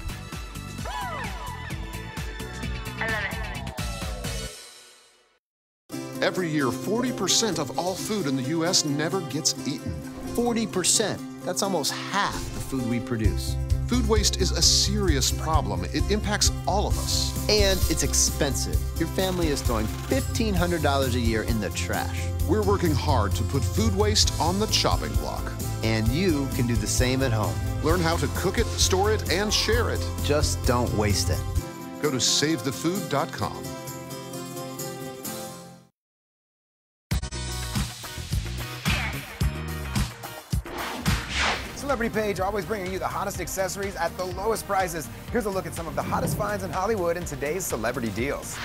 I love it. Every year, 40% of all food in the U.S. never gets eaten. 40%. That's almost half the food we produce. Food waste is a serious problem. It impacts all of us. And it's expensive. Your family is throwing $1,500 a year in the trash. We're working hard to put food waste on the chopping block. And you can do the same at home. Learn how to cook it, store it, and share it. Just don't waste it. Go to SaveTheFood.com. celebrity page, always bringing you the hottest accessories at the lowest prices. Here's a look at some of the hottest finds in Hollywood in today's celebrity deals.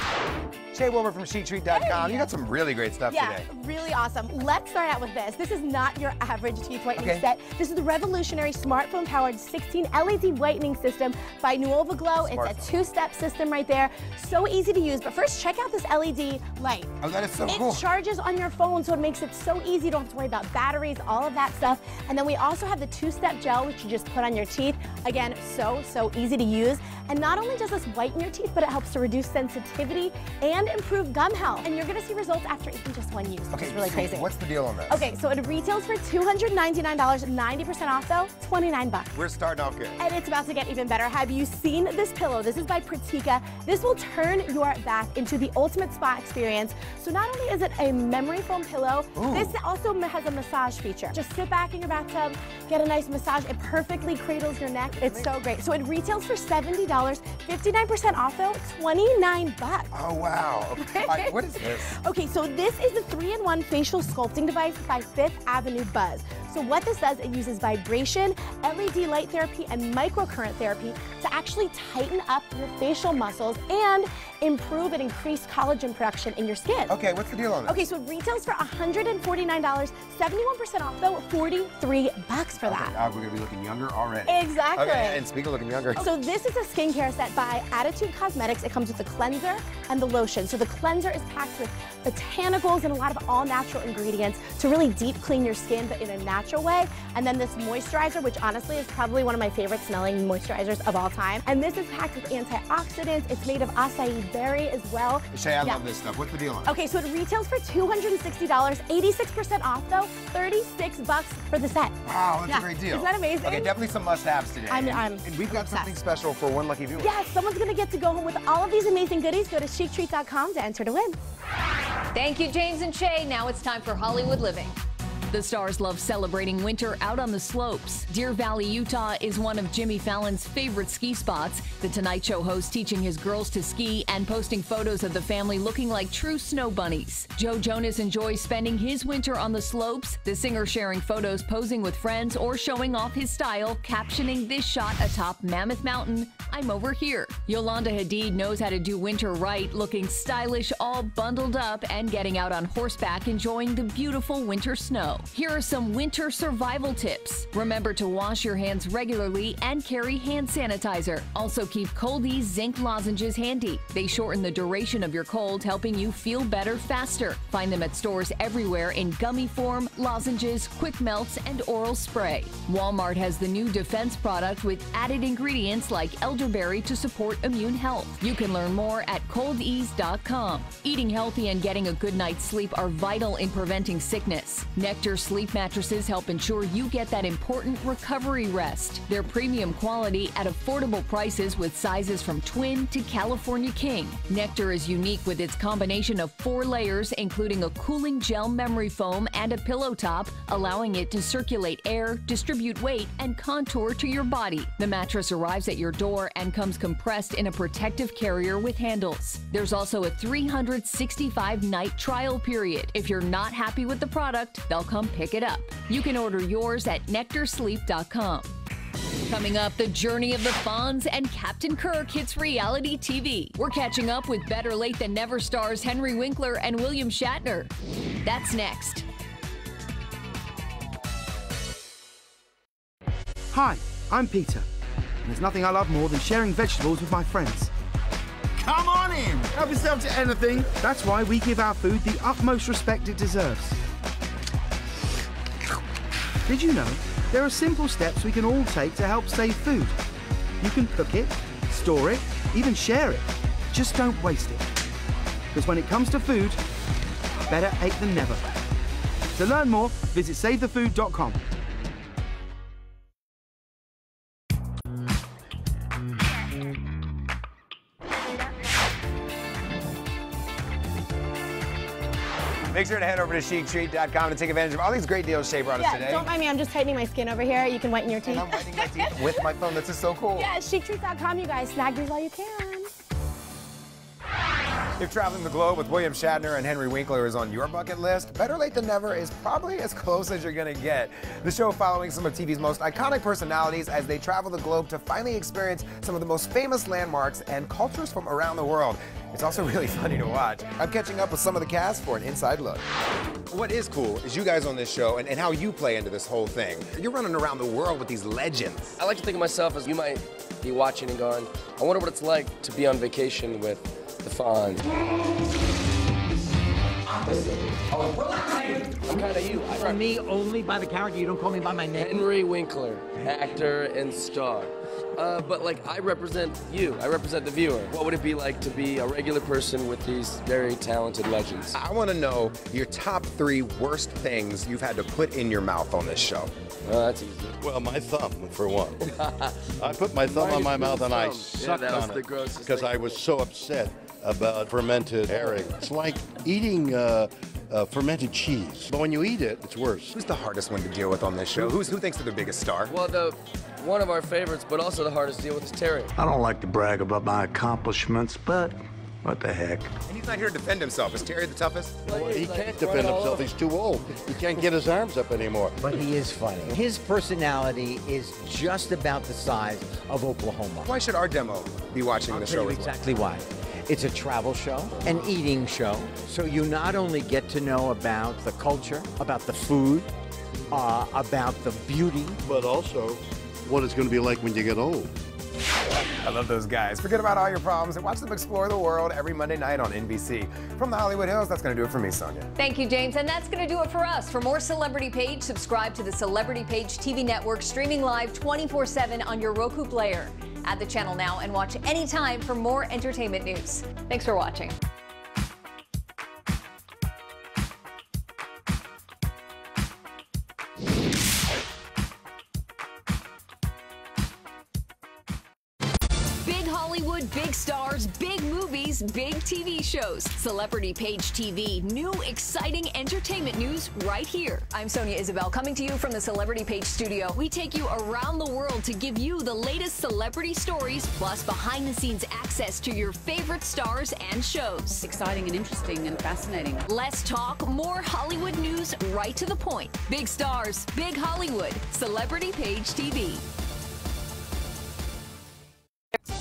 Shay Wilbur from CheapTreat.com. You got some really great stuff today. Really awesome. Let's start out with this. This is not your average teeth whitening set. This is the revolutionary smartphone-powered 16 LED whitening system by Nuova Glow. It's a two-step system right there. So easy to use. But first, check out this LED light. Oh, that is so cool. It charges on your phone, so it makes it so easy. You don't have to worry about batteries, all of that stuff. And then we also have the two-step gel, which you just put on your teeth. Again, so easy to use. And not only does this whiten your teeth, but it helps to reduce sensitivity and improve gum health. And you're going to see results after even just one use, which is really crazy. What's the deal on this? Okay, so it retails for $299, 90% off though, $29. We're starting off good. And it's about to get even better. Have you seen this pillow? This is by Pratika. This will turn your back into the ultimate spa experience. So not only is it a memory foam pillow, this also has a massage feature. Just sit back in your bathtub, get a nice massage. It perfectly cradles your neck. It's so great. So it retails for $70, 59% off though, $29. Oh wow. Okay. All right, what is this? Okay, so this is the 3-in-1 facial sculpting device by Fifth Avenue Buzz. So what this does, it uses vibration, LED light therapy, and microcurrent therapy to actually tighten up your facial muscles and improve and increase collagen production in your skin. Okay, what's the deal on this? Okay, so it retails for $149, 71% off though, $43 for that. We're gonna be looking younger already. Exactly. Okay, and speaking of looking younger. So this is a skincare set by Attitude Cosmetics. It comes with the cleanser and the lotion. So the cleanser is packed with botanicals and a lot of all-natural ingredients to really deep clean your skin, but in a natural way. And then this moisturizer, which honestly is probably one of my favorite smelling moisturizers of all time. And this is packed with antioxidants. It's made of acai berry as well. Shay, I love this stuff. What's the deal on it? Okay, so it retails for $260, 86% off though, $36 for the set. Wow, that's a great deal. Isn't that amazing? Okay, definitely some must-haves today. And we've got something special for one lucky viewer. Yes, someone's gonna get to go home with all of these amazing goodies. Go to CheapTreat.com to enter to win. Thank you, James and Shay. Now it's time for Hollywood Living. The stars love celebrating winter out on the slopes. Deer Valley, Utah is one of Jimmy Fallon's favorite ski spots. The Tonight Show host teaching his girls to ski and posting photos of the family looking like true snow bunnies. Joe Jonas enjoys spending his winter on the slopes. The singer sharing photos posing with friends or showing off his style, captioning this shot atop Mammoth Mountain, "I'm over here." Yolanda Hadid knows how to do winter right, looking stylish all bundled up and getting out on horseback enjoying the beautiful winter snow. Here are some winter survival tips. Remember to wash your hands regularly and carry hand sanitizer. Also keep Cold-Ease zinc lozenges handy. They shorten the duration of your cold, helping you feel better faster. Find them at stores everywhere in gummy form, lozenges, quick melts, and oral spray. Walmart has the new defense product with added ingredients like elderberry to support immune health. You can learn more at coldease.com. Eating healthy and getting a good night's sleep are vital in preventing sickness. Nectar sleep mattresses help ensure you get that important recovery rest. They're premium quality at affordable prices with sizes from twin to California king. Nectar is unique with its combination of 4 layers, including a cooling gel memory foam and a pillow top, allowing it to circulate air, distribute weight, and contour to your body. The mattress arrives at your door and comes compressed in a protective carrier with handles. There's also a 365-night trial period. If you're not happy with the product, they'll come pick it up. You can order yours at nectarsleep.com. Coming up, the journey of the Fonz and Captain Kirk hits reality TV. We're catching up with Better Late Than Never stars Henry Winkler and William Shatner. That's next. Hi, I'm Peter, and there's nothing I love more than sharing vegetables with my friends. Come on in! Help yourself to anything. That's why we give our food the utmost respect it deserves. Did you know there are simple steps we can all take to help save food? You can cook it, store it, even share it. Just don't waste it. Because when it comes to food, better ache than never. To learn more, visit SaveTheFood.com. Make sure to head over to CheapTreat.com to take advantage of all these great deals Shay brought us today. Don't mind me, I'm just tightening my skin over here. You can whiten your teeth. And I'm whitening my teeth with my phone. This is so cool. Yeah, CheapTreat.com, you guys. Snag these while you can. If traveling the globe with William Shatner and Henry Winkler is on your bucket list, Better Late Than Never is probably as close as you're gonna get. The show following some of TV's most iconic personalities as they travel the globe to finally experience some of the most famous landmarks and cultures from around the world. It's also really funny to watch. I'm catching up with some of the cast for an inside look. What is cool is you guys on this show and how you play into this whole thing. You're running around the world with these legends. I like to think of myself as you might be watching and going, I wonder what it's like to be on vacation with the Fonz. I'm kind of you. For me, only by the character. You don't call me by my name. Henry Winkler, actor and star. But like, I represent you. I represent the viewer. What would it be like to be a regular person with these very talented legends? I want to know your top 3 worst things you've had to put in your mouth on this show. That's easy. Well, my thumb, for one. I put my thumb on my mouth and I sucked on it because I was so upset about fermented herring. It's like eating fermented cheese. But when you eat it, it's worse. Who's the hardest one to deal with on this show? Who thinks they're the biggest star? Well, one of our favorites, but also the hardest to deal with is Terry. I don't like to brag about my accomplishments, but what the heck? And he's not here to defend himself. Is Terry the toughest? Well, he can't defend himself. He's too old. He can't get his arms up anymore. But he is funny. His personality is just about the size of Oklahoma. Why should our demo be watching the show as well? Exactly why. It's a travel show, an eating show, so you not only get to know about the culture, about the food, about the beauty, but also what it's going to be like when you get old. I love those guys. Forget about all your problems and watch them explore the world every Monday night on NBC. From the Hollywood Hills, that's going to do it for me, Sonia. Thank you, James. And that's going to do it for us. For more Celebrity Page, subscribe to the Celebrity Page TV network, streaming live 24/7 on your Roku player. Add the channel now and watch anytime for more entertainment news. Thanks for watching. Big Hollywood, big stars, big movies, big TV shows. Celebrity Page TV, new exciting entertainment news right here. I'm Sonia Isabel, coming to you from the Celebrity Page studio. We take you around the world to give you the latest celebrity stories, plus behind-the-scenes access to your favorite stars and shows. Exciting and interesting and fascinating. Less talk, more Hollywood news, right to the point. Big stars, big Hollywood. Celebrity Page TV.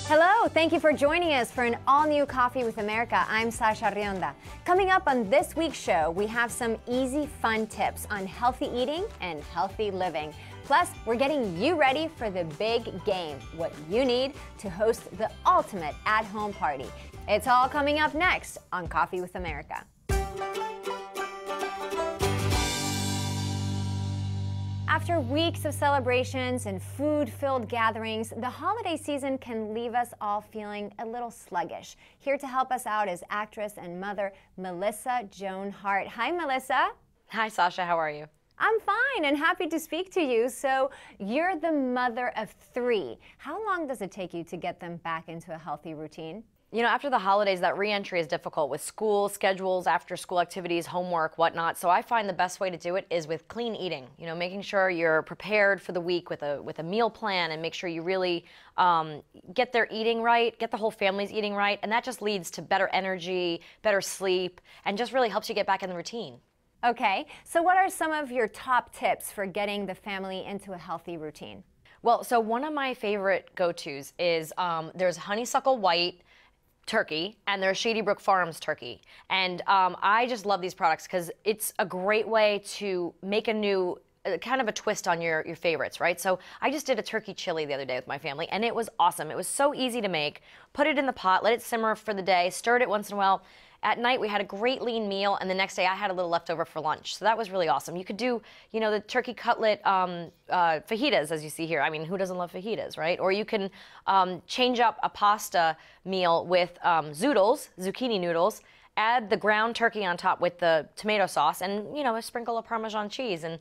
Hello, thank you for joining us for an all-new Coffee with America. I'm Sasha Rionda. Coming up on this week's show, we have some easy, fun tips on healthy eating and healthy living. Plus, we're getting you ready for the big game, what you need to host the ultimate at-home party. It's all coming up next on Coffee with America. After weeks of celebrations and food-filled gatherings, the holiday season can leave us all feeling a little sluggish. Here to help us out is actress and mother Melissa Joan Hart. Hi, Melissa. Hi, Sasha. How are you? I'm fine and happy to speak to you. So you're the mother of 3. How long does it take you to get them back into a healthy routine? You know, after the holidays, that re-entry is difficult with school schedules, after-school activities, homework, whatnot. So I find the best way to do it is with clean eating. You know, making sure you're prepared for the week with a meal plan, and make sure you really get their eating right, get the whole family's eating right, and that just leads to better energy, better sleep, and just really helps you get back in the routine. Okay, so what are some of your top tips for getting the family into a healthy routine? Well, so one of my favorite go-tos is there's honeysuckle white turkey and there's Shady Brook Farms turkey, and I just love these products because it's a great way to make a new kind of a twist on your favorites, right? So I just did a turkey chili the other day with my family, and it was awesome. It was so easy to make. Put it in the pot, let it simmer for the day, stirred it once in a while. At night, we had a great lean meal, and the next day I had a little left over for lunch. So that was really awesome. You could do, you know, the turkey cutlet fajitas, as you see here. I mean, who doesn't love fajitas, right? Or you can change up a pasta meal with zoodles, zucchini noodles, add the ground turkey on top with the tomato sauce, and, you know, a sprinkle of Parmesan cheese. And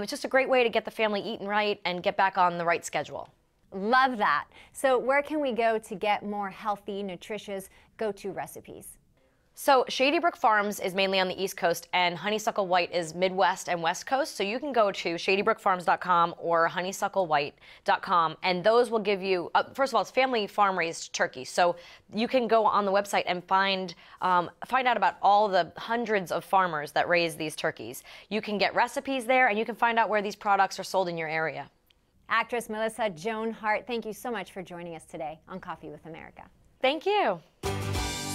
it's just a great way to get the family eating right and get back on the right schedule. Love that. So where can we go to get more healthy, nutritious go-to recipes? So Shady Brook Farms is mainly on the East Coast, and Honeysuckle White is Midwest and West Coast. So you can go to shadybrookfarms.com or honeysucklewhite.com, and those will give you, first of all, it's family farm-raised turkey. So you can go on the website and find out about all the hundreds of farmers that raise these turkeys. You can get recipes there, and you can find out where these products are sold in your area. Actress Melissa Joan Hart, thank you so much for joining us today on Coffee with America. Thank you.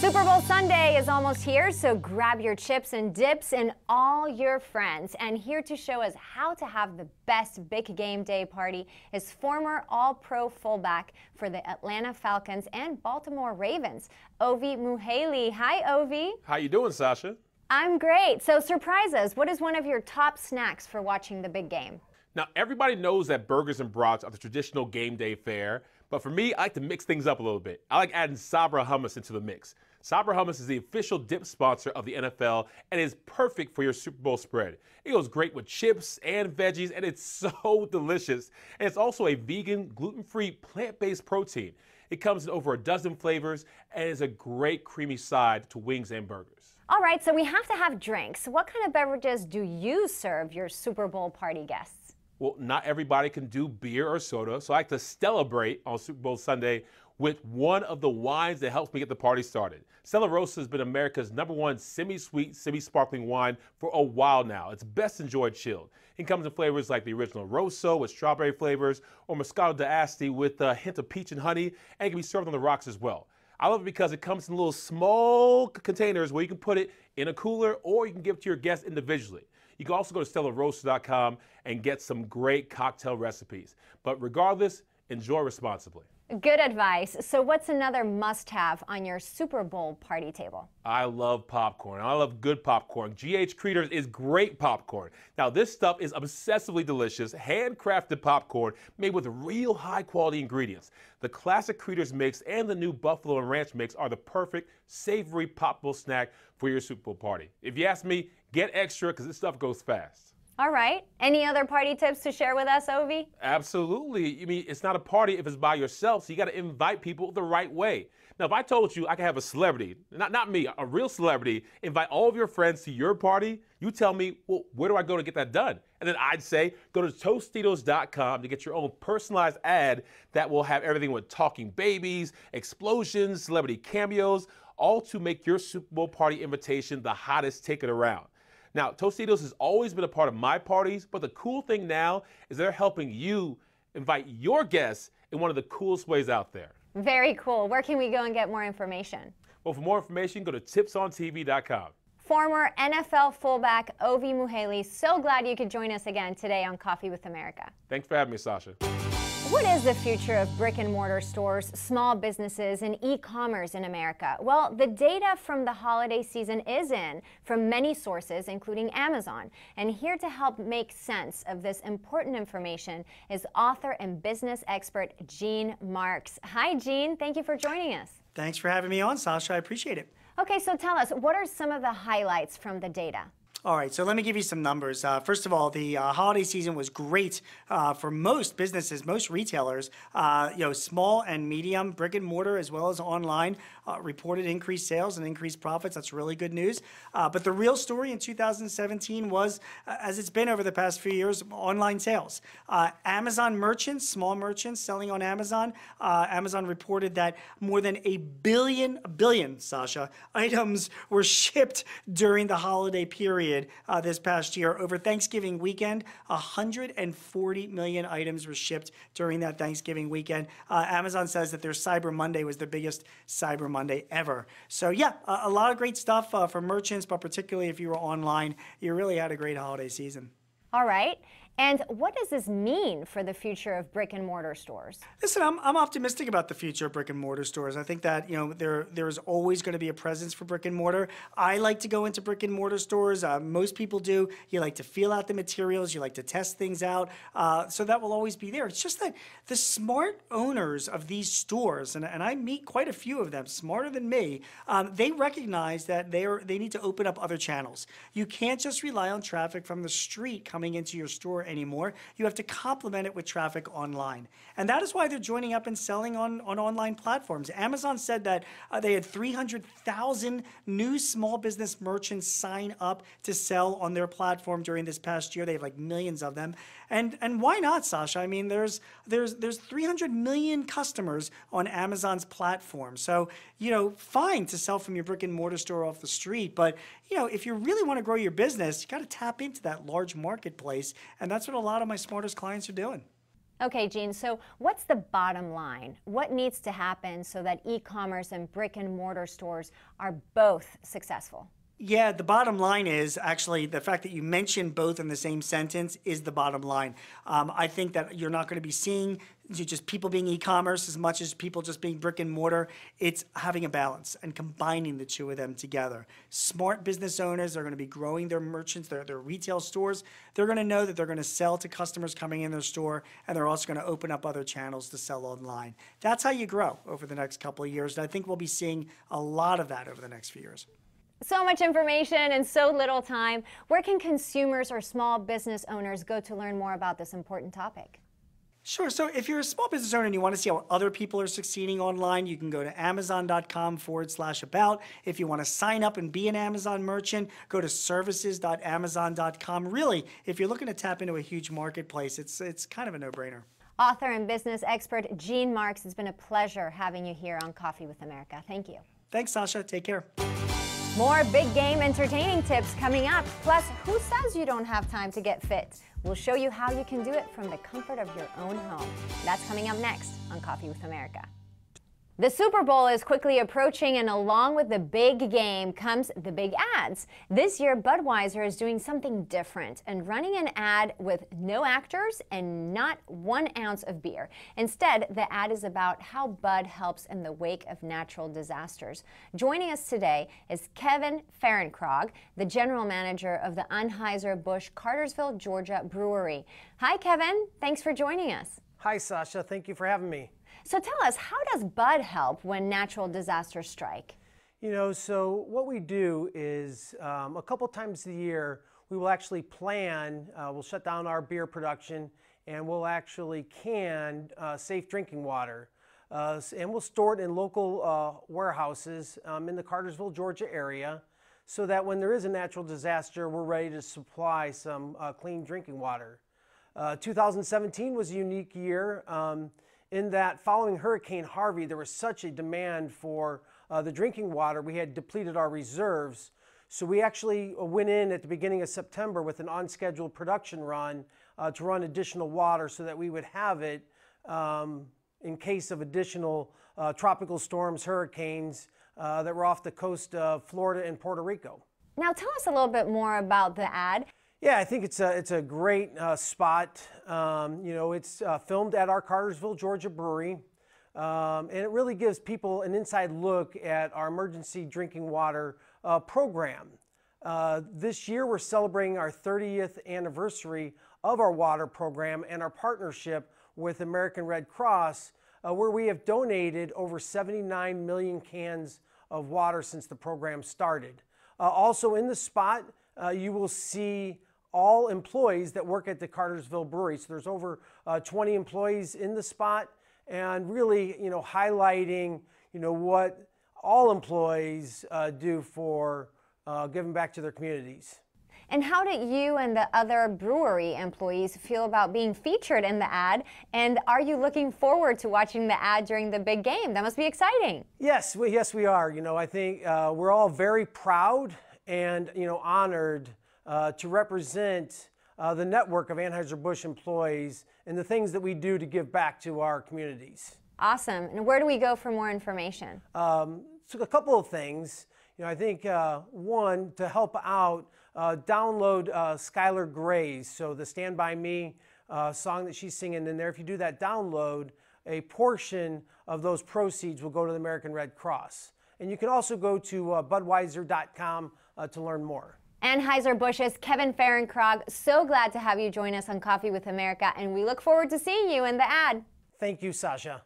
Super Bowl Sunday is almost here, so grab your chips and dips and all your friends. And here to show us how to have the best big game day party is former All-Pro fullback for the Atlanta Falcons and Baltimore Ravens, vmm2015. Hi, Ovi. How you doing, Sasha? I'm great. So surprise us. What is one of your top snacks for watching the big game? Now, everybody knows that burgers and brats are the traditional game day fare, but for me, I like to mix things up a little bit. I like adding Sabra hummus into the mix. Sabra hummus is the official dip sponsor of the NFL and is perfect for your Super Bowl spread. It goes great with chips and veggies, and it's so delicious. And it's also a vegan, gluten-free, plant-based protein. It comes in over a dozen flavors and is a great creamy side to wings and burgers. All right, so we have to have drinks. What kind of beverages do you serve your Super Bowl party guests? Well, not everybody can do beer or soda, so I like to celebrate on Super Bowl Sunday with one of the wines that helps me get the party started. Stella Rosa has been America's #1 semi-sweet, semi-sparkling wine for a while now. It's best enjoyed chilled. It comes in flavors like the original Rosso with strawberry flavors or Moscato d'Asti with a hint of peach and honey, and it can be served on the rocks as well. I love it because it comes in little small containers where you can put it in a cooler or you can give it to your guests individually. You can also go to stellarosa.com and get some great cocktail recipes. But regardless, enjoy responsibly. Good advice. So what's another must-have on your Super Bowl party table? I love popcorn. I love good popcorn. GH Creators is great popcorn. Now, this stuff is obsessively delicious, handcrafted popcorn made with real high-quality ingredients. The classic Creators mix and the new Buffalo and Ranch mix are the perfect savory popable snack for your Super Bowl party. If you ask me, get extra because this stuff goes fast. All right. Any other party tips to share with us, Ovi? Absolutely. I mean, it's not a party if it's by yourself, so you got to invite people the right way. Now, if I told you I could have a celebrity, not me, a real celebrity, invite all of your friends to your party, you tell me, well, where do I go to get that done? And then I'd say, go to Tostitos.com to get your own personalized ad that will have everything with talking babies, explosions, celebrity cameos, all to make your Super Bowl party invitation the hottest ticket around. Now, Tostitos has always been a part of my parties, but the cool thing now is they're helping you invite your guests in one of the coolest ways out there. Very cool. Where can we go and get more information? Well, for more information, go to tipsontv.com. Former NFL fullback vmm2015, so glad you could join us again today on Coffee with America. Thanks for having me, Sasha. What is the future of brick and mortar stores, small businesses, and e-commerce in America? Well, the data from the holiday season is in from many sources, including Amazon. And here to help make sense of this important information is author and business expert Gene Marks. Hi, Gene. Thank you for joining us. Thanks for having me on, Sasha. I appreciate it. Okay, so tell us, what are some of the highlights from the data? All right, so let me give you some numbers. First of all, the holiday season was great for most businesses, most retailers. Small and medium, brick and mortar as well as online, reported increased sales and increased profits. That's really good news. But the real story in 2017 was, as it's been over the past few years, online sales. Amazon merchants, small merchants selling on Amazon, Amazon reported that more than a billion, Sasha, items were shipped during the holiday period. This past year. Over Thanksgiving weekend, 140 million items were shipped during that Thanksgiving weekend. Amazon says that their Cyber Monday was the biggest Cyber Monday ever. So yeah, a lot of great stuff for merchants, but particularly if you were online, you really had a great holiday season. All right. And what does this mean for the future of brick and mortar stores? Listen, I'm optimistic about the future of brick and mortar stores. I think that there's always going to be a presence for brick and mortar. I like to go into brick and mortar stores. Most people do. You like to feel out the materials. You like to test things out. So that will always be there. It's just that the smart owners of these stores, and I meet quite a few of them, smarter than me, they recognize that they need to open up other channels. You can't just rely on traffic from the street coming into your store anymore. You have to complement it with traffic online. And that is why they're joining up and selling on online platforms. Amazon said that they had 300,000 new small business merchants sign up to sell on their platform during this past year. They have like millions of them. And why not, Sasha? I mean, there's 300 million customers on Amazon's platform. So, you know, fine to sell from your brick and mortar store off the street, but, you know, if you really want to grow your business, you got to tap into that large marketplace, and that's what a lot of my smartest clients are doing. Okay, Gene, so what's the bottom line? What needs to happen so that e-commerce and brick and mortar stores are both successful? Yeah, the bottom line is actually the fact that you mentioned both in the same sentence is the bottom line. I think that you're not going to be seeing just people being e-commerce as much as people just being brick and mortar. It's having a balance and combining the two of them together. Smart business owners are going to be growing their merchants, their retail stores. They're going to know that they're going to sell to customers coming in their store, and they're also going to open up other channels to sell online. That's how you grow over the next couple of years, and I think we'll be seeing a lot of that over the next few years. So much information and so little time. Where can consumers or small business owners go to learn more about this important topic? Sure. So if you're a small business owner and you want to see how other people are succeeding online, you can go to amazon.com/about. If you want to sign up and be an Amazon merchant, go to services.amazon.com. Really, if you're looking to tap into a huge marketplace, it's kind of a no-brainer. Author and business expert Gene Marks, it's been a pleasure having you here on Coffee with America. Thank you. Thanks, Sasha. Take care. More big game entertaining tips coming up. Plus, who says you don't have time to get fit? We'll show you how you can do it from the comfort of your own home. That's coming up next on Coffee with America. The Super Bowl is quickly approaching, and along with the big game comes the big ads. This year, Budweiser is doing something different and running an ad with no actors and not 1 ounce of beer. Instead, the ad is about how Bud helps in the wake of natural disasters. Joining us today is Kevin Fahrenkrog, the general manager of the Anheuser-Busch Cartersville, Georgia brewery. Hi, Kevin. Thanks for joining us. Hi, Sasha. Thank you for having me. So tell us, how does Bud help when natural disasters strike? You know, so what we do is a couple times a year, we will actually plan, we'll shut down our beer production, and we'll actually can safe drinking water. And we'll store it in local warehouses in the Cartersville, Georgia area, so that when there is a natural disaster, we're ready to supply some clean drinking water. 2017 was a unique year. In that following Hurricane Harvey, there was such a demand for the drinking water, we had depleted our reserves. So we actually went in at the beginning of September with an unscheduled production run to run additional water so that we would have it in case of additional tropical storms, hurricanes that were off the coast of Florida and Puerto Rico. Now tell us a little bit more about the ad. Yeah, I think it's a great spot. You know, it's filmed at our Cartersville, Georgia brewery, and it really gives people an inside look at our emergency drinking water program. This year, we're celebrating our 30th anniversary of our water program and our partnership with American Red Cross, where we have donated over 79 million cans of water since the program started. Also in the spot, you will see all employees that work at the Cartersville brewery. So there's over 20 employees in the spot, and really, you know, highlighting, you know, what all employees do for giving back to their communities. And how did you and the other brewery employees feel about being featured in the ad? And are you looking forward to watching the ad during the big game? That must be exciting. Yes, we are. You know, I think we're all very proud and, you know, honored to represent the network of Anheuser-Busch employees and the things that we do to give back to our communities. Awesome. And where do we go for more information? So a couple of things. You know, I think one, to help out, download Skylar Gray's, so the Stand By Me song that she's singing in there. If you do that download, a portion of those proceeds will go to the American Red Cross. And you can also go to Budweiser.com to learn more. Anheuser-Busch's Kevin Fahrenkrog, so glad to have you join us on Coffee with America, and we look forward to seeing you in the ad. Thank you, Sasha.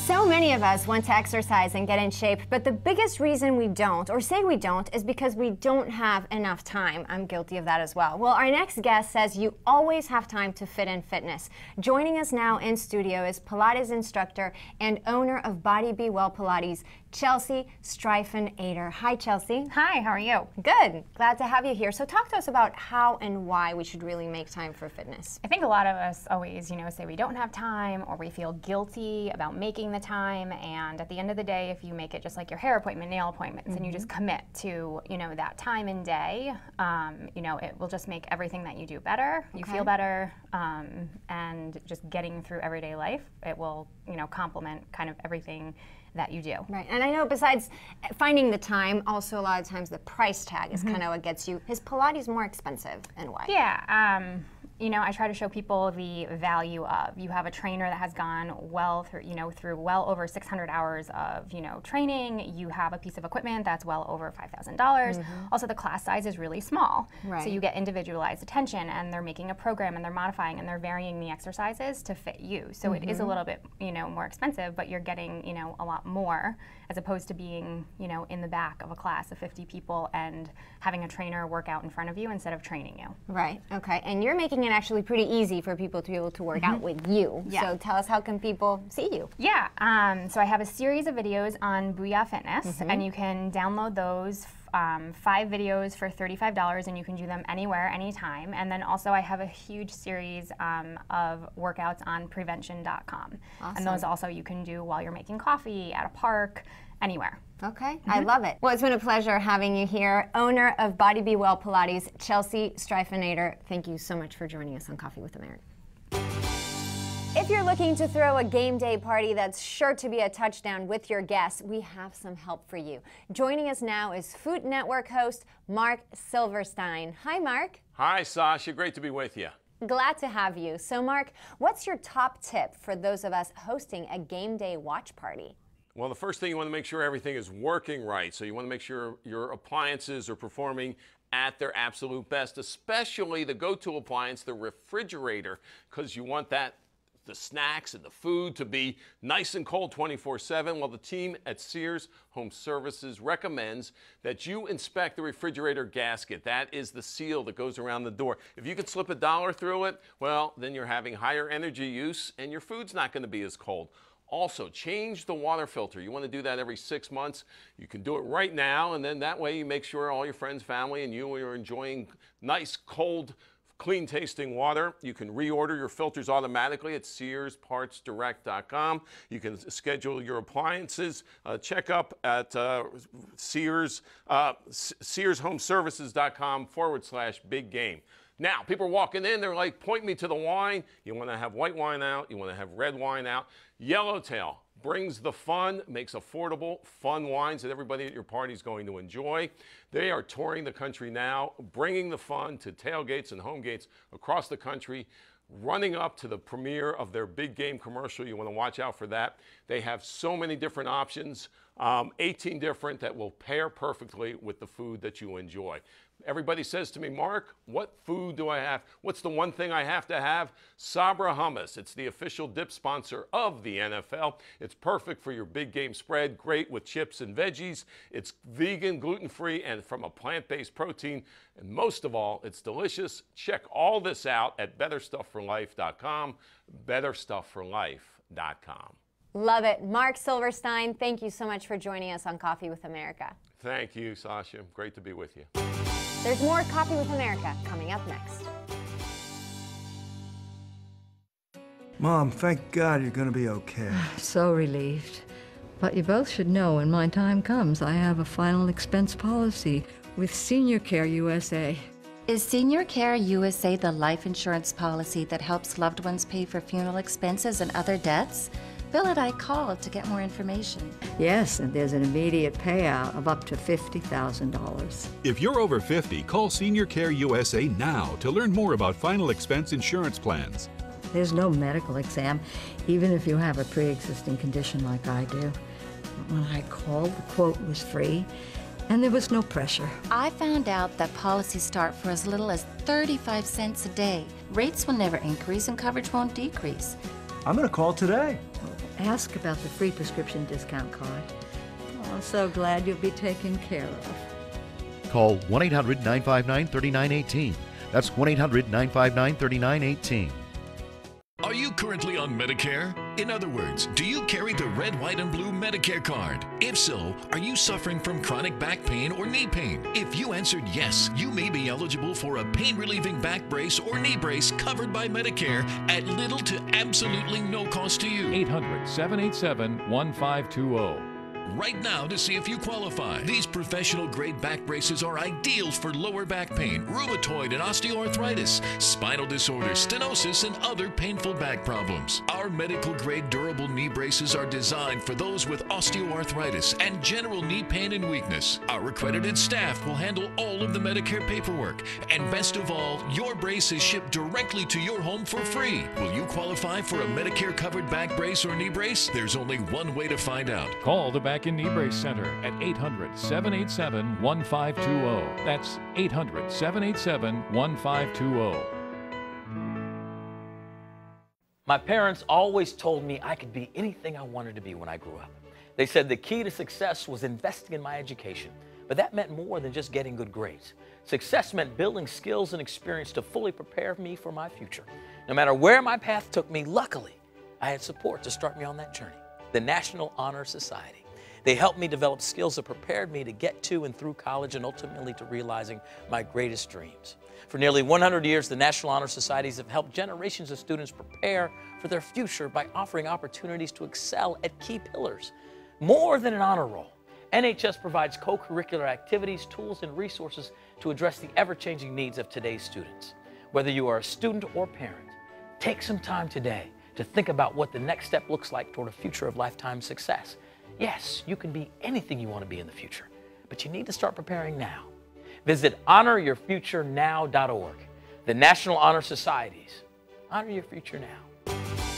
So many of us want to exercise and get in shape, but the biggest reason we don't, or say we don't, is because we don't have enough time. I'm guilty of that as well. Well, our next guest says you always have time to fit in fitness. Joining us now in studio is Pilates instructor and owner of Body Be Well Pilates, Chelsea Streifenader. Hi, Chelsea. Hi, how are you? Good. Glad to have you here. So talk to us about how and why we should really make time for fitness. I think a lot of us always, say we don't have time or we feel guilty about making the time. And at the end of the day, if you make it just like your hair appointment, nail appointments, and you just commit to, that time and day, it will just make everything that you do better. You feel better, and just getting through everyday life, it will, complement kind of everything that you do. Right, and I know besides finding the time, also a lot of times the price tag is kind of what gets you. Is Pilates more expensive, and why? Yeah, I try to show people the value of, you have a trainer that has gone well through, through well over 600 hours of, training. You have a piece of equipment that's well over $5,000. Also, the class size is really small. Right. So you get individualized attention, and they're making a program, and they're modifying, and they're varying the exercises to fit you. So it is a little bit, more expensive, but you're getting, a lot more, as opposed to being, in the back of a class of 50 people and having a trainer work out in front of you instead of training you. Right, okay, and you're making it actually pretty easy for people to be able to work out with you. Yeah. So tell us, how can people see you? Yeah, so I have a series of videos on Booyah Fitness, and you can download those 5 videos for $35, and you can do them anywhere, anytime. And then also I have a huge series of workouts on prevention.com. Awesome. And those also you can do while you're making coffee, at a park, anywhere. Okay, I love it. Well, it's been a pleasure having you here. Owner of Body Be Well Pilates, Chelsea Streifenader. Thank you so much for joining us on Coffee with America. If you're looking to throw a game day party that's sure to be a touchdown with your guests, we have some help for you. Joining us now is Food Network host Mark Silverstein. Hi, Mark. Hi, Sasha. Great to be with you. Glad to have you. So, Mark, what's your top tip for those of us hosting a game day watch party? Well, the first thing, you want to make sure everything is working right. So you want to make sure your appliances are performing at their absolute best, especially the go-to appliance, the refrigerator, because you want the snacks and the food to be nice and cold 24/7. Well, the team at Sears Home Services recommends that you inspect the refrigerator gasket. That is the seal that goes around the door. If you can slip $1 through it, well, then you're having higher energy use and your food's not going to be as cold. Also, change the water filter. You want to do that every 6 months. You can do it right now, and then that way you make sure all your friends, family, and you are enjoying nice, cold, clean-tasting water. You can reorder your filters automatically at SearsPartsDirect.com. You can schedule your appliances checkup at SearsHomeServices.com/big game. Now, people are walking in, they're like, point me to the wine. You want to have white wine out, you want to have red wine out. Yellowtail brings the fun, makes affordable, fun wines that everybody at your party is going to enjoy. They are touring the country now, bringing the fun to tailgates and home gates across the country, running up to the premiere of their big game commercial. You want to watch out for that. They have so many different options, 18 different that will pair perfectly with the food that you enjoy. Everybody says to me, Mark, what food do I have? What's the one thing I have to have? Sabra hummus. It's the official dip sponsor of the NFL. It's perfect for your big game spread, great with chips and veggies. It's vegan, gluten-free, and from a plant-based protein. And most of all, it's delicious. Check all this out at BetterStuffForLife.com, BetterStuffForLife.com. Love it. Mark Silverstein, thank you so much for joining us on Coffee with America. Thank you, Sasha. Great to be with you. There's more Coffee with America coming up next. Mom, thank God you're going to be okay. So relieved. But you both should know when my time comes, I have a final expense policy with Senior Care USA. Is Senior Care USA the life insurance policy that helps loved ones pay for funeral expenses and other debts? Bill and I called to get more information. Yes, and there's an immediate payout of up to $50,000. If you're over 50, call Senior Care USA now to learn more about final expense insurance plans. There's no medical exam, even if you have a pre-existing condition like I do. When I called, the quote was free, and there was no pressure. I found out that policies start for as little as 35 cents a day. Rates will never increase and coverage won't decrease. I'm going to call today. Ask about the free prescription discount card. Oh, I'm so glad you'll be taken care of. Call 1-800-959-3918. That's 1-800-959-3918. Are you currently on Medicare? In other words, do you carry the red, white, and blue Medicare card? If so, are you suffering from chronic back pain or knee pain? If you answered yes, you may be eligible for a pain-relieving back brace or knee brace covered by Medicare at little to absolutely no cost to you. 800-787-1520. Right now to see if you qualify. These professional-grade back braces are ideal for lower back pain, rheumatoid and osteoarthritis, spinal disorders, stenosis, and other painful back problems. Our medical-grade durable knee braces are designed for those with osteoarthritis and general knee pain and weakness. Our accredited staff will handle all of the Medicare paperwork. And best of all, your brace is shipped directly to your home for free. Will you qualify for a Medicare-covered back brace or knee brace? There's only one way to find out. Call the Back and Knee Brace Center at 800-787-1520. That's 800-787-1520. My parents always told me I could be anything I wanted to be when I grew up. They said the key to success was investing in my education, but that meant more than just getting good grades. Success meant building skills and experience to fully prepare me for my future. No matter where my path took me, luckily, I had support to start me on that journey, the National Honor Society. They helped me develop skills that prepared me to get to and through college and ultimately to realizing my greatest dreams. For nearly 100 years, the National Honor Societies have helped generations of students prepare for their future by offering opportunities to excel at key pillars. More than an honor roll, NHS provides co-curricular activities, tools, and resources to address the ever-changing needs of today's students. Whether you are a student or parent, take some time today to think about what the next step looks like toward a future of lifetime success. Yes, you can be anything you want to be in the future, but you need to start preparing now. Visit honoryourfuturenow.org. The National Honor Societies. Honor your future now.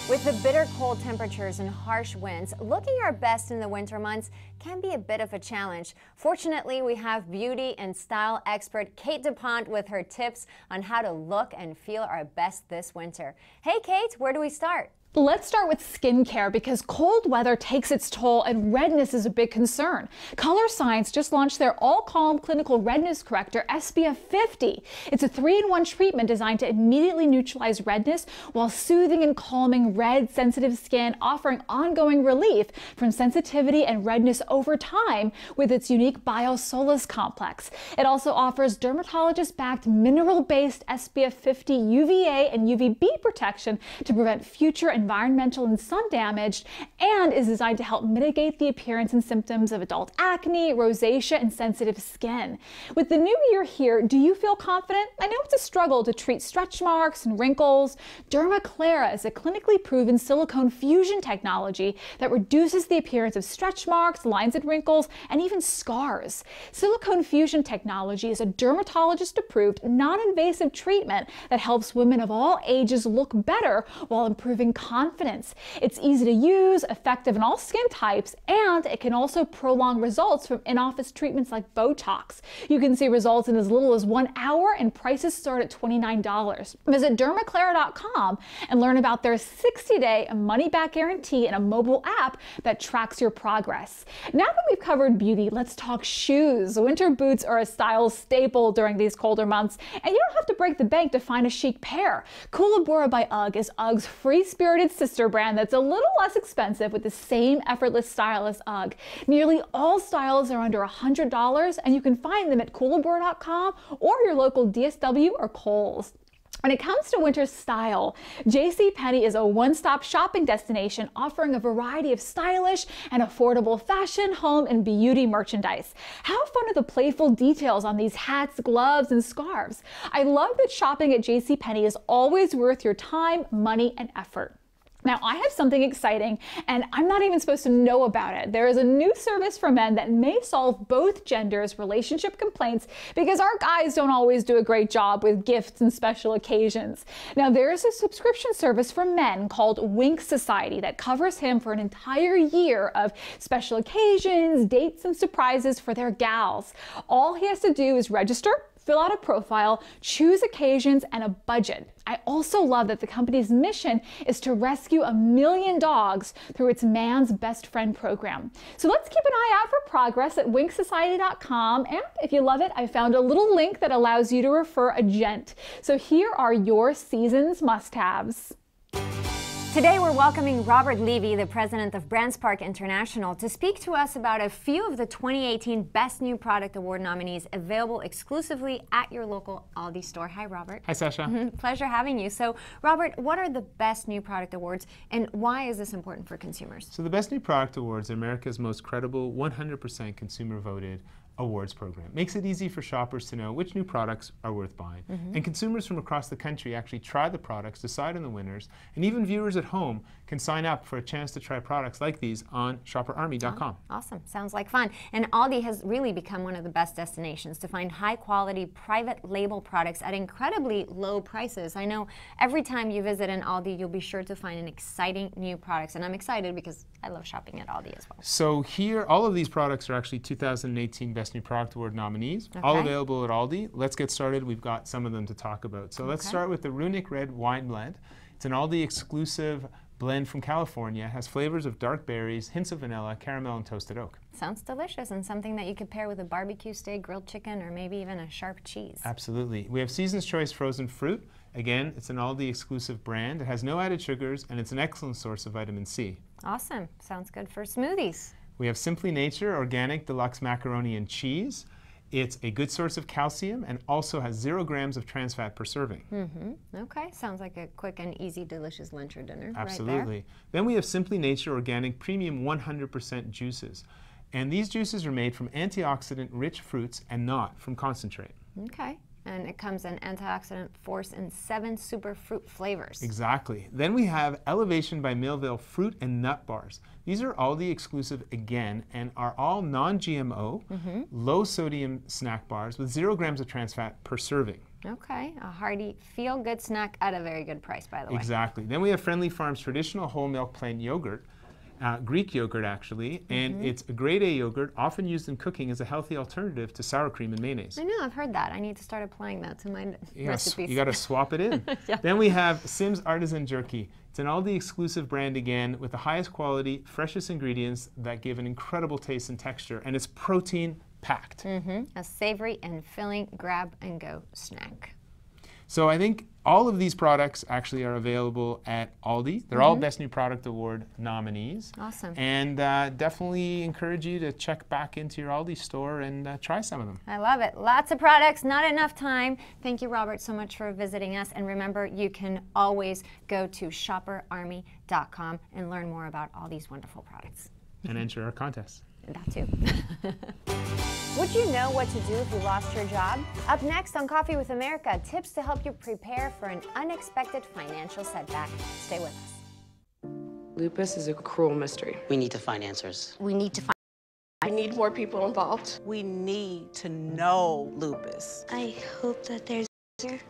With the bitter cold temperatures and harsh winds, looking our best in the winter months can be a bit of a challenge. Fortunately, we have beauty and style expert Kate DuPont with her tips on how to look and feel our best this winter. Hey Kate, where do we start? Let's start with skincare because cold weather takes its toll and redness is a big concern. Color Science just launched their All Calm Clinical Redness Corrector SPF 50. It's a 3-in-1 treatment designed to immediately neutralize redness while soothing and calming red, sensitive skin, offering ongoing relief from sensitivity and redness over time with its unique BioSolace complex. It also offers dermatologist-backed mineral-based SPF 50 UVA and UVB protection to prevent future environmental and sun damage, and is designed to help mitigate the appearance and symptoms of adult acne, rosacea, and sensitive skin. With the new year here, do you feel confident? I know it's a struggle to treat stretch marks and wrinkles. Dermaclara is a clinically proven silicone fusion technology that reduces the appearance of stretch marks, lines and wrinkles, and even scars. Silicone fusion technology is a dermatologist-approved, non-invasive treatment that helps women of all ages look better while improving confidence. It's easy to use, effective in all skin types, and it can also prolong results from in-office treatments like Botox. You can see results in as little as 1 hour, and prices start at $29. Visit dermaclara.com and learn about their 60-day money-back guarantee and a mobile app that tracks your progress. Now that we've covered beauty, let's talk shoes. Winter boots are a style staple during these colder months, and you don't have to break the bank to find a chic pair. Kookaburra by UGG is UGG's free-spirited sister brand that's a little less expensive with the same effortless style as UGG. Nearly all styles are under $100, and you can find them at kookaburra.com or your local DSW or Kohl's. When it comes to winter style, JCPenney is a one-stop shopping destination offering a variety of stylish and affordable fashion, home, and beauty merchandise. How fun are the playful details on these hats, gloves, and scarves? I love that shopping at JCPenney is always worth your time, money, and effort. Now, I have something exciting, and I'm not even supposed to know about it. There is a new service for men that may solve both genders' relationship complaints because our guys don't always do a great job with gifts and special occasions. Now, there is a subscription service for men called Wink Society that covers him for an entire year of special occasions, dates, and surprises for their gals. All he has to do is register, Fill out a profile, choose occasions, and a budget. I also love that the company's mission is to rescue 1 million dogs through its Man's Best Friend program. So let's keep an eye out for progress at winksociety.com. And if you love it, I found a little link that allows you to refer a gent. So here are your season's must-haves. Today we're welcoming Robert Levy, the president of BrandSpark International, to speak to us about a few of the 2018 Best New Product Award nominees available exclusively at your local Aldi store. Hi, Robert. Hi, Sasha. Pleasure having you. So, Robert, what are the Best New Product Awards, and why is this important for consumers? So the Best New Product Awards are America's most credible, 100% consumer-voted awards program. Makes it easy for shoppers to know which new products are worth buying. And consumers from across the country actually try the products, decide on the winners, and even viewers at home can sign up for a chance to try products like these on shopperarmy.com. Oh, awesome. Sounds like fun. And Aldi has really become one of the best destinations to find high-quality private label products at incredibly low prices. I know every time you visit an Aldi, you'll be sure to find an exciting new products, and I'm excited because I love shopping at Aldi as well. So here, all of these products are actually 2018 Best New Product Award nominees, all available at Aldi. Let's get started. We've got some of them to talk about. So let's start with the Runic Red Wine Blend. It's an Aldi exclusive blend from California. It has flavors of dark berries, hints of vanilla, caramel, and toasted oak. Sounds delicious, and something that you could pair with a barbecue steak, grilled chicken, or maybe even a sharp cheese. Absolutely. We have Season's Choice Frozen Fruit. Again, it's an Aldi exclusive brand. It has no added sugars, and it's an excellent source of vitamin C. Awesome. Sounds good for smoothies. We have Simply Nature Organic Deluxe Macaroni and Cheese. It's a good source of calcium and also has 0 grams of trans fat per serving. Okay, sounds like a quick and easy, delicious lunch or dinner. Absolutely. Right Then we have Simply Nature Organic Premium 100% juices. And these juices are made from antioxidant-rich fruits and not from concentrate. there. Okay. And it comes in antioxidant force in 7 super fruit flavors. Exactly. Then we have Elevation by Millville Fruit and Nut Bars. These are Aldi exclusive again and are all non-GMO, low-sodium snack bars with 0 grams of trans fat per serving. Okay, a hearty, feel-good snack at a very good price, by the way. Exactly. Then we have Friendly Farms Traditional Whole Milk Plain Yogurt. Greek yogurt actually, and it's a grade A yogurt often used in cooking as a healthy alternative to sour cream and mayonnaise. I know, I've heard that. I need to start applying that to my recipes. You got to swap it in. Then we have Sim's Artisan Jerky. It's an Aldi exclusive brand again with the highest quality, freshest ingredients that give an incredible taste and texture, and it's protein packed. A savory and filling grab-and-go snack. So I think all of these products actually are available at Aldi. They're all Best New Product Award nominees. Awesome. And definitely encourage you to check back into your Aldi store and try some of them. I love it. Lots of products, not enough time. Thank you, Robert, so much for visiting us. And remember, you can always go to shopperarmy.com and learn more about all these wonderful products. And enter our contest. That too. Would you know what to do if you lost your job? Up next on Coffee with America, tips to help you prepare for an unexpected financial setback. Stay with us. Lupus is a cruel mystery. We need to find answers. We need to find. We need more people involved. We need to know lupus. I hope that there's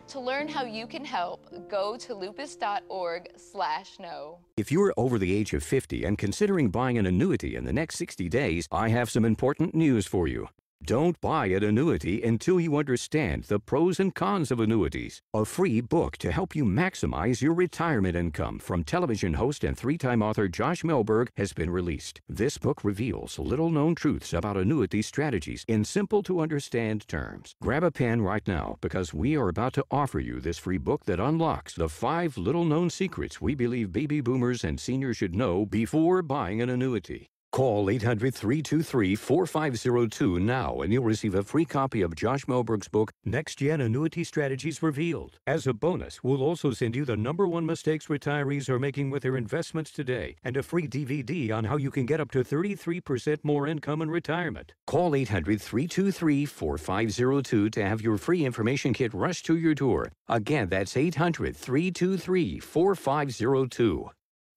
To learn how you can help, go to lupus.org/know. If you're over the age of 50 and considering buying an annuity in the next 60 days, I have some important news for you. Don't buy an annuity until you understand the pros and cons of annuities. A free book to help you maximize your retirement income from television host and 3-time author Josh Melberg has been released. This book reveals little-known truths about annuity strategies in simple-to-understand terms. Grab a pen right now because we are about to offer you this free book that unlocks the 5 little-known secrets we believe baby boomers and seniors should know before buying an annuity. Call 800-323-4502 now and you'll receive a free copy of Josh Melberg's book, Next Gen Annuity Strategies Revealed. As a bonus, we'll also send you the #1 mistakes retirees are making with their investments today and a free DVD on how you can get up to 33% more income in retirement. Call 800-323-4502 to have your free information kit rushed to your door. Again, that's 800-323-4502.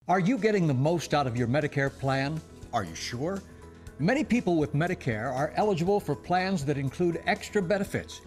Are you getting the most out of your Medicare plan? Are you sure? Many people with Medicare are eligible for plans that include extra benefits,